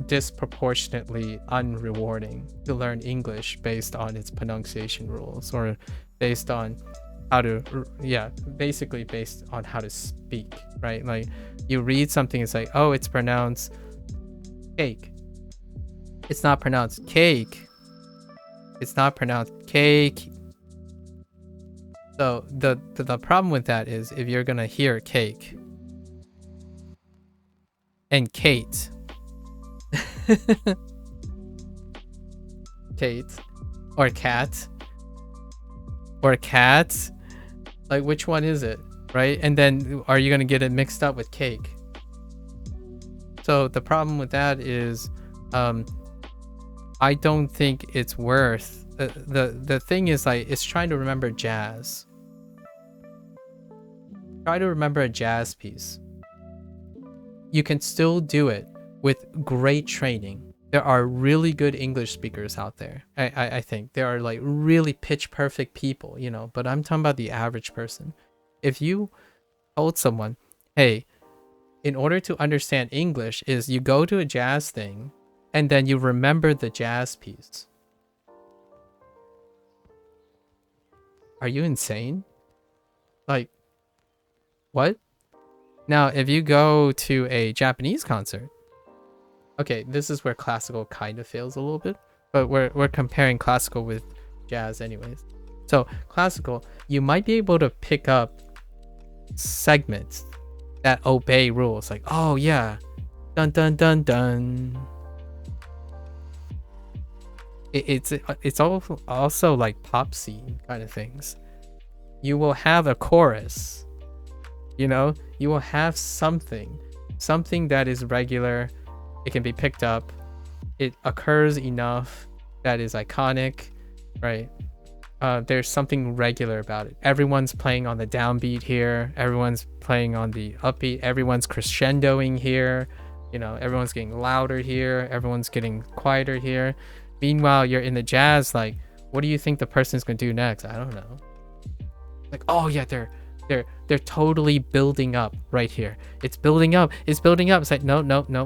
disproportionately unrewarding to learn English based on its pronunciation rules, or based on how to, basically based on how to speak, right? Like, you read something, it's like, oh, it's pronounced cake. It's not pronounced cake. It's not pronounced cake. So the problem with that is, if you're gonna hear cake and Kate, Kate, or cat, like, which one is it, right? And then are you gonna get it mixed up with cake? So the problem with that is, I don't think it's worth the thing is, like, it's trying to remember jazz. Try to remember a jazz piece. You can still do it with great training. There are really good English speakers out there. I think there are like really pitch perfect people, you know, but I'm talking about the average person. If you told someone, hey, in order to understand English is you go to a jazz thing and then you remember the jazz piece. Are you insane? Like, what? Now, if you go to a Japanese concert, okay, this is where classical kind of fails a little bit, but we're comparing classical with jazz anyways. So classical, you might be able to pick up segments that obey rules, like, oh yeah, dun dun dun dun. It's also like pop scene kind of things. You will have a chorus, you know, you will have something that is regular. It can be picked up. It occurs enough that is iconic, right? There's something regular about it. Everyone's playing on the downbeat here. Everyone's playing on the upbeat. Everyone's crescendoing here. You know, everyone's getting louder here. Everyone's getting quieter here. Meanwhile, you're in the jazz, like, what do you think the person's gonna do next? I don't know. Like, oh yeah, they're They're totally building up right here. It's building up. It's building up. It's like no,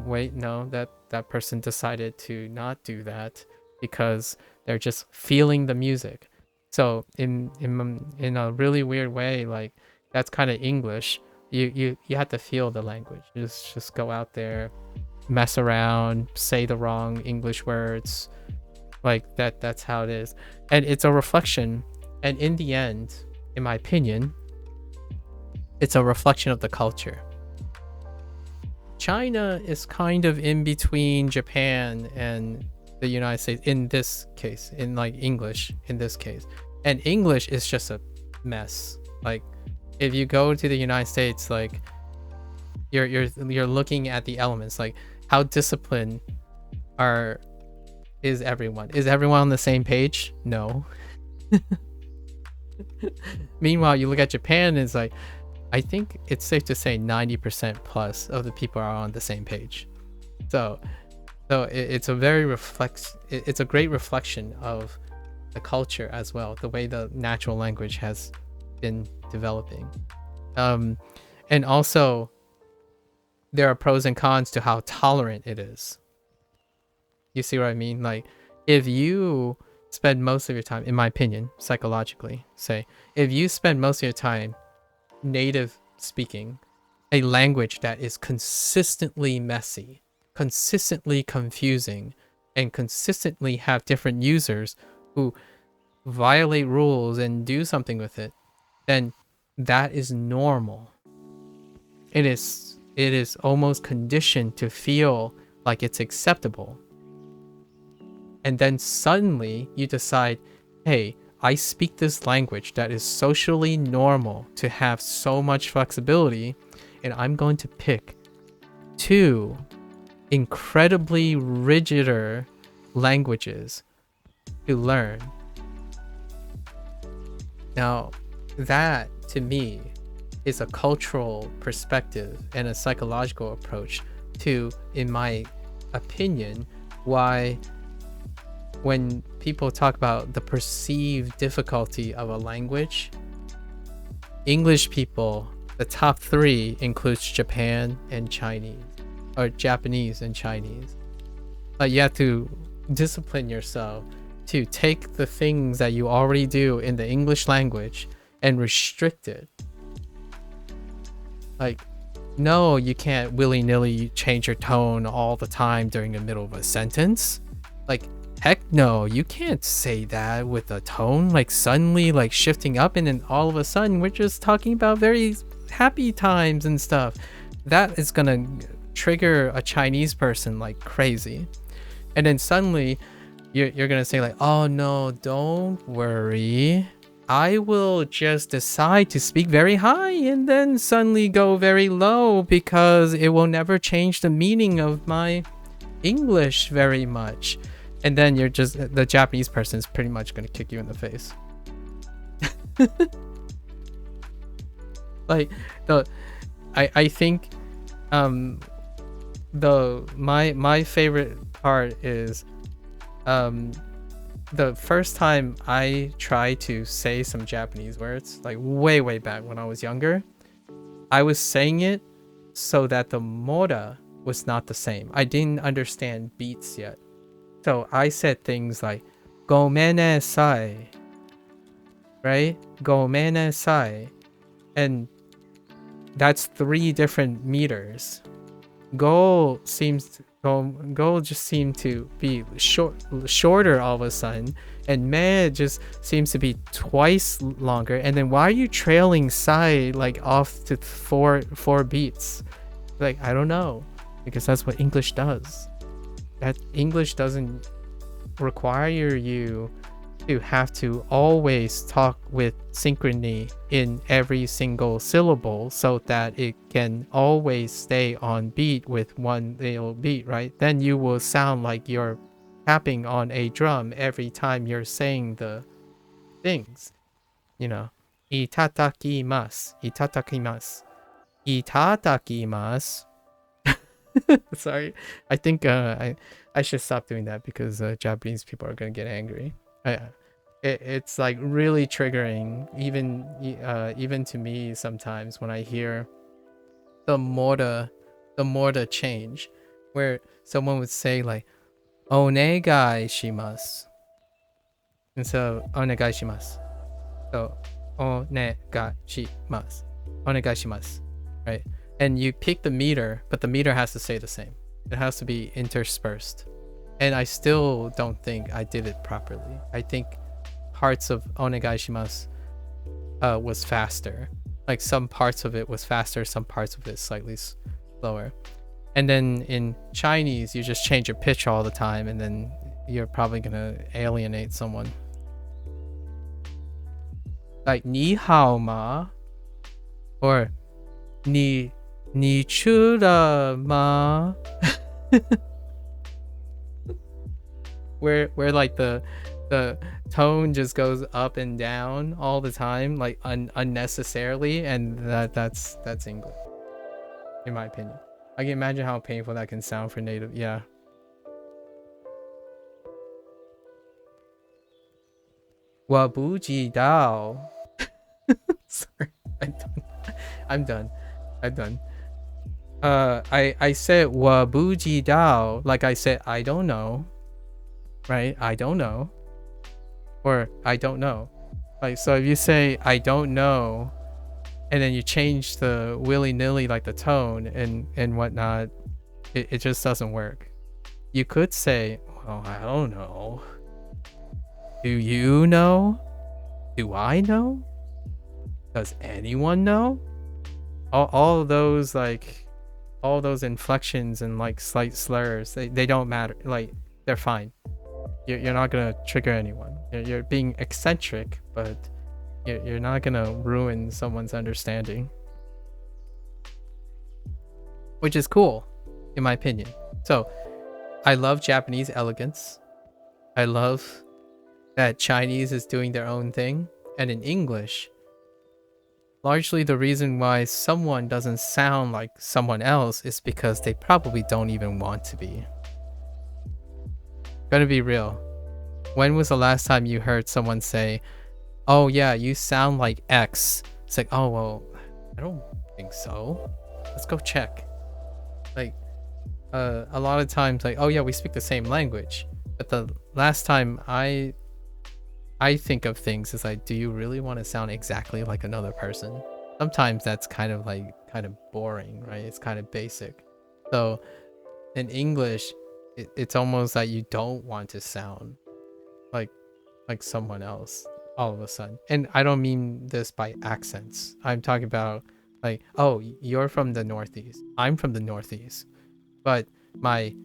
wait, no. That person decided to not do that because they're just feeling the music. So in a really weird way, like that's kind of English. You have to feel the language. Just go out there, mess around, say the wrong English words, like that's how it is. And it's a reflection, and in the end, in my opinion, it's a reflection of the culture. China is kind of in between Japan and the United States in this case, in like English in this case. And English is just a mess. Like if you go to the United States, like you're looking at the elements, like how disciplined is everyone? Is everyone on the same page? No. Meanwhile, you look at Japan and it's like, I think it's safe to say 90% plus of the people are on the same page. So it's a it's a great reflection of the culture as well, the way the natural language has been developing. And also there are pros and cons to how tolerant it is. You see what I mean? Like if you spend most of your time, in my opinion, psychologically, say, if you spend most of your time native speaking a language that is consistently messy, consistently confusing, and consistently have different users who violate rules and do something with it, then that is normal. It is almost conditioned to feel like it's acceptable. And then suddenly you decide, hey, I speak this language that is socially normal to have so much flexibility, and I'm going to pick two incredibly rigider languages to learn. Now, that to me is a cultural perspective and a psychological approach to, in my opinion, why when people talk about the perceived difficulty of a language, English people, the top three includes Japan and Chinese, or Japanese and Chinese. You have to discipline yourself to take the things that you already do in the English language and restrict it. Like, no, you can't willy-nilly change your tone all the time during the middle of a sentence. Like, heck no, you can't say that with a tone like suddenly like shifting up and then all of a sudden we're just talking about very happy times and stuff. That is gonna trigger a Chinese person like crazy. And then suddenly you're gonna say like, oh no, don't worry, I will just decide to speak very high and then suddenly go very low because it will never change the meaning of my English very much. And then you're just, the Japanese person is pretty much going to kick you in the face. Like, I think, my favorite part is, the first time I tried to say some Japanese words, like way back when I was younger, I was saying it so that the mora was not the same. I didn't understand beats yet. So I said things like "gomenasai," right? "Gomenasai," and that's 3 different meters. Go just seemed to be shorter all of a sudden, and me just seems to be twice longer. And then why are you trailing sai like off to 4 beats? Like, I don't know, because that's what English does. That English doesn't require you to have to always talk with synchrony in every single syllable so that it can always stay on beat with one little beat, right? Then you will sound like you're tapping on a drum every time you're saying the things. You know, itadakimasu, itadakimasu, itadakimasu. Sorry, I think I should stop doing that because Japanese people are gonna get angry. it's like really triggering, even to me sometimes when I hear the morta change, where someone would say like onegai shimasu instead of onegai shimasu. So onegai shimasu, right? And you pick the meter, but the meter has to stay the same. It has to be interspersed. And I still don't think I did it properly. I think parts of onegai shimasu was faster. Like some parts of it was faster, some parts of it slightly slower. And then in Chinese, you just change your pitch all the time, and then you're probably gonna alienate someone. Like ni hao ma, or ni chura ma. where like the tone just goes up and down all the time, like unnecessarily, and that's English, in my opinion. I can imagine how painful that can sound for native. Yeah. Wabuji dao. Sorry, I'm done. I said wabuji dao like I said I don't know, right? I don't know, or I don't know. Like, so if you say I don't know, and then you change the willy-nilly, like the tone and whatnot, it just doesn't work. You could say, well, I don't know. Do you know? Do I know? Does anyone know? All of those, like, all those inflections and like slight slurs, they don't matter. Like, they're fine. You're not gonna trigger anyone. You're being eccentric, but you're not gonna ruin someone's understanding, which is cool, in my opinion. So I love Japanese elegance. I love that Chinese is doing their own thing, and in English, largely the reason why someone doesn't sound like someone else is because they probably don't even want to be. Gonna be real. When was the last time you heard someone say, oh yeah, you sound like X? It's like, oh well, I don't think so. Let's go check. Like, a lot of times, like, oh yeah, we speak the same language. But the last time I think of things is like, do you really want to sound exactly like another person? Sometimes that's kind of boring, right? It's kind of basic. So in English, it's almost like you don't want to sound like someone else all of a sudden. And I don't mean this by accents. I'm talking about like, oh, you're from the Northeast. I'm from the Northeast. But my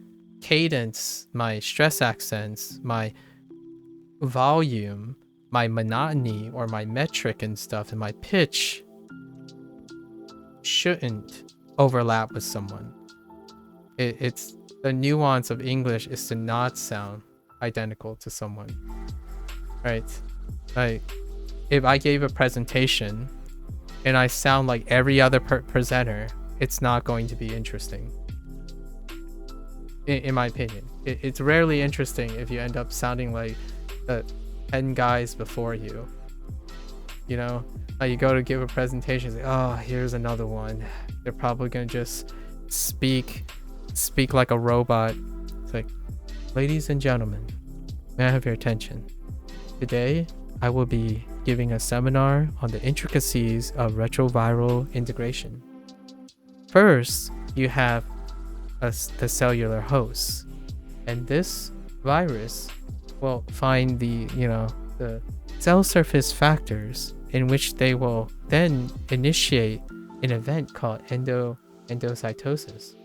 cadence, my stress accents, my volume, my monotony or my metric and stuff, and my pitch shouldn't overlap with someone. It's the nuance of English is to not sound identical to someone, right? Like, if I gave a presentation and I sound like every other presenter, it's not going to be interesting, in my opinion. It's rarely interesting if you end up sounding like the 10 guys before you. You know, like you go to give a presentation, like, oh, here's another one. They're probably gonna just speak like a robot. It's like, ladies and gentlemen, may I have your attention? Today, I will be giving a seminar on the intricacies of retroviral integration. First, you have the cellular host, and this virus will find the cell surface factors in which they will then initiate an event called endocytosis,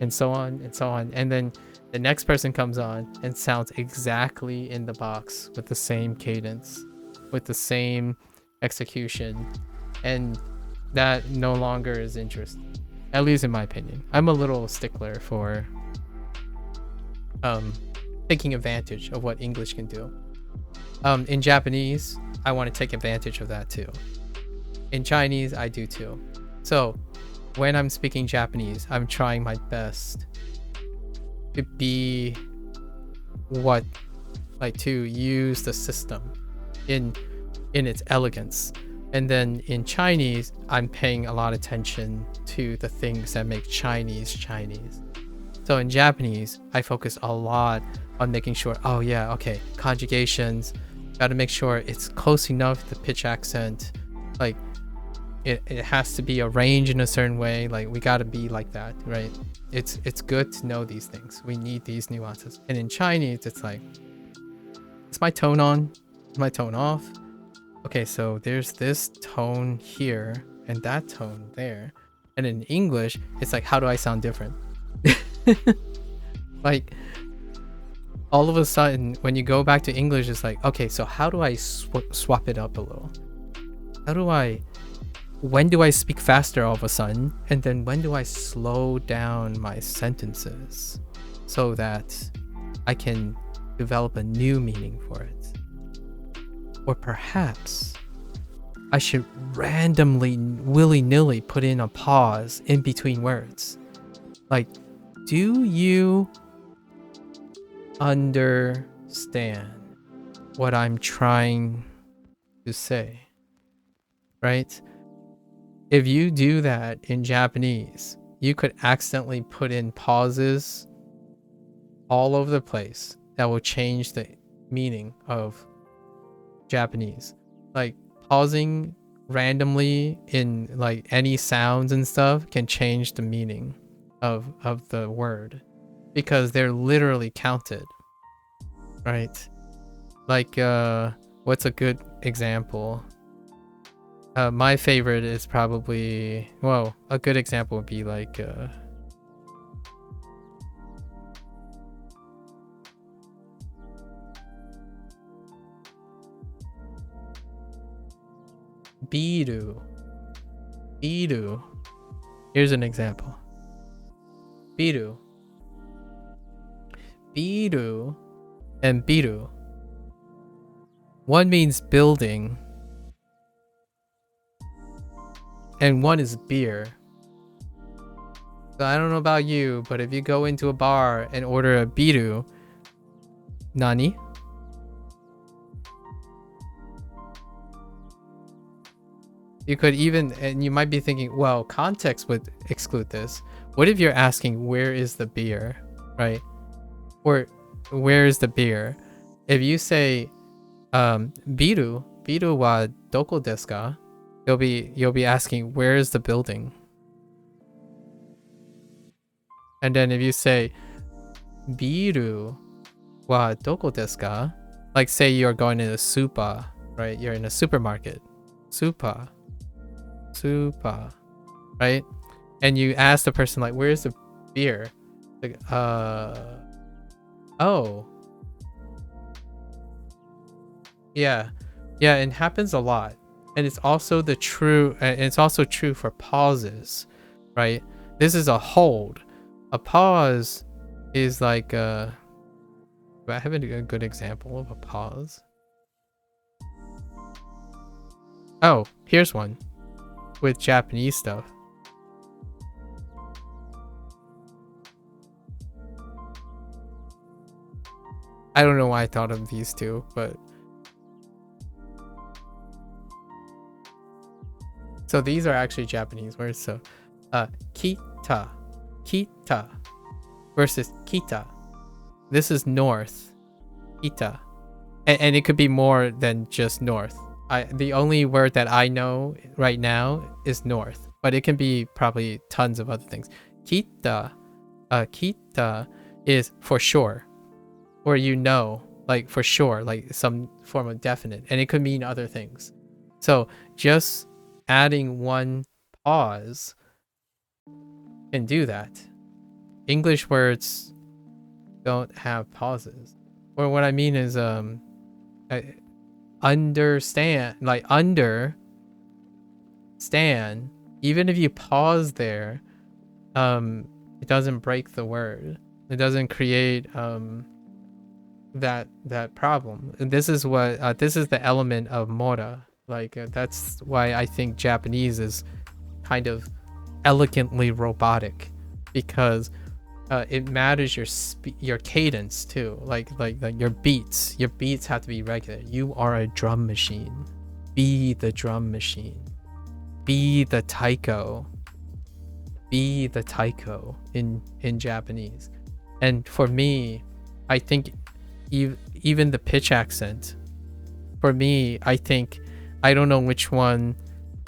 and so on and so on. And then the next person comes on and sounds exactly in the box with the same cadence, with the same execution, and that no longer is interesting, at least in my opinion. I'm a little stickler for taking advantage of what English can do. In Japanese, I want to take advantage of that too. In Chinese, I do too. So when I'm speaking Japanese, I'm trying my best to be to use the system in its elegance. And then in Chinese, I'm paying a lot of attention to the things that make Chinese Chinese. So in Japanese, I focus a lot on making sure, oh yeah, okay, conjugations, got to make sure it's close enough to pitch accent. Like it has to be arranged in a certain way. Like we got to be like that, right? It's good to know these things. We need these nuances. And in Chinese, it's like, is my tone on? Is my tone off? Okay, so there's this tone here and that tone there. And in English, it's like, how do I sound different? Like all of a sudden when you go back to English, it's like, okay, so how do I swap it up a little? When do I speak faster all of a sudden? And then when do I slow down my sentences so that I can develop a new meaning for it? Or perhaps I should randomly, willy-nilly put in a pause in between words. Like, do you understand what I'm trying to say? Right? If you do that in Japanese, you could accidentally put in pauses all over the place that will change the meaning of Japanese. Like pausing randomly in like any sounds and stuff can change the meaning of the word because they're literally counted, right? Like what's a good example? My favorite is probably, well, a good example would be like biru. Here's an example. Biru and biru. One means building and one is beer. So I don't know about you, but if you go into a bar and order a biru, nani? You could even, and you might be thinking, well, context would exclude this. What if you're asking, where is the beer, right? Or where is the beer? If you say, biru wa doko desu ka? You'll be asking, where is the building? And then if you say, biru wa doko desu ka? Like say you're going to the super, right? You're in a supermarket. Super, right? And you ask the person like, where's the beer? Like, oh. Yeah, it happens a lot. And it's also true for pauses, right? This is a hold. A pause is like do I have a good example of a pause? Oh, here's one with Japanese stuff. I don't know why I thought of these two, but so these are actually Japanese words. So kita versus kita. This is north, kita, and it could be more than just north. The only word that I know right now is north, but it can be probably tons of other things. Kita is for sure, or like for sure, like some form of definite, and it could mean other things. So just adding one pause can do that. English words don't have pauses. Or what I mean is understand, like understand, even if you pause there, it doesn't break the word. It doesn't create that problem. And this is what this is the element of mora. Like that's why I think Japanese is kind of elegantly robotic, because it matters your cadence too, like your beats. Your beats have to be regular. You are a drum machine. Be the drum machine. Be the taiko. Be the taiko in Japanese. And for me, I think even the pitch accent, for me, I think I don't know which one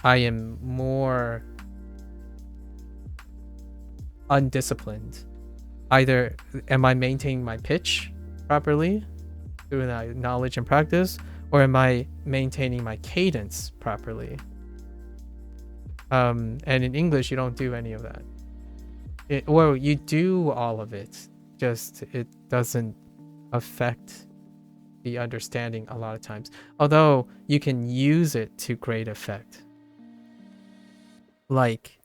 I am more undisciplined. Either am I maintaining my pitch properly through knowledge and practice, or am I maintaining my cadence properly? And in English, you don't do any of that. Well, you do all of it, just it doesn't affect the understanding a lot of times. Although you can use it to great effect. Like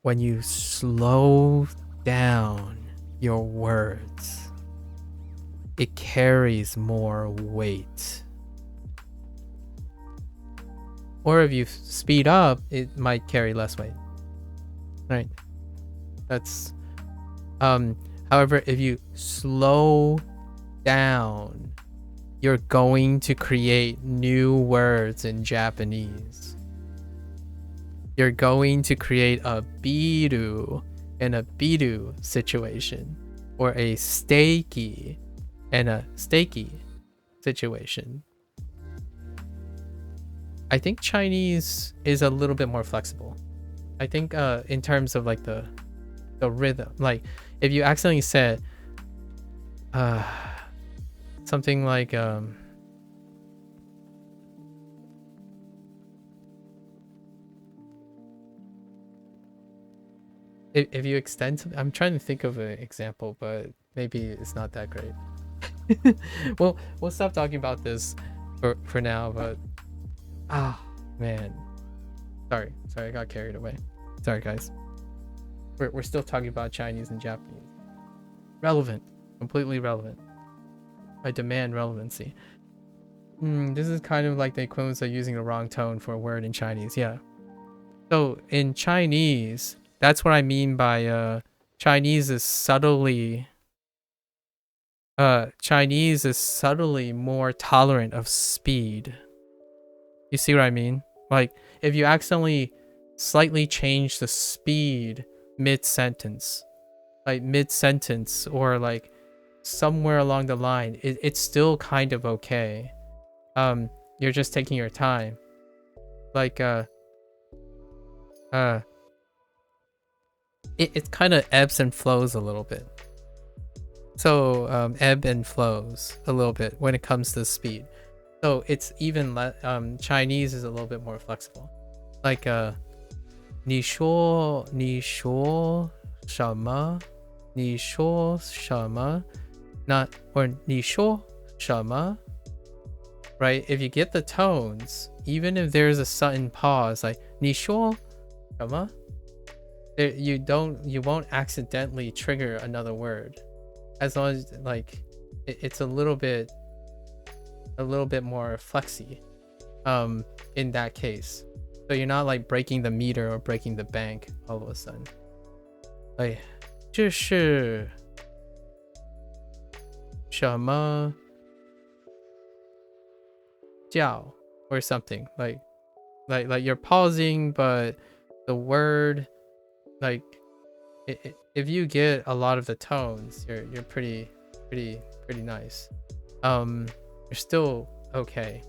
when you slow down your words, it carries more weight. Or if you speed up, it might carry less weight. Right? That's however, if you slow down, you're going to create new words in Japanese. You're going to create a biru and a biru situation, or a steaky and a steaky situation. I think Chinese is a little bit more flexible. I think in terms of like the rhythm, like if you accidentally said something like if you extend something, I'm trying to think of an example, but maybe it's not that great. Well, we'll stop talking about this for now, but man, sorry, I got carried away. Sorry guys. We're still talking about Chinese and Japanese. Relevant, completely relevant. I demand relevancy. This is kind of like the equivalence of using the wrong tone for a word in Chinese. Yeah. So in Chinese, that's what I mean by Chinese is subtly more tolerant of speed. You see what I mean? Like if you accidentally slightly change the speed mid-sentence, or like somewhere along the line, it's still kind of okay. You're just taking your time. Like it kind of ebbs and flows a little bit. So ebb and flows a little bit when it comes to speed. So it's even Chinese is a little bit more flexible. Like 你说什么 你说什么 not, or 你说什么 right? If you get the tones, even if there's a sudden pause, like 你说什么 you won't accidentally trigger another word, as long as like it's a little bit more flexy in that case. So you're not like breaking the meter or breaking the bank all of a sudden. Like 这是什么叫 or something, like you're pausing, but the word, like if you get a lot of the tones, you're pretty nice. You're still okay.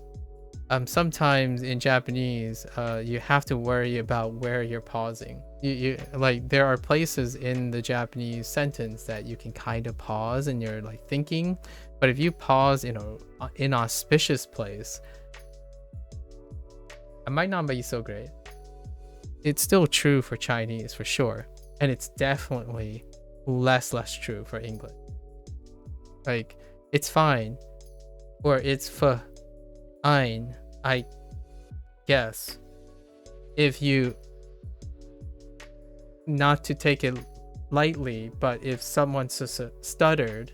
Sometimes in Japanese, you have to worry about where you're pausing. You like there are places in the Japanese sentence that you can kind of pause and you're like thinking, but if you pause in an inauspicious place, it might not be so great. It's still true for Chinese for sure, and it's definitely less true for English. Like it's fine, or it's fine, I guess, if you, not to take it lightly, but if someone stuttered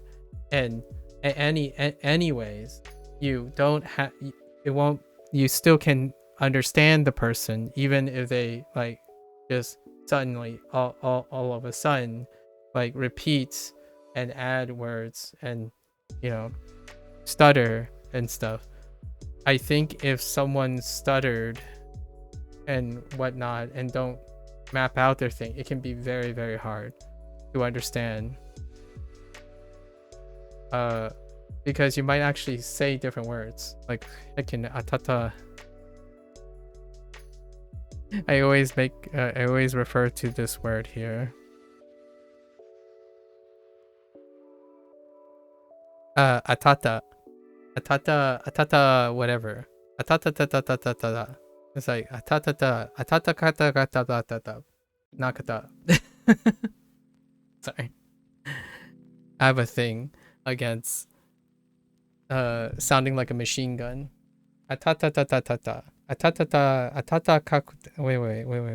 and anyways, you don't have, it won't, you still can understand the person even if they like just suddenly all of a sudden like repeat and add words and, you know, stutter and stuff. I think if someone stuttered and whatnot and don't map out their thing, it can be very, very hard to understand. Because you might actually say different words, like heckin atata. I always refer to this word here. Atata, whatever. Atata. It's like atata kata nakata. Sorry. I have a thing against sounding like a machine gun. Atata. Wait,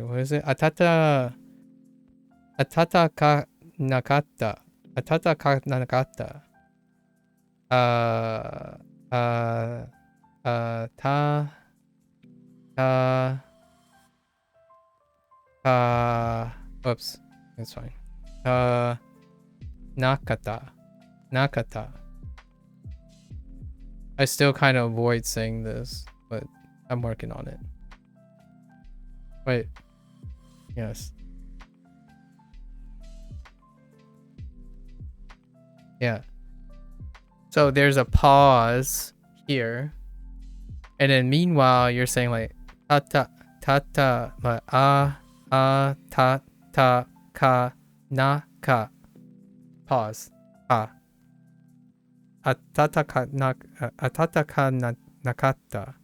what is it? Atata ka nakata. Atata ka nakata. Oops, it's fine. Nakata. I still kind of avoid saying this, but I'm working on it. Wait. Yes. Yeah. So there's a pause here. And then meanwhile, you're saying like tata, like ta, ka, na, ka. Pause. Atata ka nakata.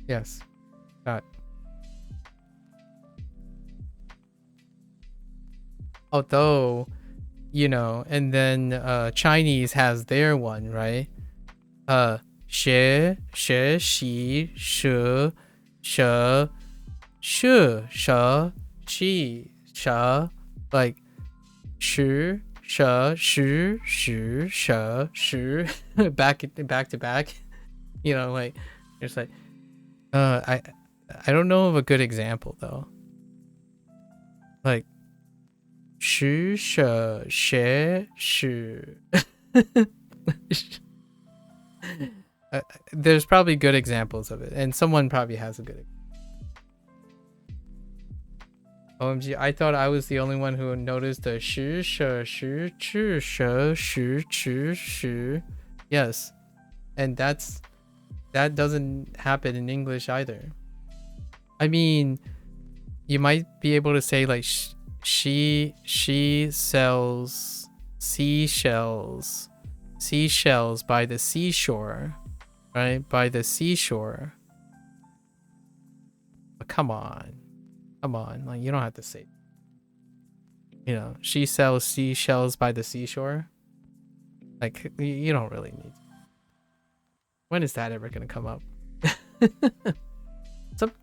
Yes. That. Although, you know, and then Chinese has their one, right? She, she, she, she, like shi, shi, back to back. You know, like it's like I don't know of a good example though. Like shi, she, there's probably good examples of it, and someone probably has a good example. OMG, I thought I was the only one who noticed the shi, shi, shi. Yes. And that doesn't happen in English either. I mean, you might be able to say like she sells seashells by the seashore, right? By the seashore. But come on, like you don't have to say, you know, she sells seashells by the seashore. Like you don't really need to. When is that ever gonna come up?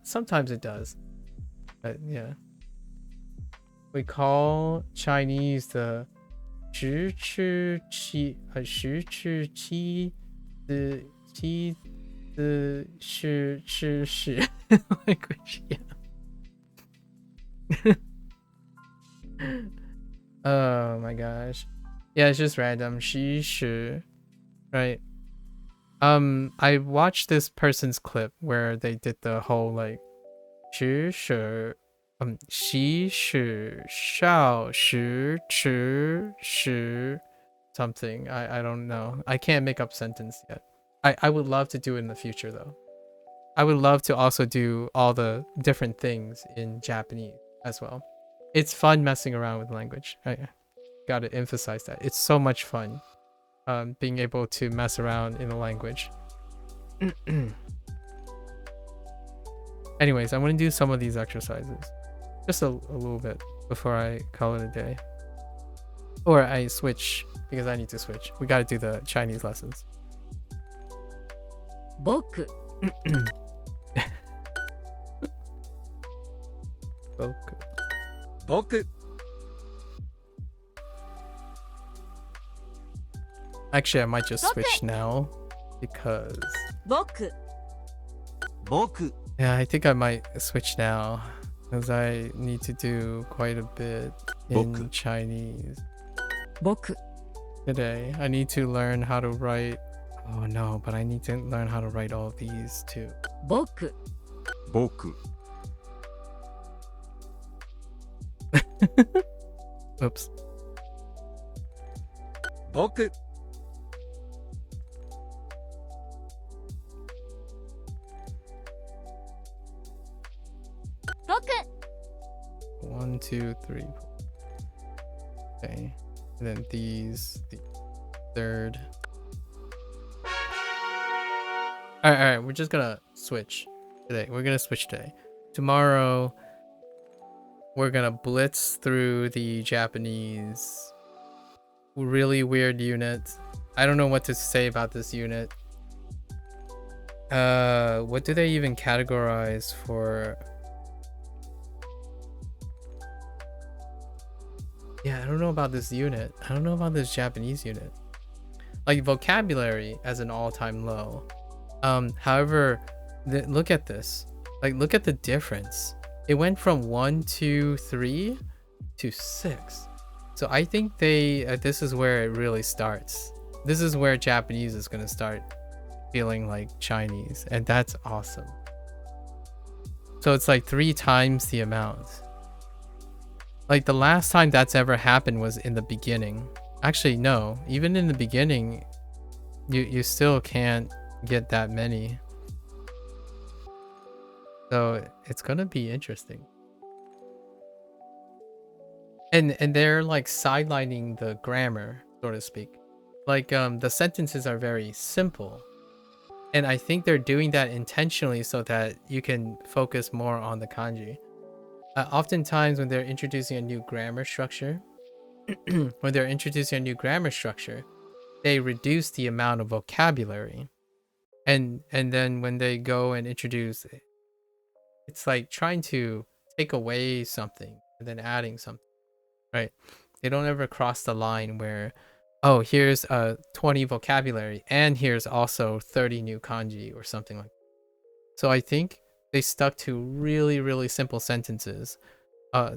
Sometimes it does, but yeah. We call Chinese the 十吃七十吃七的七的是 language. Yeah. Oh my gosh. Yeah, it's just random. 十是 right. I watched this person's clip where they did the whole like 十是习是少时迟时 something. I don't know. I can't make up sentence yet. I would love to do it in the future though. I would love to also do all the different things in Japanese as well. It's fun messing around with language. I gotta emphasize that. It's so much fun being able to mess around in a language. Anyways, I'm gonna do some of these exercises. Just a little bit before I call it a day. Or I switch because I need to switch. We gotta do the Chinese lessons. 僕 僕 Actually, I might just switch now because 僕 僕 yeah, I think I might switch now. because I need to do quite a bit in Boku. Chinese 僕 today. I need to learn how to write. Oh no, but I need to learn how to write all of these too. 僕僕 Oops. 僕 僕 1, 2, 3, 4. Okay. And then these, the third. Alright, we're just gonna switch today. We're gonna switch today. Tomorrow, we're gonna blitz through the Japanese really weird unit. I don't know what to say about this unit. What do they even categorize for? Yeah, I don't know about this unit. I don't know about this Japanese unit. Like vocabulary as an all-time low. However, look at this. Like, look at the difference. It went from 1, 2, 3 to 6. So I think this is where it really starts. This is where Japanese is gonna start feeling like Chinese, and that's awesome. So it's like 3 times the amount. Like the last time that's ever happened was in the beginning. Actually, no. Even in the beginning, you still can't get that many. So it's gonna be interesting. And they're like sidelining the grammar, so to speak. Like the sentences are very simple. And I think they're doing that intentionally so that you can focus more on the kanji. Oftentimes when they're introducing a new grammar structure, they reduce the amount of vocabulary. And then when they go and introduce it, it's like trying to take away something and then adding something, right? They don't ever cross the line where, oh, here's 20 vocabulary and here's also 30 new kanji or something like that. So I think they stuck to really, really simple sentences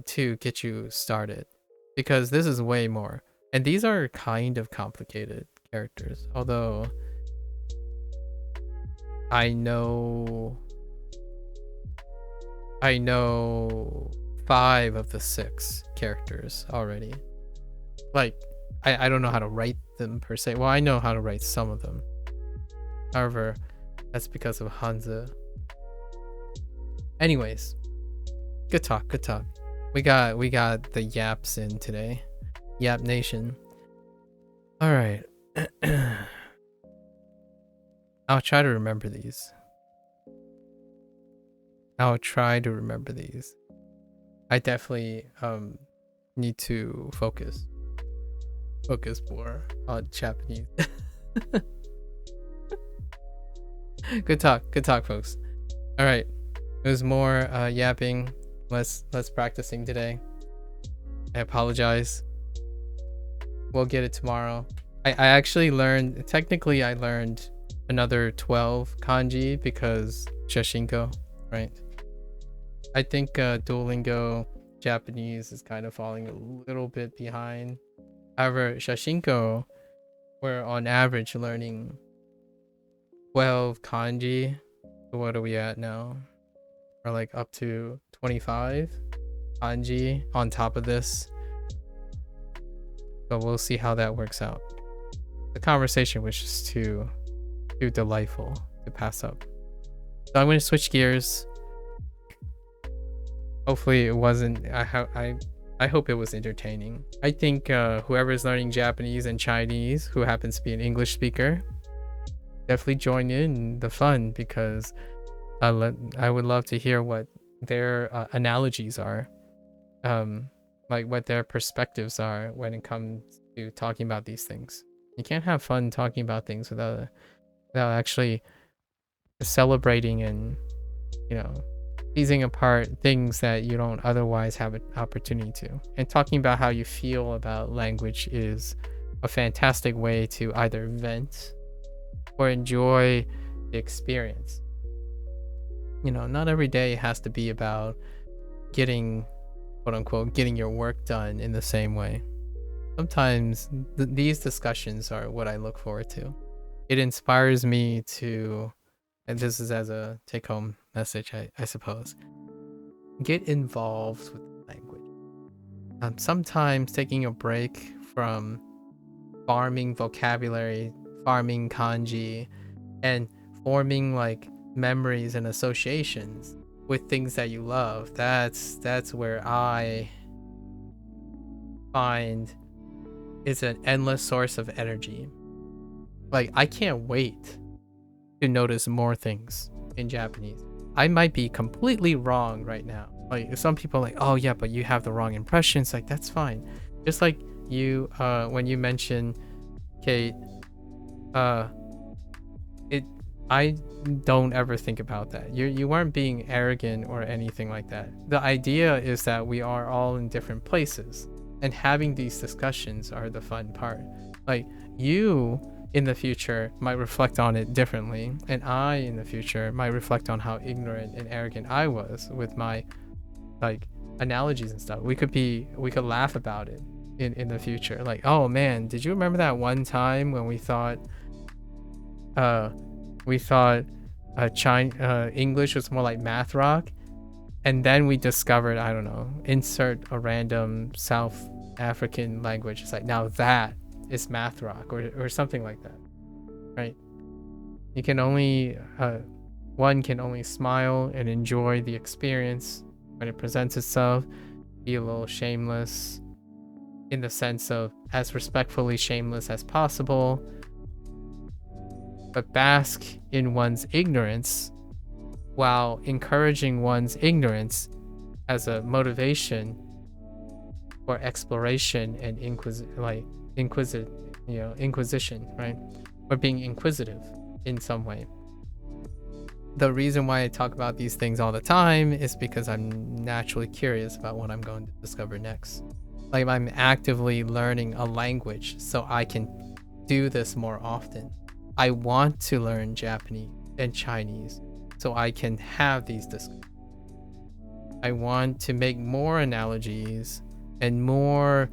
to get you started, because this is way more. And these are kind of complicated characters, although I know 5 of the 6 characters already. Like, I don't know how to write them per se. Well, I know how to write some of them. However, that's because of Hanzi. Anyways, good talk. We got the yaps in today. Yap Nation. All right. I'll try to remember these. I definitely need to focus more on Japanese. Good talk, folks. All right. It was more yapping, less practicing today. I apologize. We'll get it tomorrow. I actually learned, technically I learned another 12 kanji because Shashinko, right? I think Duolingo Japanese is kind of falling a little bit behind. However, Shashinko, we're on average learning 12 kanji. So what are we at now? We're like up to 25 kanji on top of this. So we'll see how that works out. The conversation was just too delightful to pass up. So I'm going to switch gears. Hopefully it wasn't, I hope it was entertaining. I think whoever is learning Japanese and Chinese, who happens to be an English speaker, definitely join in the fun, because I would love to hear what their analogies are, like what their perspectives are when it comes to talking about these things. You can't have fun talking about things without actually celebrating and, you know, teasing apart things that you don't otherwise have an opportunity to. And talking about how you feel about language is a fantastic way to either vent or enjoy the experience. You know, not every day has to be about getting, quote unquote, getting your work done in the same way. Sometimes these discussions are what I look forward to. It inspires me to, and this is as a take-home message, I suppose, get involved with the language. Sometimes taking a break from farming vocabulary, farming kanji, and forming like memories and associations with things that you love. That's where I find it's an endless source of energy. Like, I can't wait to notice more things in Japanese. I might be completely wrong right now. Like, some people are like, oh yeah, but you have the wrong impressions. Like, that's fine. Just like you, when you mentioned Kate, I don't ever think about that. You weren't being arrogant or anything like that. The idea is that we are all in different places, and having these discussions are the fun part. Like, you in the future might reflect on it differently, and I in the future might reflect on how ignorant and arrogant I was with my like analogies and stuff. We could laugh about it in the future. Like, oh man, did you remember that one time when we thought English was more like math rock, and then we discovered, I don't know, insert a random South African language. It's like, now that is math rock, or something like that, right? You can only one can only smile and enjoy the experience when it presents itself, be a little shameless in the sense of as respectfully shameless as possible, but bask in one's ignorance while encouraging one's ignorance as a motivation for exploration and inquisition, right? Or being inquisitive in some way. The reason why I talk about these things all the time is because I'm naturally curious about what I'm going to discover next. Like, I'm actively learning a language so I can do this more often. I want to learn Japanese and Chinese so I can have these discussions. I want to make more analogies and more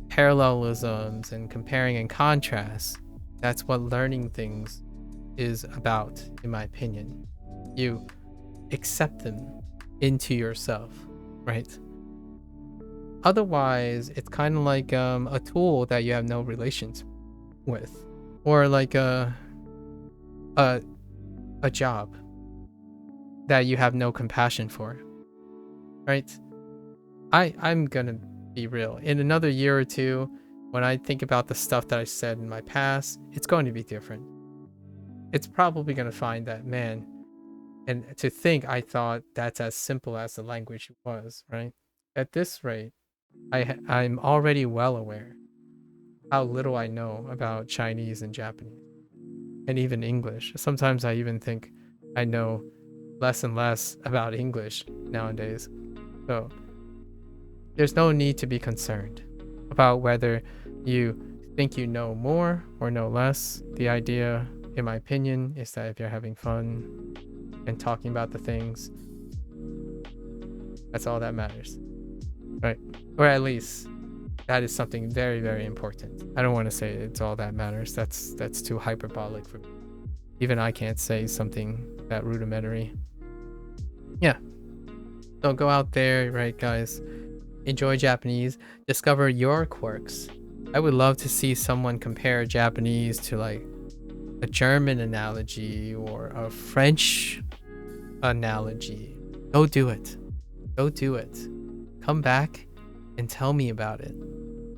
parallelisms and comparing and contrast. That's what learning things is about, in my opinion. You accept them into yourself, right? Otherwise, it's kind of like a tool that you have no relations with, or like a job that you have no compassion for, right? I'm gonna be real. In another year or two, when I think about the stuff that I said in my past, it's going to be different. It's probably gonna find that, man, and to think I thought that's as simple as the language was, right? At this rate, I'm already well aware how little I know about Chinese and Japanese, and even English. Sometimes I even think I know less and less about English nowadays. So there's no need to be concerned about whether you think you know more or know less. The idea, in my opinion, is that if you're having fun and talking about the things, that's all that matters, right? Or at least that is something very, very important. I don't want to say it's all that matters. That's too hyperbolic for me. Even I can't say something that rudimentary. Yeah. So go out there, right, guys? Enjoy Japanese. Discover your quirks. I would love to see someone compare Japanese to like a German analogy or a French analogy. Go do it. Go do it. Come back and tell me about it,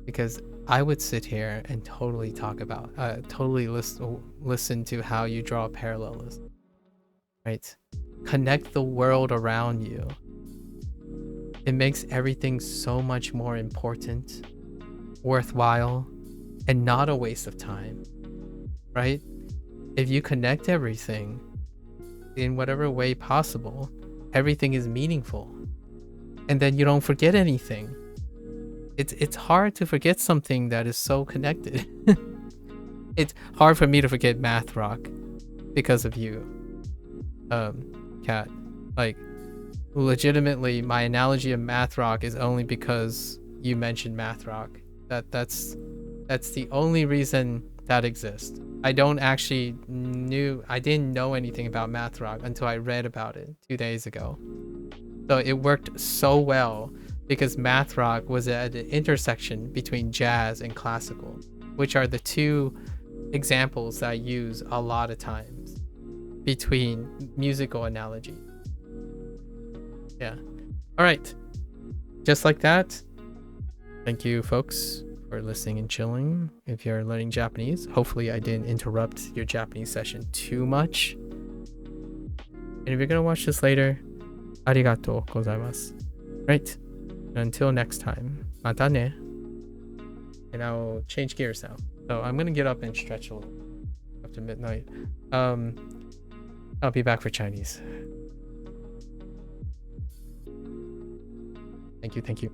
because I would sit here and totally talk about, listen to how you draw parallelism, right? Connect the world around you. It makes everything so much more important, worthwhile, and not a waste of time, right? If you connect everything in whatever way possible, everything is meaningful, and then you don't forget anything. It's hard to forget something that is so connected. It's hard for me to forget math rock because of you, Kat. Like, legitimately, my analogy of math rock is only because you mentioned math rock. That's the only reason that exists. I didn't know anything about math rock until I read about it 2 days ago. So it worked so well because math rock was at an intersection between jazz and classical, which are the two examples that I use a lot of times between musical analogy. Yeah. All right. Just like that. Thank you, folks, for listening and chilling. If you're learning Japanese, hopefully I didn't interrupt your Japanese session too much. And if you're gonna watch this later, arigatou gozaimasu. Right. Until next time, mata ne. And I'll change gears now. So I'm gonna get up and stretch a little after midnight. I'll be back for Chinese. Thank you.